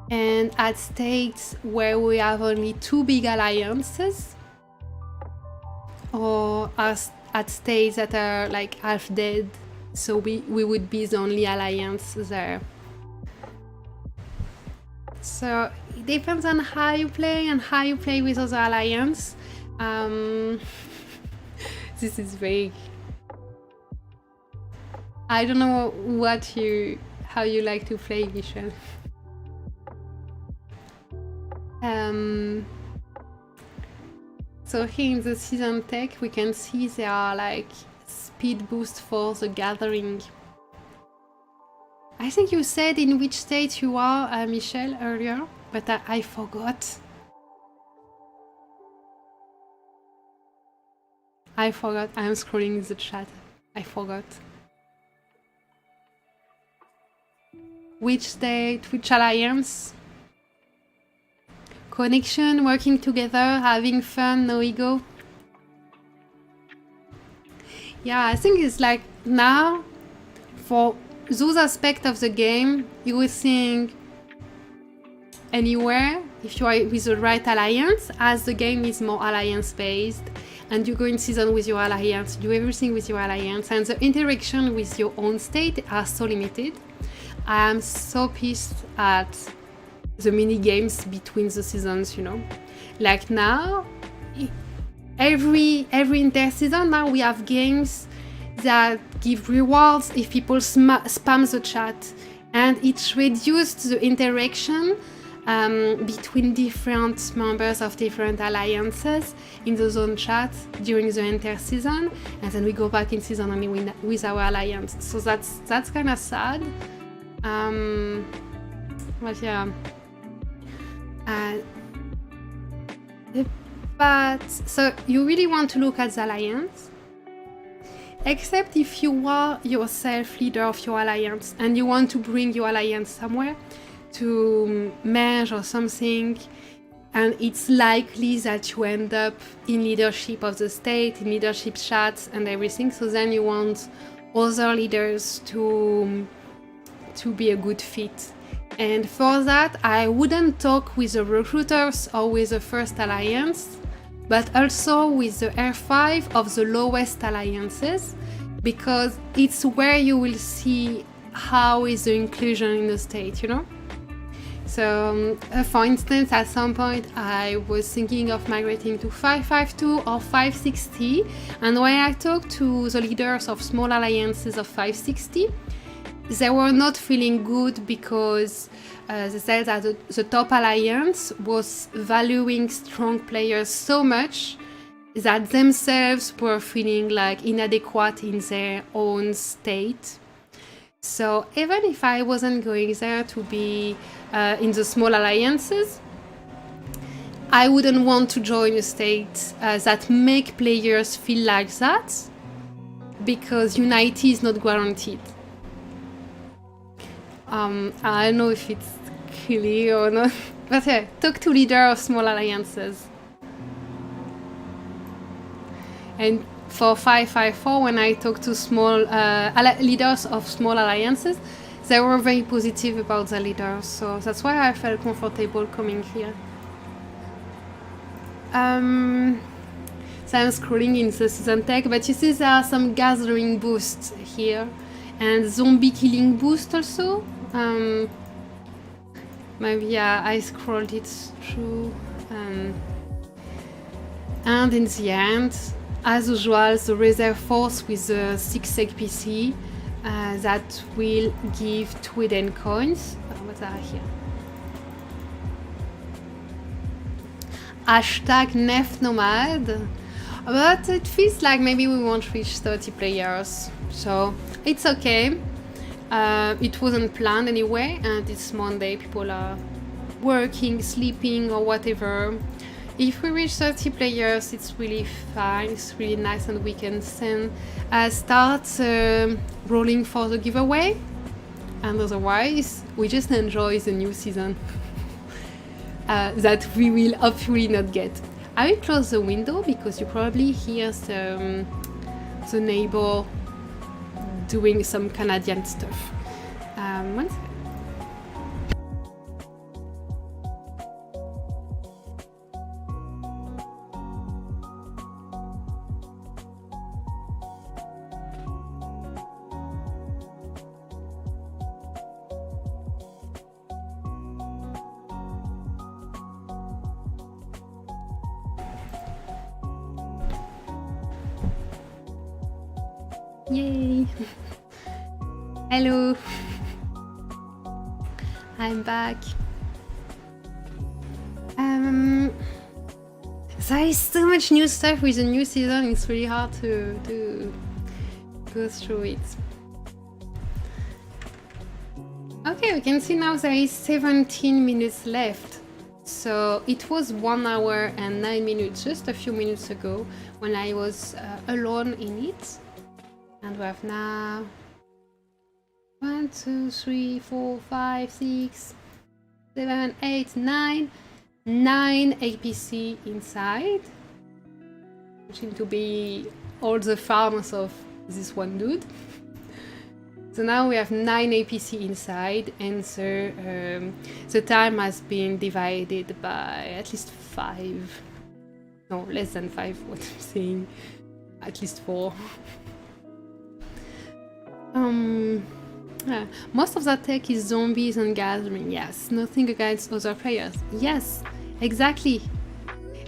Speaker 2: And at states where we have only 2 big alliances, or at states that are like half dead, so we would be the only alliance there. So it depends on how you play and how you play with other alliance. This is vague. I don't know how you like to play, Michelle. So here in the season tech, we can see there are like speed boost for the gathering. I think you said in which state you are, Michelle, earlier, but I forgot. I'm scrolling in the chat. I forgot. Which state, which alliance? Connection, working together, having fun, no ego. Yeah, I think it's like now, for those aspects of the game, you will think anywhere if you are with the right alliance, as the game is more alliance based, and you go in season with your alliance, do everything with your alliance, and the interaction with your own state are so limited. I am so pissed at the mini games between the seasons, you know. Like now, every inter-season now we have games that give rewards if people spam the chat, and it reduced the interaction between different members of different alliances in the zone chat during the inter-season, and then we go back in season only with our alliance. So that's kind of sad. But yeah, Uh, but so you really want to look at the alliance, except if you are yourself leader of your alliance and you want to bring your alliance somewhere to merge or something, and it's likely that you end up in leadership of the state, in leadership chats and everything. So then you want other leaders to be a good fit. And for that, I wouldn't talk with the recruiters or with the first alliance, but also with the R5 of the lowest alliances, because it's where you will see how is the inclusion in the state, you know? So, for instance, at some point I was thinking of migrating to 552 or 560, and when I talked to the leaders of small alliances of 560, they were not feeling good because they said that the top alliance was valuing strong players so much that themselves were feeling like inadequate in their own state. So even if I wasn't going there to be in the small alliances, I wouldn't want to join a state that make players feel like that, because unity is not guaranteed. I don't know if it's clear or not, but yeah, talk to leader of small alliances. And for 554, when I talked to small leaders of small alliances, they were very positive about the leaders, so that's why I felt comfortable coming here. So I'm scrolling in the season tech, but you see there are some gathering boosts here, and zombie killing boost also. Maybe I scrolled it through, and in the end, as usual, the reserve force with the 6 APC that will give 2 hidden coins. What are here? Hashtag Nef Nomad. But it feels like maybe we won't reach 30 players, so it's okay. It wasn't planned anyway, and it's Monday, people are working, sleeping, or whatever. If we reach 30 players, it's really fine, it's really nice, and we can then start rolling for the giveaway. And otherwise, we just enjoy the new season that we will hopefully not get. I will close the window because you probably hear the neighbor doing some Canadian stuff. One second. Yay! Hello! I'm back. There is so much new stuff with the new season, it's really hard to go through it. Okay, we can see now there is 17 minutes left. So it was 1 hour and 9 minutes just a few minutes ago when I was alone in it. And we have now 1, 2, 3, 4, 5, 6, 7, 8, 9 APC inside, which seem to be all the farms of this one dude. So now we have 9 APC inside, and so the time has been divided by at least 5. No, less than 5, what I'm saying. At least 4. Most of that tech is zombies and gathering, yes. Nothing against other players. Yes, exactly.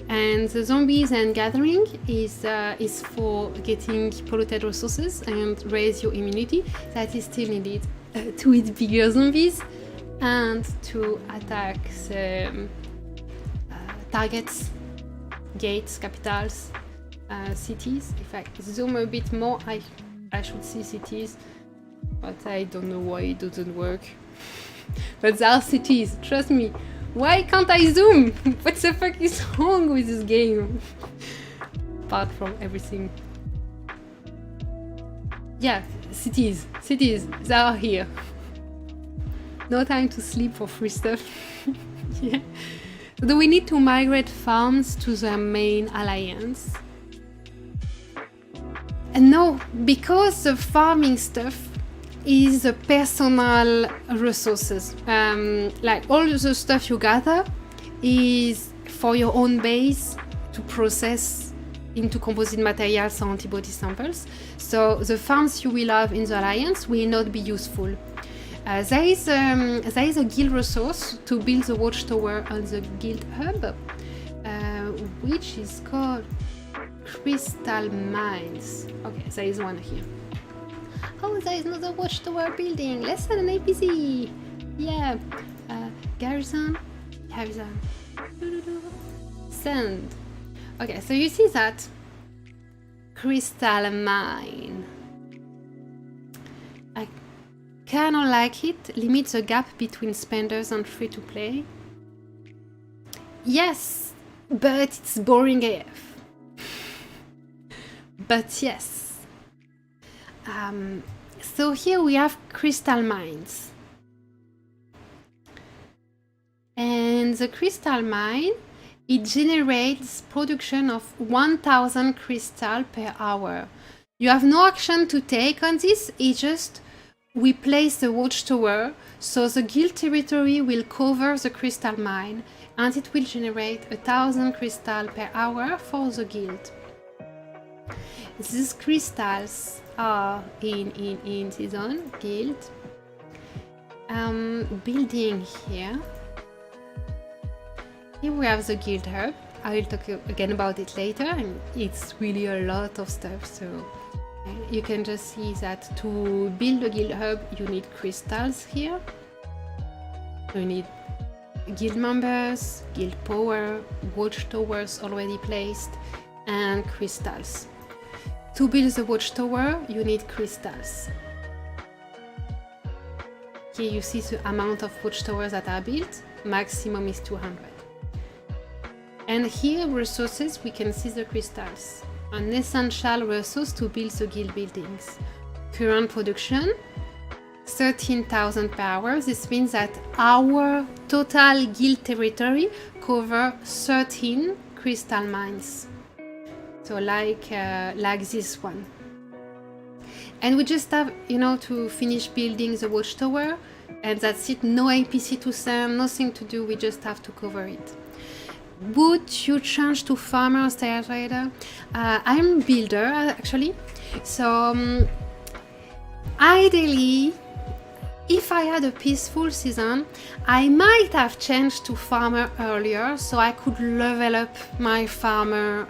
Speaker 2: And the zombies and gathering is for getting polluted resources and raise your immunity. That is still needed to eat bigger zombies and to attack the targets, gates, capitals, cities. If I zoom a bit more, I should see cities, but I don't know why it doesn't work. But there are cities, trust me. Why can't I zoom? What the fuck is wrong with this game? Apart from everything. Yeah, cities, they are here. No time to sleep for free stuff. Yeah. So we need to migrate farms to the main alliance. And no, because the farming stuff is the personal resources. Like all the stuff you gather is for your own base to process into composite materials or antibody samples. So the farms you will have in the alliance will not be useful. There is a guild resource to build the watchtower on the guild hub, which is called crystal mines. Okay, there is one here. Oh, there is another watchtower building. Let's add an APC. Yeah. Garrison. Garrison. Sand. Okay, so you see that crystal mine. I kind of like it. Limits the gap between spenders and free to play. Yes, but it's boring AF. But yes. So here we have crystal mines. And the crystal mine, it generates production of 1000 crystal per hour. You have no action to take on this, it's just we place the watchtower, so the guild territory will cover the crystal mine and it will generate 1000 crystal per hour for the guild. These crystals are in this own guild. Building here. Here we have the guild hub. I will talk again about it later, and it's really a lot of stuff, so you can just see that to build a guild hub you need crystals here. You need guild members, guild power, watchtowers already placed, and crystals. To build the watchtower, you need crystals. Here you see the amount of watchtowers that are built. Maximum is 200. And here resources, we can see the crystals. An essential resource to build the guild buildings. Current production, 13,000 per hour. This means that our total guild territory covers 13 crystal mines. So like this one. And we just have, to finish building the watchtower, and that's it. No APC to send, nothing to do, we just have to cover it. Would you change to farmer or stay trader? I'm builder actually. So ideally, if I had a peaceful season, I might have changed to farmer earlier so I could level up my farmer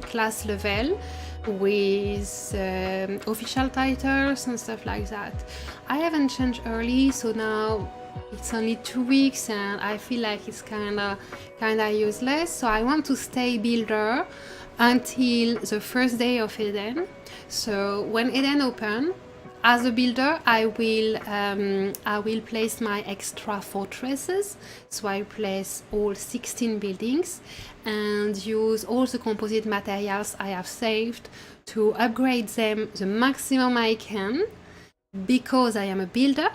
Speaker 2: class level with official titles and stuff like that. I haven't changed early, so now it's only 2 weeks and I feel like it's kinda useless. So I want to stay builder until the first day of Eden. So when Eden open, as a builder, I will place my extra fortresses. So I place all 16 buildings and use all the composite materials I have saved to upgrade them the maximum I can, because I am a builder.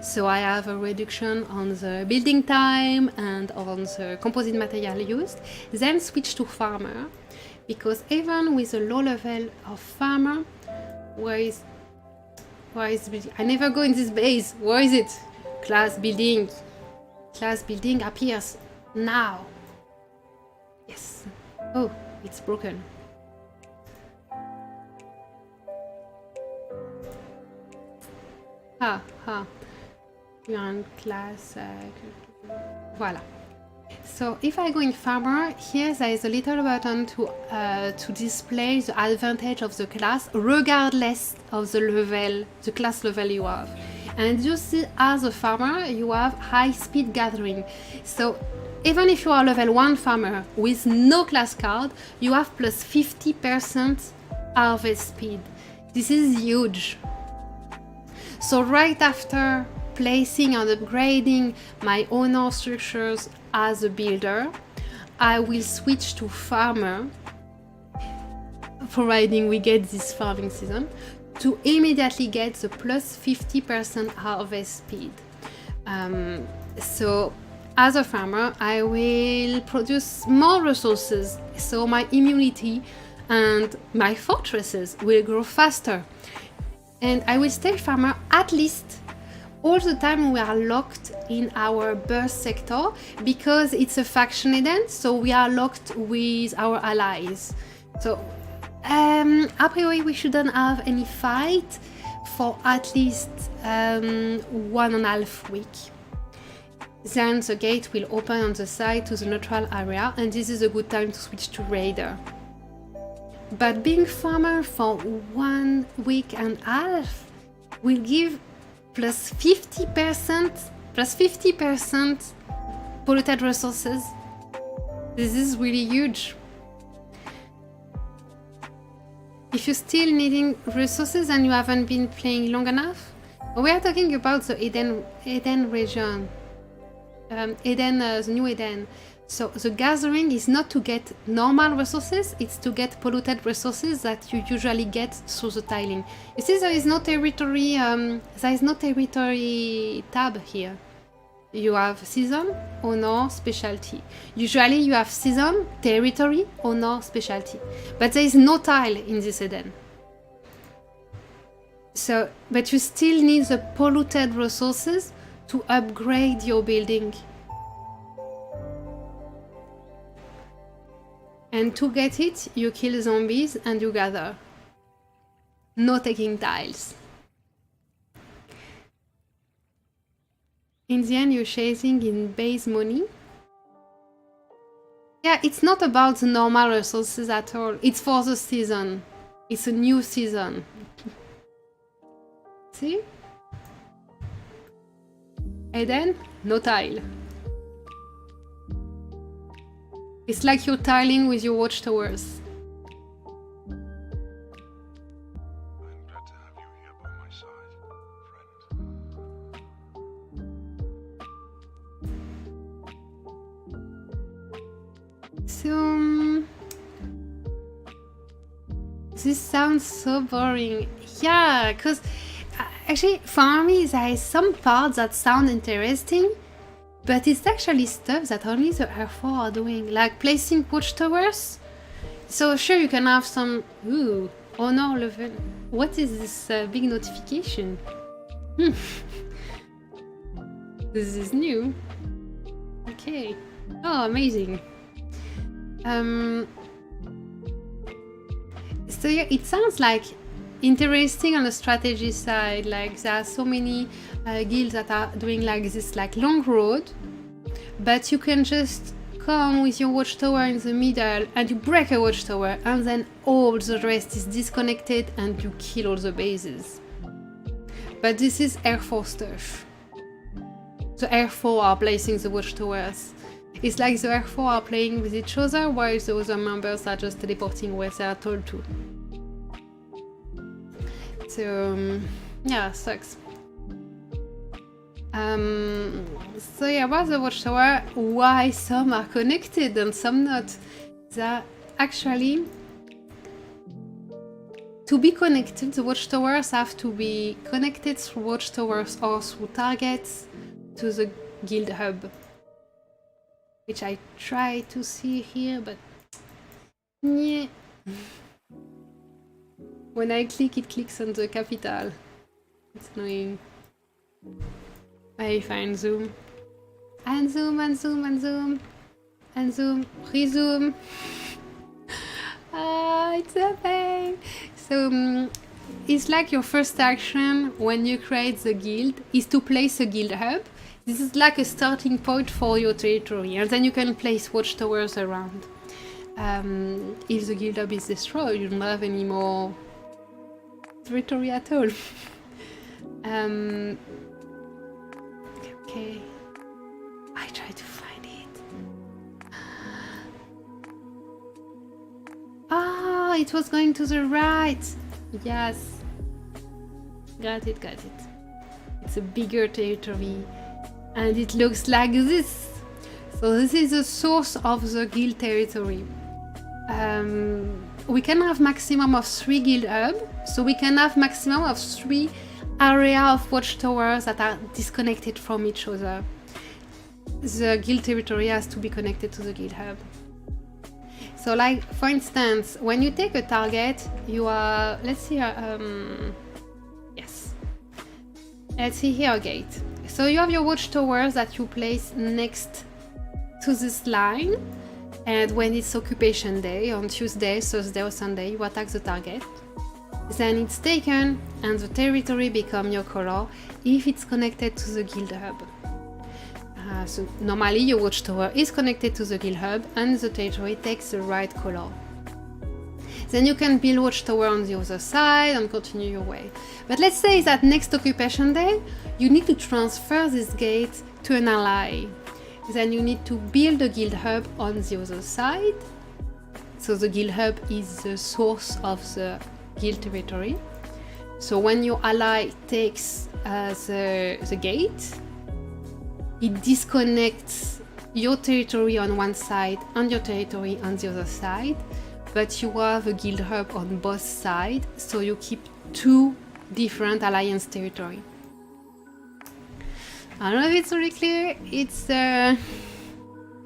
Speaker 2: So I have a reduction on the building time and on the composite material used. Then switch to farmer, because even with a low level of farmer, where is building? I never go in this base. Where is it? Class building. Class building appears now. Yes. Oh, it's broken. Class. Voila. So if I go in farmer, here there is a little button to display the advantage of the class regardless of the class level you have. And you see, as a farmer, you have high speed gathering. So even if you are level 1 farmer with no class card, you have plus 50% harvest speed. This is huge. So right after placing and upgrading my owner structures as a builder, I will switch to farmer, providing we get this farming season, to immediately get the plus 50% harvest speed. So as a farmer, I will produce more resources, so my immunity and my fortresses will grow faster. And I will stay farmer at least all the time we are locked in our birth sector, because it's a faction event, so we are locked with our allies. So a priori we shouldn't have any fight for at least 1.5 weeks. Then the gate will open on the side to the neutral area, and this is a good time to switch to raider. But being farmer for 1.5 weeks will give plus 50% polluted resources. This is really huge. If you're still needing resources and you haven't been playing long enough, we are talking about the Eden region. The new Eden. So the gathering is not to get normal resources, it's to get polluted resources that you usually get through the tiling. You see, there is no territory tab here. You have season, honor, specialty. Usually you have season, territory, honor, specialty. But there is no tile in this Eden. So, but you still need the polluted resources to upgrade your building. And to get it, you kill zombies and you gather. No taking tiles. In the end, you're chasing in base money. Yeah, it's not about the normal resources at all. It's for the season. It's a new season. See? Eden, no tile. It's like you're tiling with your watchtowers.
Speaker 1: I'm glad to have you here by my side, friend.
Speaker 2: So... this sounds so boring. Yeah, because actually for me there is some parts that sound interesting, but it's actually stuff that only the R4 are doing, like placing watchtowers. So sure, you can have some... Ooh, honor level. What is this big notification? This is new. Okay. Oh, amazing. So yeah, it sounds like interesting on the strategy side. Like there are so many guilds that are doing like this, like long road, but you can just come with your watchtower in the middle and you break a watchtower, and then all the rest is disconnected and you kill all the bases. But this is R4 stuff. The R4 are placing the watchtowers. It's like the R4 are playing with each other, while the other members are just teleporting where they are told to. So, yeah, sucks. So yeah, about the watchtower, why some are connected and some not? That actually, to be connected, the watchtowers have to be connected through watchtowers or through targets to the guild hub. Which I try to see here, but yeah. When I click, it clicks on the capital. It's annoying. I find zoom. And zoom, and zoom, and zoom. And zoom. Rezoom. It's a pain. So, it's like your first action when you create the guild is to place a guild hub. This is like a starting point for your territory, and then you can place watchtowers around. If the guild hub is destroyed, you don't have any more territory at all. Okay, I try to find it. Ah, it was going to the right. Yes, got it. It's a bigger territory, and it looks like this. So this is the source of the guild territory. We can have maximum of 3 guild hubs, so we can have maximum of 3 area of watchtowers that are disconnected from each other. The guild territory has to be connected to the guild hub. So like, for instance, when you take a target, you are, let's see, yes. Let's see here a gate. So you have your watchtowers that you place next to this line, and when it's occupation day, on Tuesday, Thursday or Sunday, you attack the target. Then it's taken, and the territory becomes your color if it's connected to the guild hub. So normally your watchtower is connected to the guild hub and the territory takes the right color. Then you can build watchtower on the other side and continue your way. But let's say that next occupation day, you need to transfer this gate to an ally. Then you need to build a guild hub on the other side. So the guild hub is the source of the guild territory. So when your ally takes the gate, it disconnects your territory on one side and your territory on the other side, but you have a guild hub on both sides, so you keep 2 different alliance territory. I don't know if it's really clear. It's a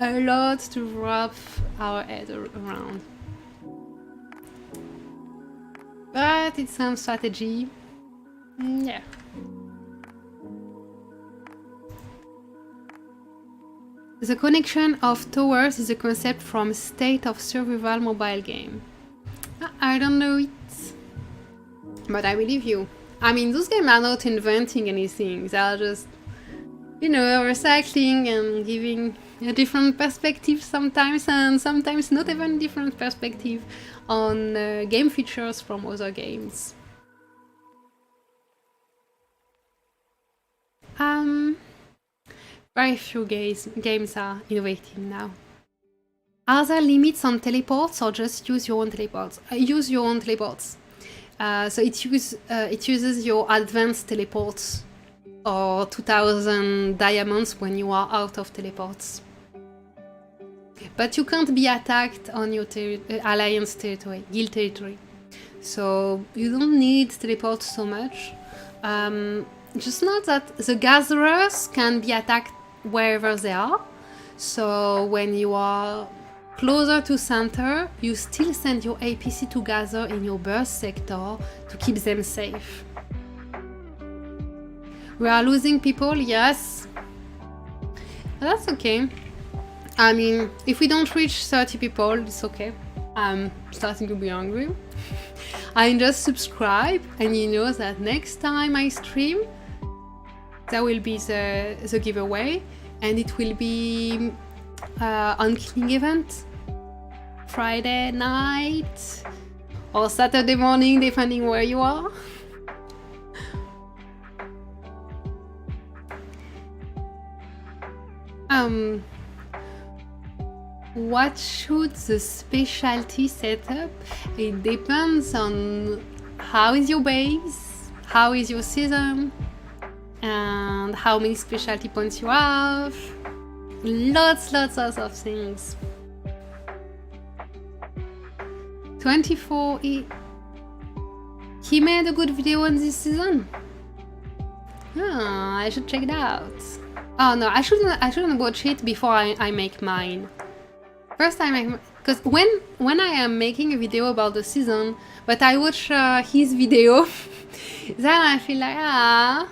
Speaker 2: lot to wrap our head around. But it's some strategy. Yeah. The connection of towers is a concept from State of Survival mobile game. I don't know it, but I believe you. I mean, those games are not inventing anything. They are just, recycling and giving a different perspective sometimes, and sometimes not even different perspective on game features from other games. Very few games are innovating now. Are there limits on teleports or just use your own teleports? Use your own teleports. So it uses your advanced teleports or 2000 diamonds when you are out of teleports. But you can't be attacked on your alliance territory, guild territory. So you don't need teleports so much. Just note that the gatherers can be attacked wherever they are. So when you are closer to center, you still send your APC to gather in your burst sector to keep them safe. We are losing people, yes. That's okay. I mean, if we don't reach 30 people, it's okay. I'm starting to be hungry. I just subscribe and you know that next time I stream, there will be the giveaway, and it will be on killing event Friday night or Saturday morning, depending where you are. What should the specialty setup? It depends on how is your base, how is your season, and how many specialty points you have. Lots of things. 24. He made a good video on this season. I should check it out. Oh no, I shouldn't watch it before I make mine. First I make, because when I am making a video about the season, but I watch his video, then I feel like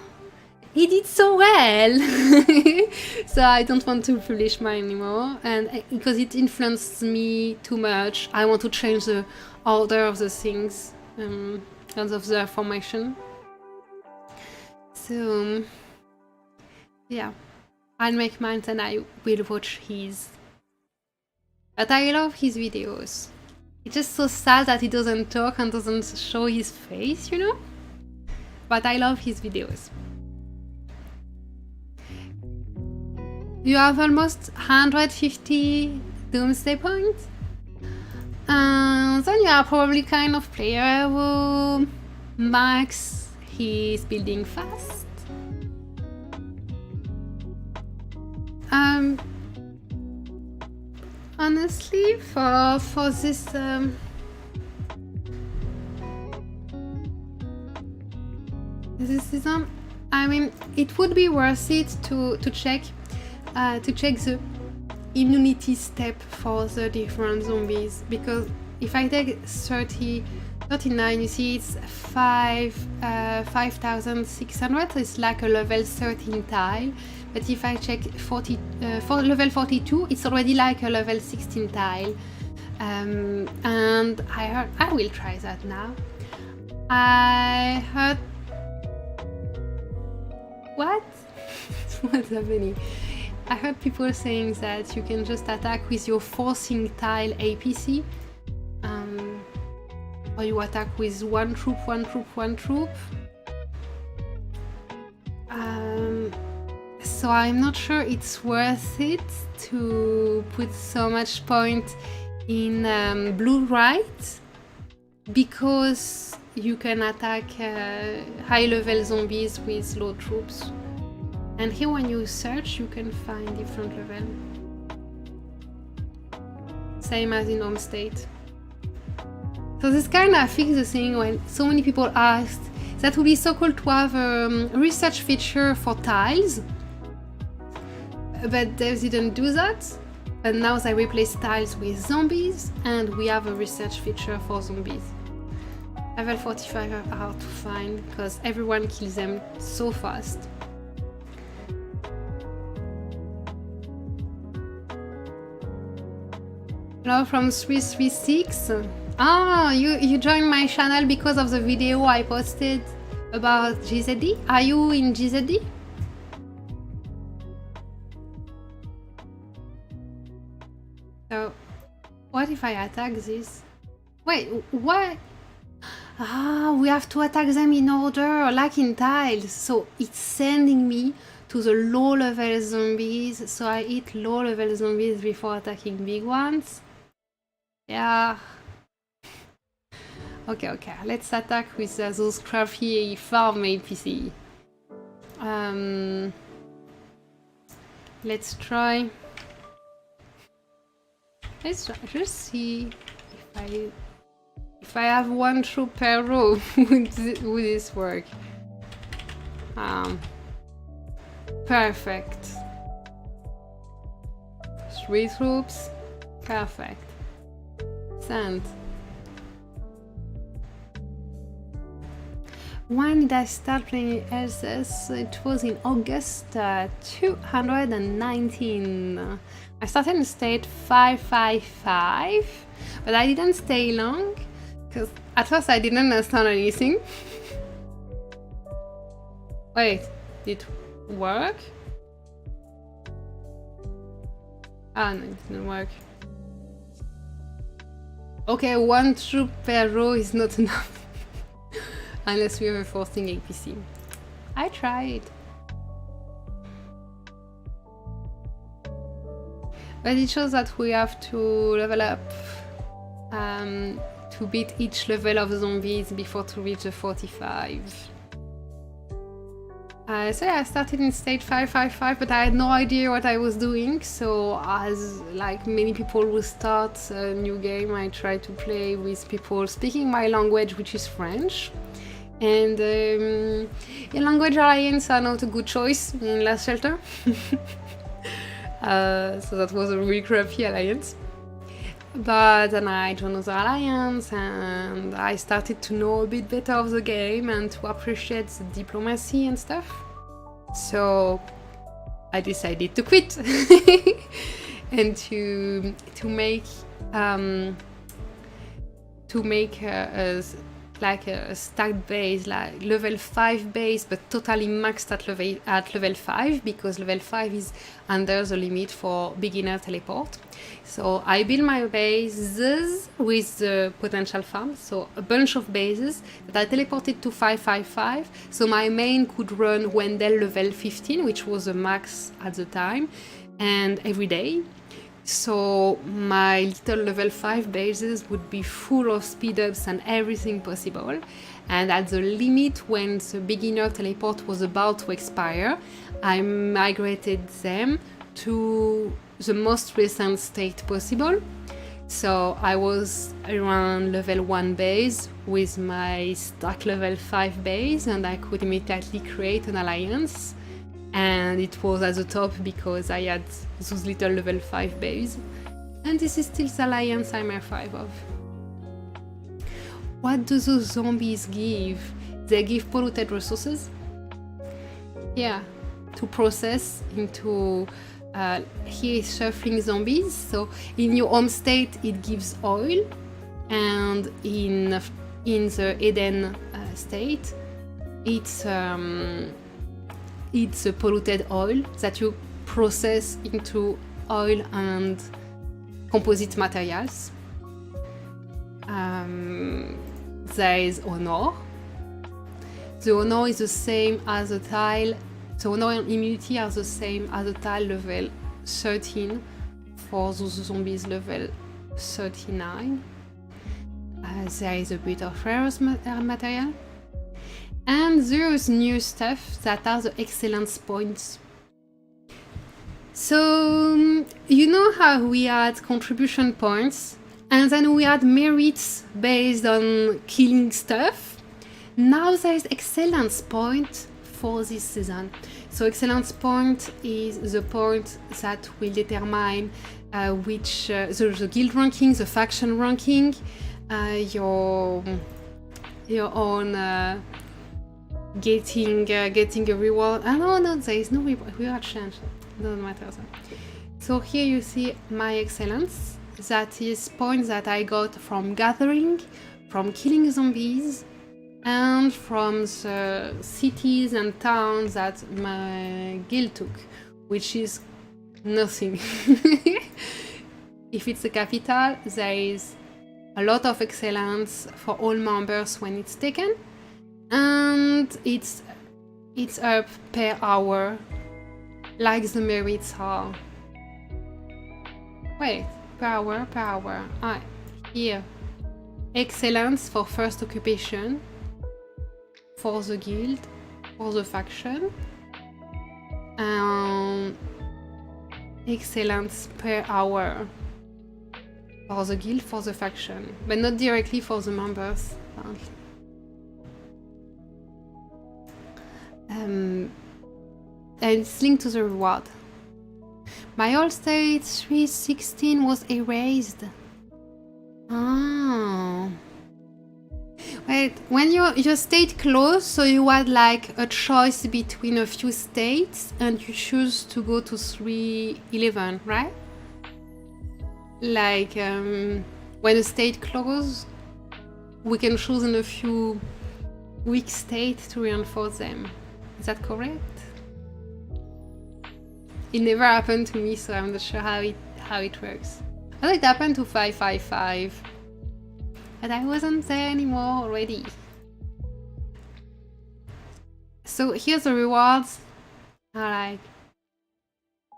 Speaker 2: he did so well. So I don't want to publish mine anymore, and because it influenced me too much, I want to change the order of the things and of the formation. So yeah, I'll make mine and I will watch his. But I love his videos. It's just so sad that he doesn't talk and doesn't show his face, But I love his videos. You have almost 150 Doomsday points. Then you are probably kind of player who max his building fast. Honestly, for this this season, I mean, it would be worth it to check the immunity step for the different zombies, because if I take 39, you see it's 5,600, so it's like a level 13 tile. But if I check for level 42, it's already like a level 16 tile. And I will try that now. I heard... What? What's happening? I heard people saying that you can just attack with your forcing tile APC. Or you attack with one troop. So I'm not sure it's worth it to put so much point in blue right, because you can attack high level zombies with low troops. And here when you search, you can find different level. Same as in home state. So this kind of fixed the thing when so many people asked, that would be so cool to have a research feature for tiles. But they didn't do that. And now they replace tiles with zombies, and we have a research feature for zombies. Level 45 are hard to find because everyone kills them so fast. Hello from 336. Ah, you joined my channel because of the video I posted about GZD. Are you in GZD? So, what if I attack this? Wait, what? Ah, we have to attack them in order, like in tiles. So it's sending me to the low level zombies. So I hit low level zombies before attacking big ones. Yeah. Okay, let's attack with those crappy farm APC. Let's try. Let's just see if I have one troop per row, would this work? Perfect. 3 troops. Perfect. Send. When did I start playing LSS? It was in August 219. I started in state 555, but I didn't stay long because at first I didn't understand anything. Wait, did it work? Ah, no, it didn't work. Okay, 1 troop per row is not enough. Unless we have a forcing APC. I tried. But it shows that we have to level up to beat each level of zombies before to reach the 45. So yeah, I started in stage 555, but I had no idea what I was doing. So as like many people who start a new game, I try to play with people speaking my language, which is French. And Language Alliance are not a good choice in Last Shelter. So that was a really crappy alliance. But then I joined the alliance and I started to know a bit better of the game and to appreciate the diplomacy and stuff. So I decided to quit and to make a stacked base, like level 5 base, but totally maxed at level 5, because level 5 is under the limit for beginner teleport. So I build my bases with the potential farm, so a bunch of bases that I teleported to 555, so my main could run Wendell level 15, which was the max at the time, and every day. So my little level 5 bases would be full of speed ups and everything possible. And at the limit, when the beginner teleport was about to expire, I migrated them to the most recent state possible. So I was around level 1 base with my stack level 5 base, and I could immediately create an alliance. And it was at the top because I had those little level 5 base. And this is still the alliance I'm F5 of. What do those zombies give? They give polluted resources. Yeah, to process into here is shuffling zombies. So in your home state it gives oil, and in the Eden state it's a polluted oil that you process into oil and composite materials. There is honor. The honor is the same as the tile. The honor and immunity are the same as the tile level 13 for those zombies level 39. There is a bit of rare material. And there is new stuff that are the excellence points. So, you know how we had contribution points, and then we had merits based on killing stuff? Now there is excellence point for this season. So excellence point is the point that will determine which the guild ranking, the faction ranking, your own getting a reward. No, there is no reward change. Doesn't matter. So here you see my excellence. That is points that I got from gathering, from killing zombies, and from the cities and towns that my guild took, which is nothing. If it's a capital, there is a lot of excellence for all members when it's taken, and it's up per hour, like the merits are. Wait, per hour. Here, excellence for first occupation, for the guild, for the faction, and excellence per hour for the guild, for the faction, but not directly for the members, apparently. And it's linked to the reward. My all state 316 was erased. Oh. Wait, when your state closed, so you had like a choice between a few states and you choose to go to 311, right? Like when a state closed, we can choose in a few weak states to reinforce them. Is that correct? It never happened to me, so I'm not sure how it works. I thought it happened to 555, but I wasn't there anymore already. So here's the rewards. Are like,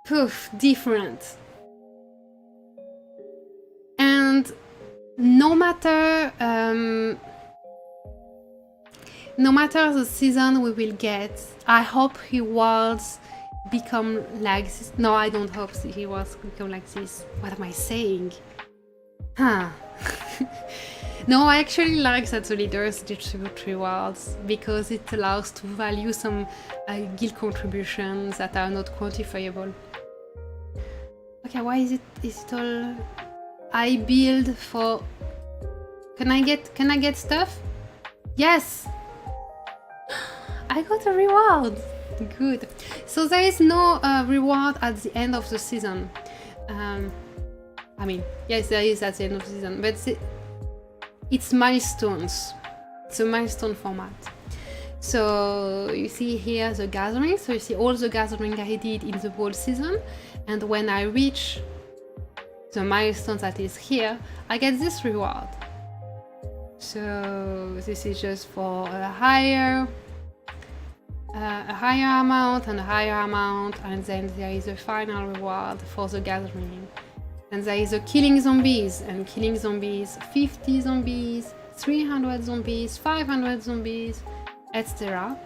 Speaker 2: poof, different. And no matter the season we will get, I hope rewards become like this. No, I don't hope rewards become like this. What am I saying? No, I actually like that the leaders distribute rewards because it allows to value some guild contributions that are not quantifiable. Okay, why is it all? I build for. Can I get stuff? Yes. I got a reward. Good. So there is no reward at the end of the season. I mean, yes, there is at the end of the season, but it's milestones. It's a milestone format. So you see here the gathering. So you see all the gathering I did in the whole season, and when I reach the milestone that is here, I get this reward. So this is just for a higher amount and a higher amount, and then there is a final reward for the gathering. And there is a killing zombies, and killing zombies, 50 zombies, 300 zombies, 500 zombies, etc.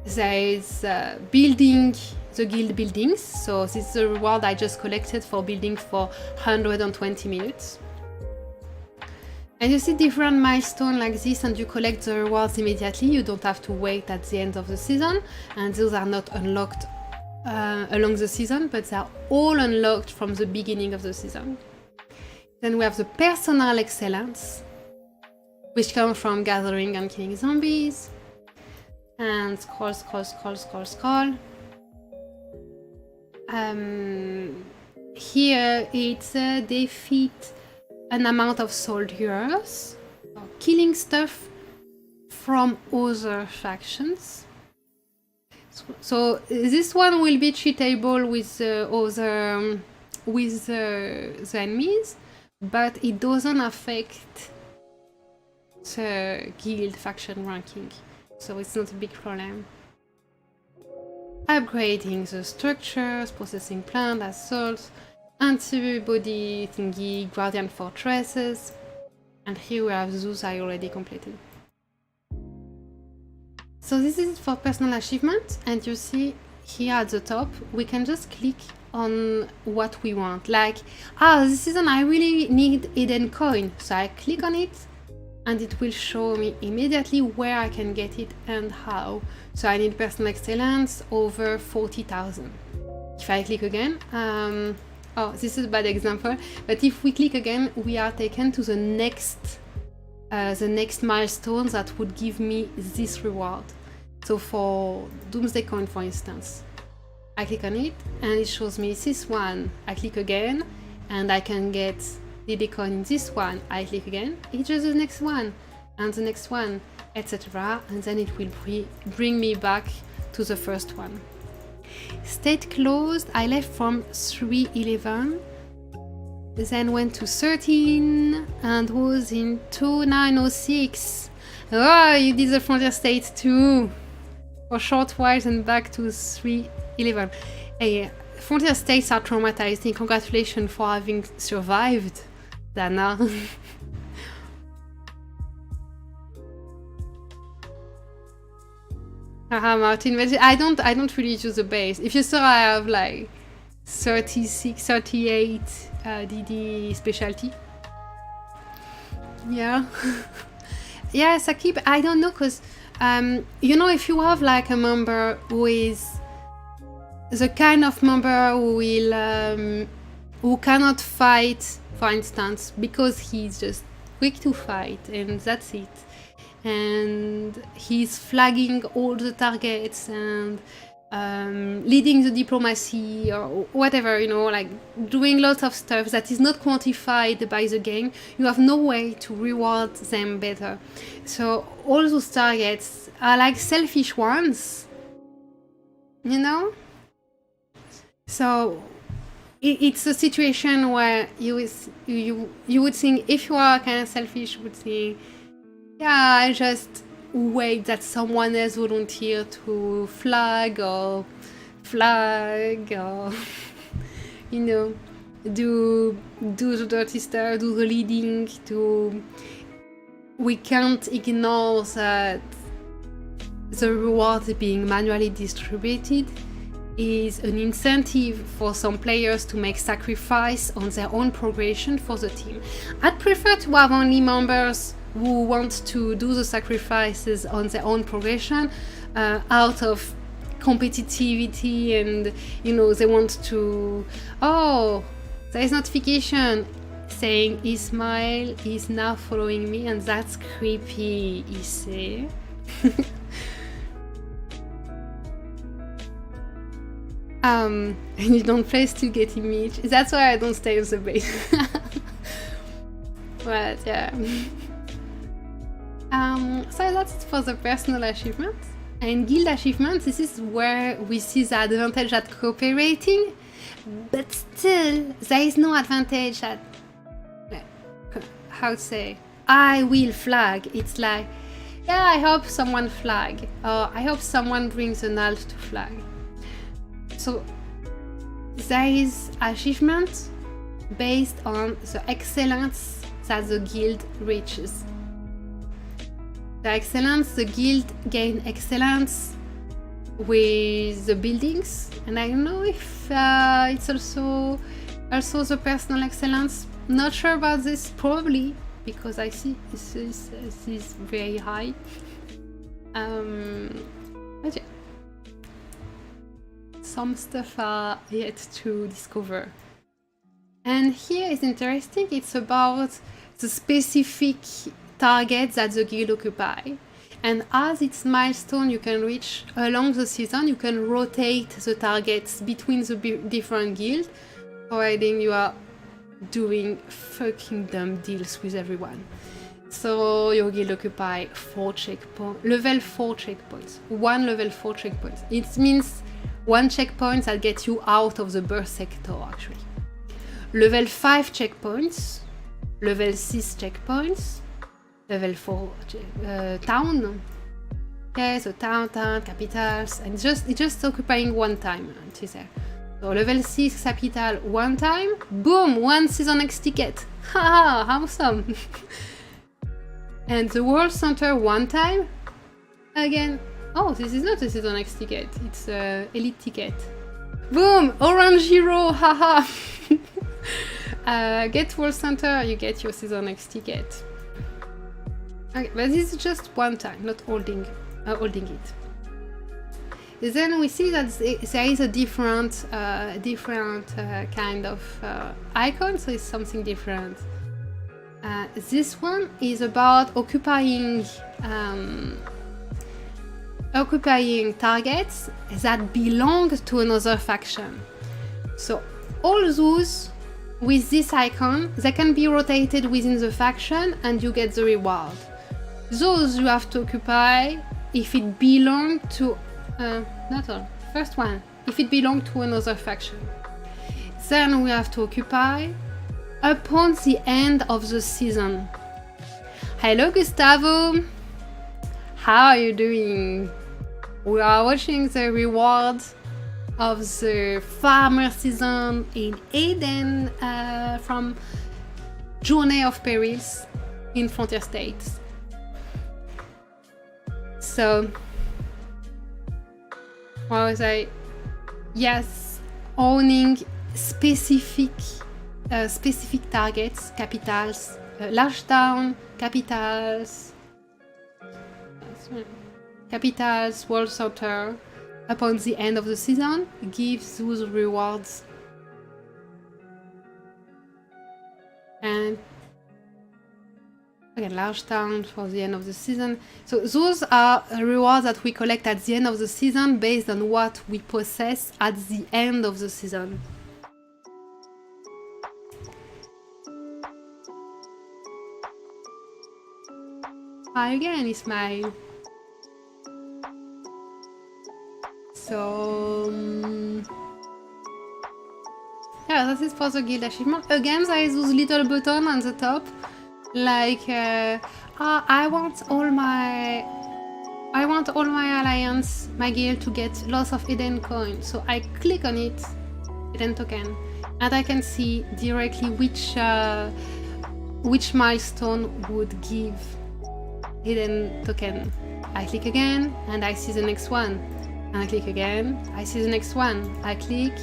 Speaker 2: There is building the guild buildings. So this is the reward I just collected for building for 120 minutes. And you see different milestones like this, and you collect the rewards immediately. You don't have to wait at the end of the season, and those are not unlocked along the season, but they are all unlocked from the beginning of the season. Then we have the personal excellence, which comes from gathering and killing zombies. And scroll. Here it's defeat an amount of soldiers, killing stuff from other factions. So this one will be cheatable with the enemies, but it doesn't affect the guild faction ranking, so it's not a big problem. Upgrading the structures, processing plant, assaults, antibody thingy, guardian fortresses, and here we have those I already completed. So this is for personal achievement, and you see here at the top we can just click on what we want, like this season I really need hidden coin, so I click on it and it will show me immediately where I can get it and how. So I need personal excellence over 40,000. If I click again, this is a bad example, but if we click again, we are taken to the next milestone that would give me this reward. So for Doomsday Coin, for instance, I click on it and it shows me this one. I click again and I can get the coin in this one. I click again, it's just the next one and the next one, etc. And then it will bring me back to the first one. State closed, I left from 311, then went to 13 and was in 2906. Oh, you did the frontier state too for a short while and back to 311. Hey, frontier states are traumatizing. Congratulations for having survived, Dana. Martin, I don't really use the base. If you saw, I have like 36, 38 DD specialty. Yeah. Yeah, Sakib, I don't know, because you know, if you have like a member who is the kind of member who will who cannot fight, for instance, because he's just quick to fight and that's it, and he's flagging all the targets and leading the diplomacy or whatever, you know, like doing lots of stuff that is not quantified by the game, you have no way to reward them better. So all those targets are like selfish ones, you know? So it's a situation where you would think, if you are kind of selfish, you would think, yeah, I just wait that someone else volunteer to flag or you know, do the dirty stuff, do the leading. We can't ignore that the reward being manually distributed is an incentive for some players to make sacrifice on their own progression for the team. I'd prefer to have only members who want to do the sacrifices on their own progression out of competitivity, and you know, they want to, oh, there is notification saying Ismail is now following me, and that's creepy, you say. And you don't play, still getting me. That's why I don't stay on the base. But yeah. So that's it for the personal achievements. And guild achievements, this is where we see the advantage at cooperating, but still there is no advantage at, how to say, I will flag. It's like, yeah, I hope someone flag, or I hope someone brings an elf to flag. So there is achievement based on the excellence that the guild reaches. The guild gain excellence with the buildings, and I don't know if it's also the personal excellence. Not sure about this, probably because I see this is very high. But yeah, some stuff are yet to discover. And here is interesting, it's about the specific targets that the guild occupy. And as its milestone you can reach along the season, you can rotate the targets between the different guilds, providing you are doing fucking dumb deals with everyone. So your guild occupy 4 checkpoints, level 4 checkpoints, 1 level 4 checkpoints. It means 1 checkpoint that gets you out of the burst sector actually. Level 5 checkpoints, level 6 checkpoints, level 4 town. Okay, so town, capitals, and it's just occupying 1 time until there. So level 6 capital 1 time, boom, 1 season X ticket. Haha, awesome. And the world center 1 time, again. Oh, this is not a season X ticket, it's a elite ticket. Boom, orange hero, haha. Get world center, you get your season X ticket. Okay, but this is just 1 time, not holding it. Then we see that there is a different kind of icon, so it's something different. This one is about occupying targets that belong to another faction. So all those with this icon, they can be rotated within the faction and you get the reward. Those you have to occupy if it belongs to not all. First one, if it belongs to another faction. Then we have to occupy upon the end of the season. Hello Gustavo! How are you doing? We are watching the reward of the farmer season in Eden from Journey of Perils in Frontier States. So, what was I? Yes, owning specific targets, capitals, large town, capitals, world center, upon the end of the season, gives those rewards. And again, large town for the end of the season. So those are rewards that we collect at the end of the season based on what we possess at the end of the season. Hi again, Ismail. So yeah, that is for the guild achievement. Again, there is those little button on the top, like I want all my alliance, my guild to get lots of Eden coins. So I click on it, Eden token, and I can see directly which milestone would give Eden token. I click again and I see the next one. And I click again, I see the next one. I click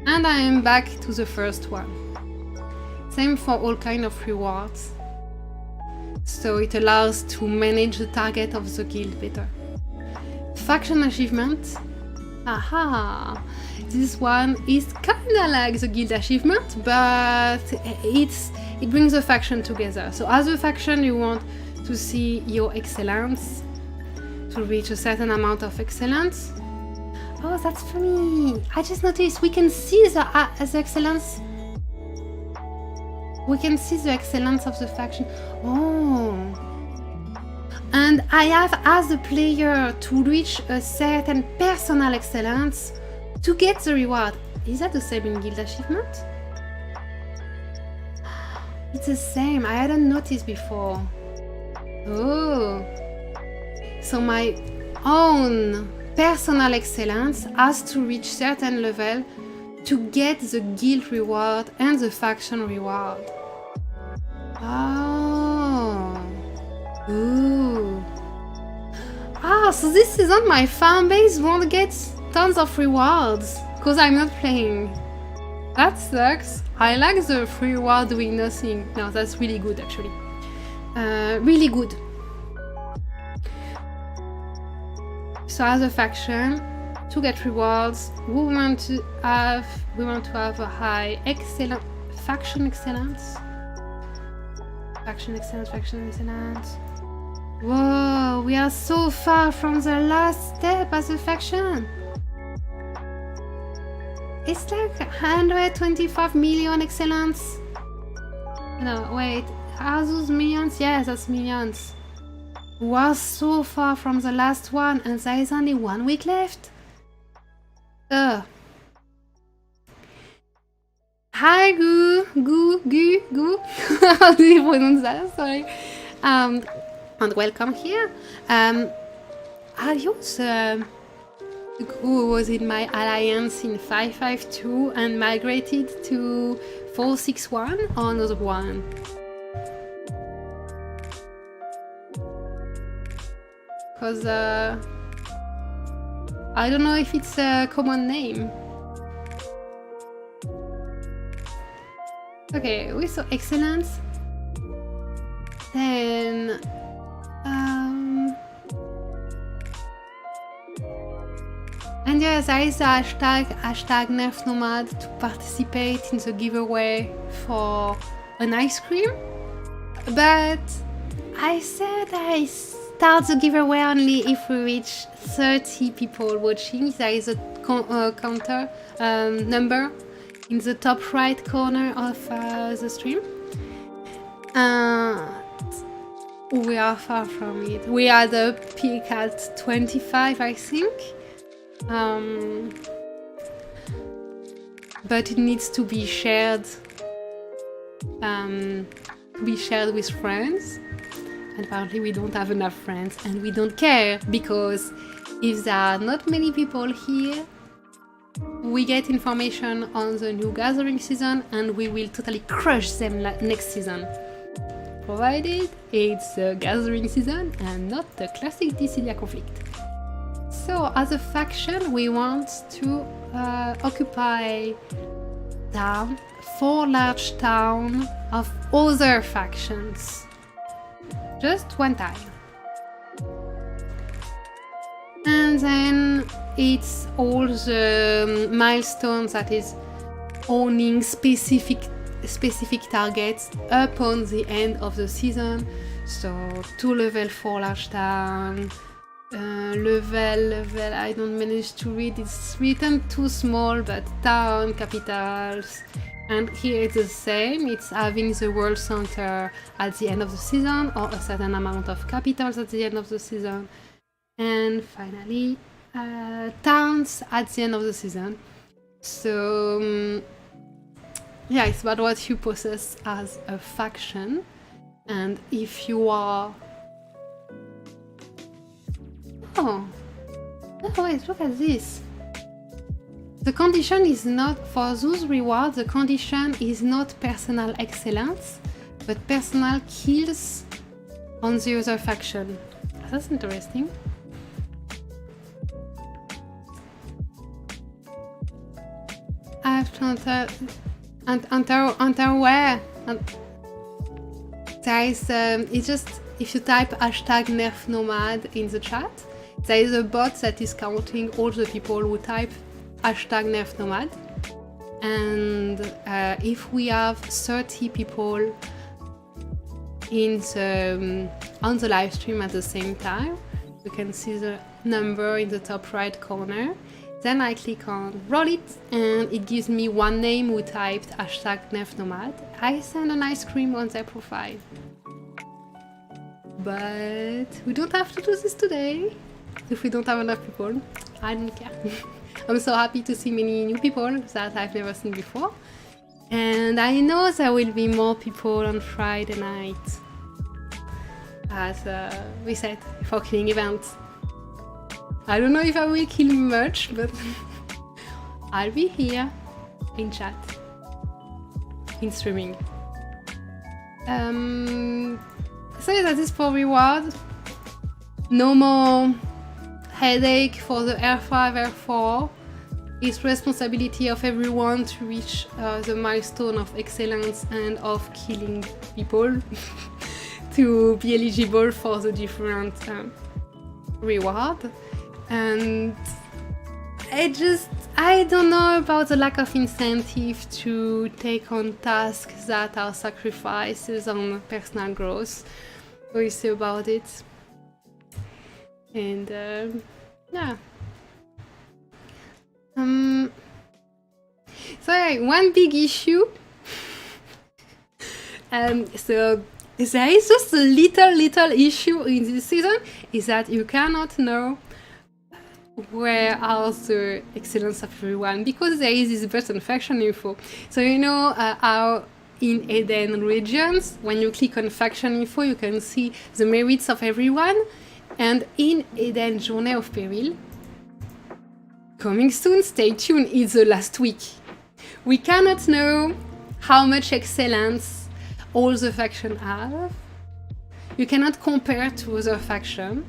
Speaker 2: and I am back to the first one. Same for all kind of rewards. So it allows to manage the target of the guild better. Faction achievement. Aha! This one is kinda like the guild achievement, but it brings the faction together. So as a faction you want to see your excellence, to reach a certain amount of excellence. Oh, that's funny. I just noticed we can see the excellence. We can see the excellence of the faction. Oh. And I have, as a player, to reach a certain personal excellence to get the reward. Is that the same in guild achievement? It's the same. I hadn't noticed before. Oh. So my own personal excellence has to reach certain level to get the guild reward and the faction reward. Oh. Ooh. Ah, so this season my fan base won't get tons of rewards because I'm not playing. That sucks. I like the free reward doing nothing. No, that's really good actually. Really good. So as a faction, to get rewards, we want to have a high excellent faction excellence. Faction excellence. Whoa, we are so far from the last step as a faction. It's like 125 million excellence. No, wait, are those millions? Yes, that's millions. We are so far from the last one and there is only 1 week left. Hi Gu. How do you pronounce that? Sorry. And welcome here. I use who was in my alliance in 552 and migrated to 461 or another one. Because I don't know if it's a common name. Okay, we saw excellence. Then and yes, there is a hashtag Nerf Nomad to participate in the giveaway for an ice cream. But I said I start the giveaway only if we reach 30 people watching. There is a counter number in the top right corner of the stream. We are far from it. We are the peak at 25, I think. But it needs to be shared. With friends. And apparently we don't have enough friends, and we don't care because if there are not many people here, we get information on the new gathering season and we will totally crush them next season. Provided it's the gathering season and not the classic Dissidia conflict. So as a faction we want to occupy 4 large towns of other factions. Just one time. And then it's all the milestones, that is owning specific targets upon the end of the season. So 2 level 4 large town, level I don't manage to read, it's written too small, but town, capitals. And here it's the same, it's having the world center at the end of the season or a certain amount of capitals at the end of the season. And finally, towns at the end of the season. So, yeah, it's about what you possess as a faction. And if you are... Oh, wait, look at this. The condition is not, for those rewards, the condition is not personal excellence, but personal kills on the other faction. That's interesting. I have to enter where? There is, it's just, if you type hashtag Nerf Nomad in the chat, there is a bot that is counting all the people who type hashtag Nerf Nomad, and if we have 30 people in the, on the live stream at the same time, you can see the number in the top right corner. Then I click on roll it and it gives me one name who typed hashtag Nerf Nomad. I send an ice cream on their profile. But we don't have to do this today if we don't have enough people. I don't care. I'm so happy to see many new people that I've never seen before. And I know there will be more people on Friday night as we said, for killing events. I don't know if I will kill much, but I'll be here in chat, in streaming. So that is for reward. No more headache for the R5, R4. It's responsibility of everyone to reach the milestone of excellence and of killing people to be eligible for the different reward. And I don't know about the lack of incentive to take on tasks that are sacrifices on personal growth. We'll see about it. And yeah. So yeah, one big issue. So there is just a little issue in this season is that you cannot know where are the excellence of everyone because there is this button faction info. So you know how in Eden regions, when you click on faction info, you can see the merits of everyone. And in Eden Journey of Peril, coming soon, stay tuned, it's the last week. We cannot know how much excellence all the factions have. You cannot compare to other factions,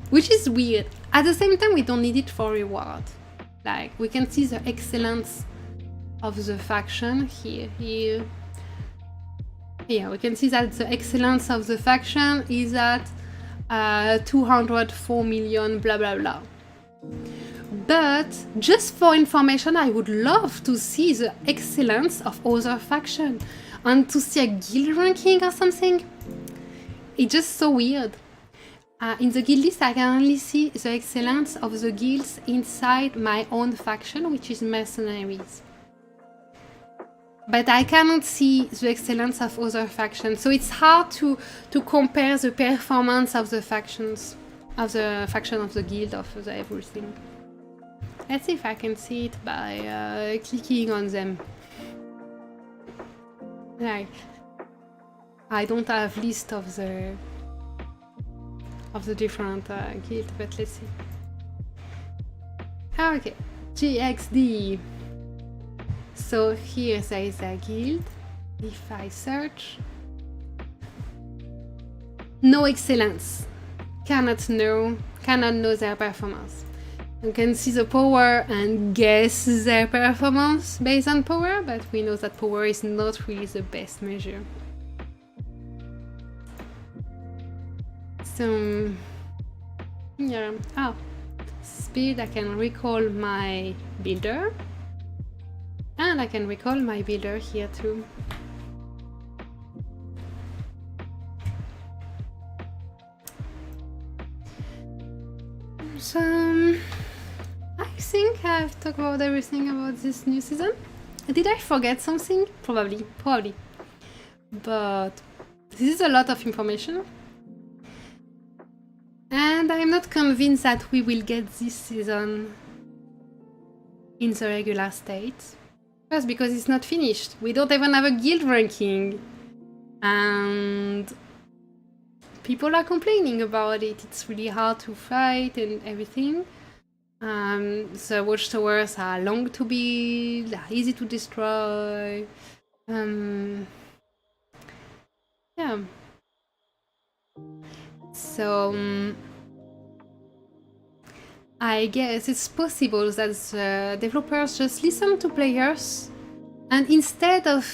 Speaker 2: which is weird. At the same time, we don't need it for reward. Like, we can see the excellence of the faction here. Yeah, we can see that the excellence of the faction is at 204 million, blah blah blah. But just for information, I would love to see the excellence of other faction and to see a guild ranking or something. It's just so weird. In the guild list, I can only see the excellence of the guilds inside my own faction, which is mercenaries. But I cannot see the excellence of other factions, so it's hard to compare the performance of the factions, of the faction of the guild, of the everything. Let's see if I can see it by clicking on them. Like, I don't have list of the different guilds, but let's see. Okay, GXD. So here there is a guild. If I search, no excellence. Cannot know their performance. You can see the power and guess their performance based on power, but we know that power is not really the best measure. So yeah. Oh, speed. I can recall my builder. And I can recall my builder here too. So, I think I've talked about everything about this new season. Did I forget something? Probably. But this is a lot of information. And I'm not convinced that we will get this season in the regular state. First, because it's not finished. We don't even have a guild ranking. And people are complaining about it. It's really hard to fight and everything. The watchtowers are long to build, easy to destroy. Yeah. So I guess it's possible that the developers just listen to players and instead of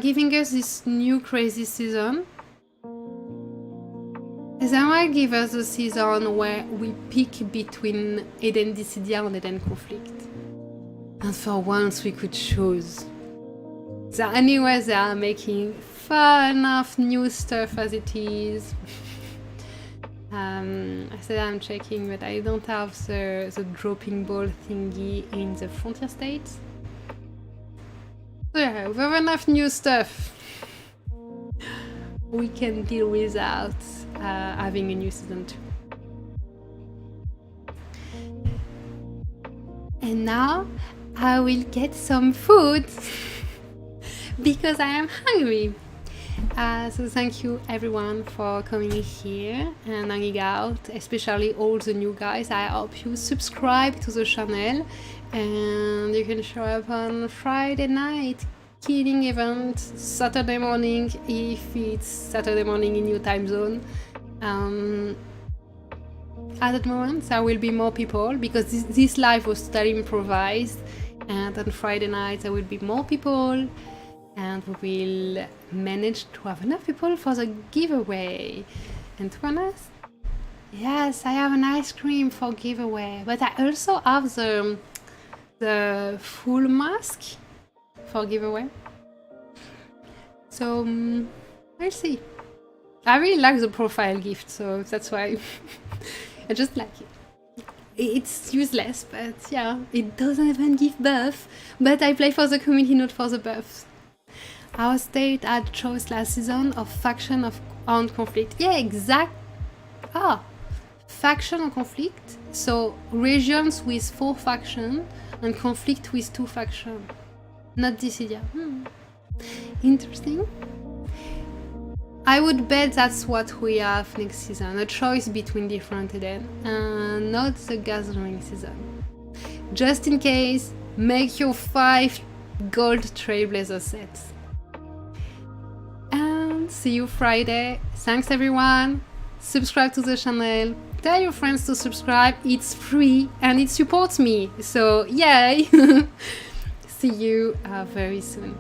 Speaker 2: giving us this new crazy season, they might give us a season where we pick between Eden Dissidia and Eden Conflict. And for once we could choose. So anyway, they are making fun of new stuff as it is. I said I'm checking, but I don't have the dropping ball thingy in the frontier states. So yeah, we have enough new stuff. We can deal without having a new season 2. And now I will get some food because I am hungry. So thank you everyone for coming here and hanging out, especially all the new guys. I hope you subscribe to the channel and you can show up on Friday night killing event, Saturday morning if it's Saturday morning in your time zone. At the moment, there will be more people because this live was totally improvised. And on Friday night, there will be more people. And we will manage to have enough people for the giveaway. And to be honest, yes, I have an ice cream for giveaway. But I also have the full mask for giveaway. So, I'll see. I really like the profile gift, so that's why I just like it. It's useless, but yeah, it doesn't even give buff. But I play for the community, not for the buffs. Our state had choice last season of faction on conflict. Yeah, exact. Faction on conflict. So regions with 4 factions and conflict with 2 factions. Not this idea. Interesting. I would bet that's what we have next season. A choice between different Eden and not the gathering season. Just in case, make your 5 gold Trailblazer sets. And see you Friday. Thanks everyone. Subscribe to the channel. Tell your friends to subscribe. It's free and it supports me. So yay! See you very soon.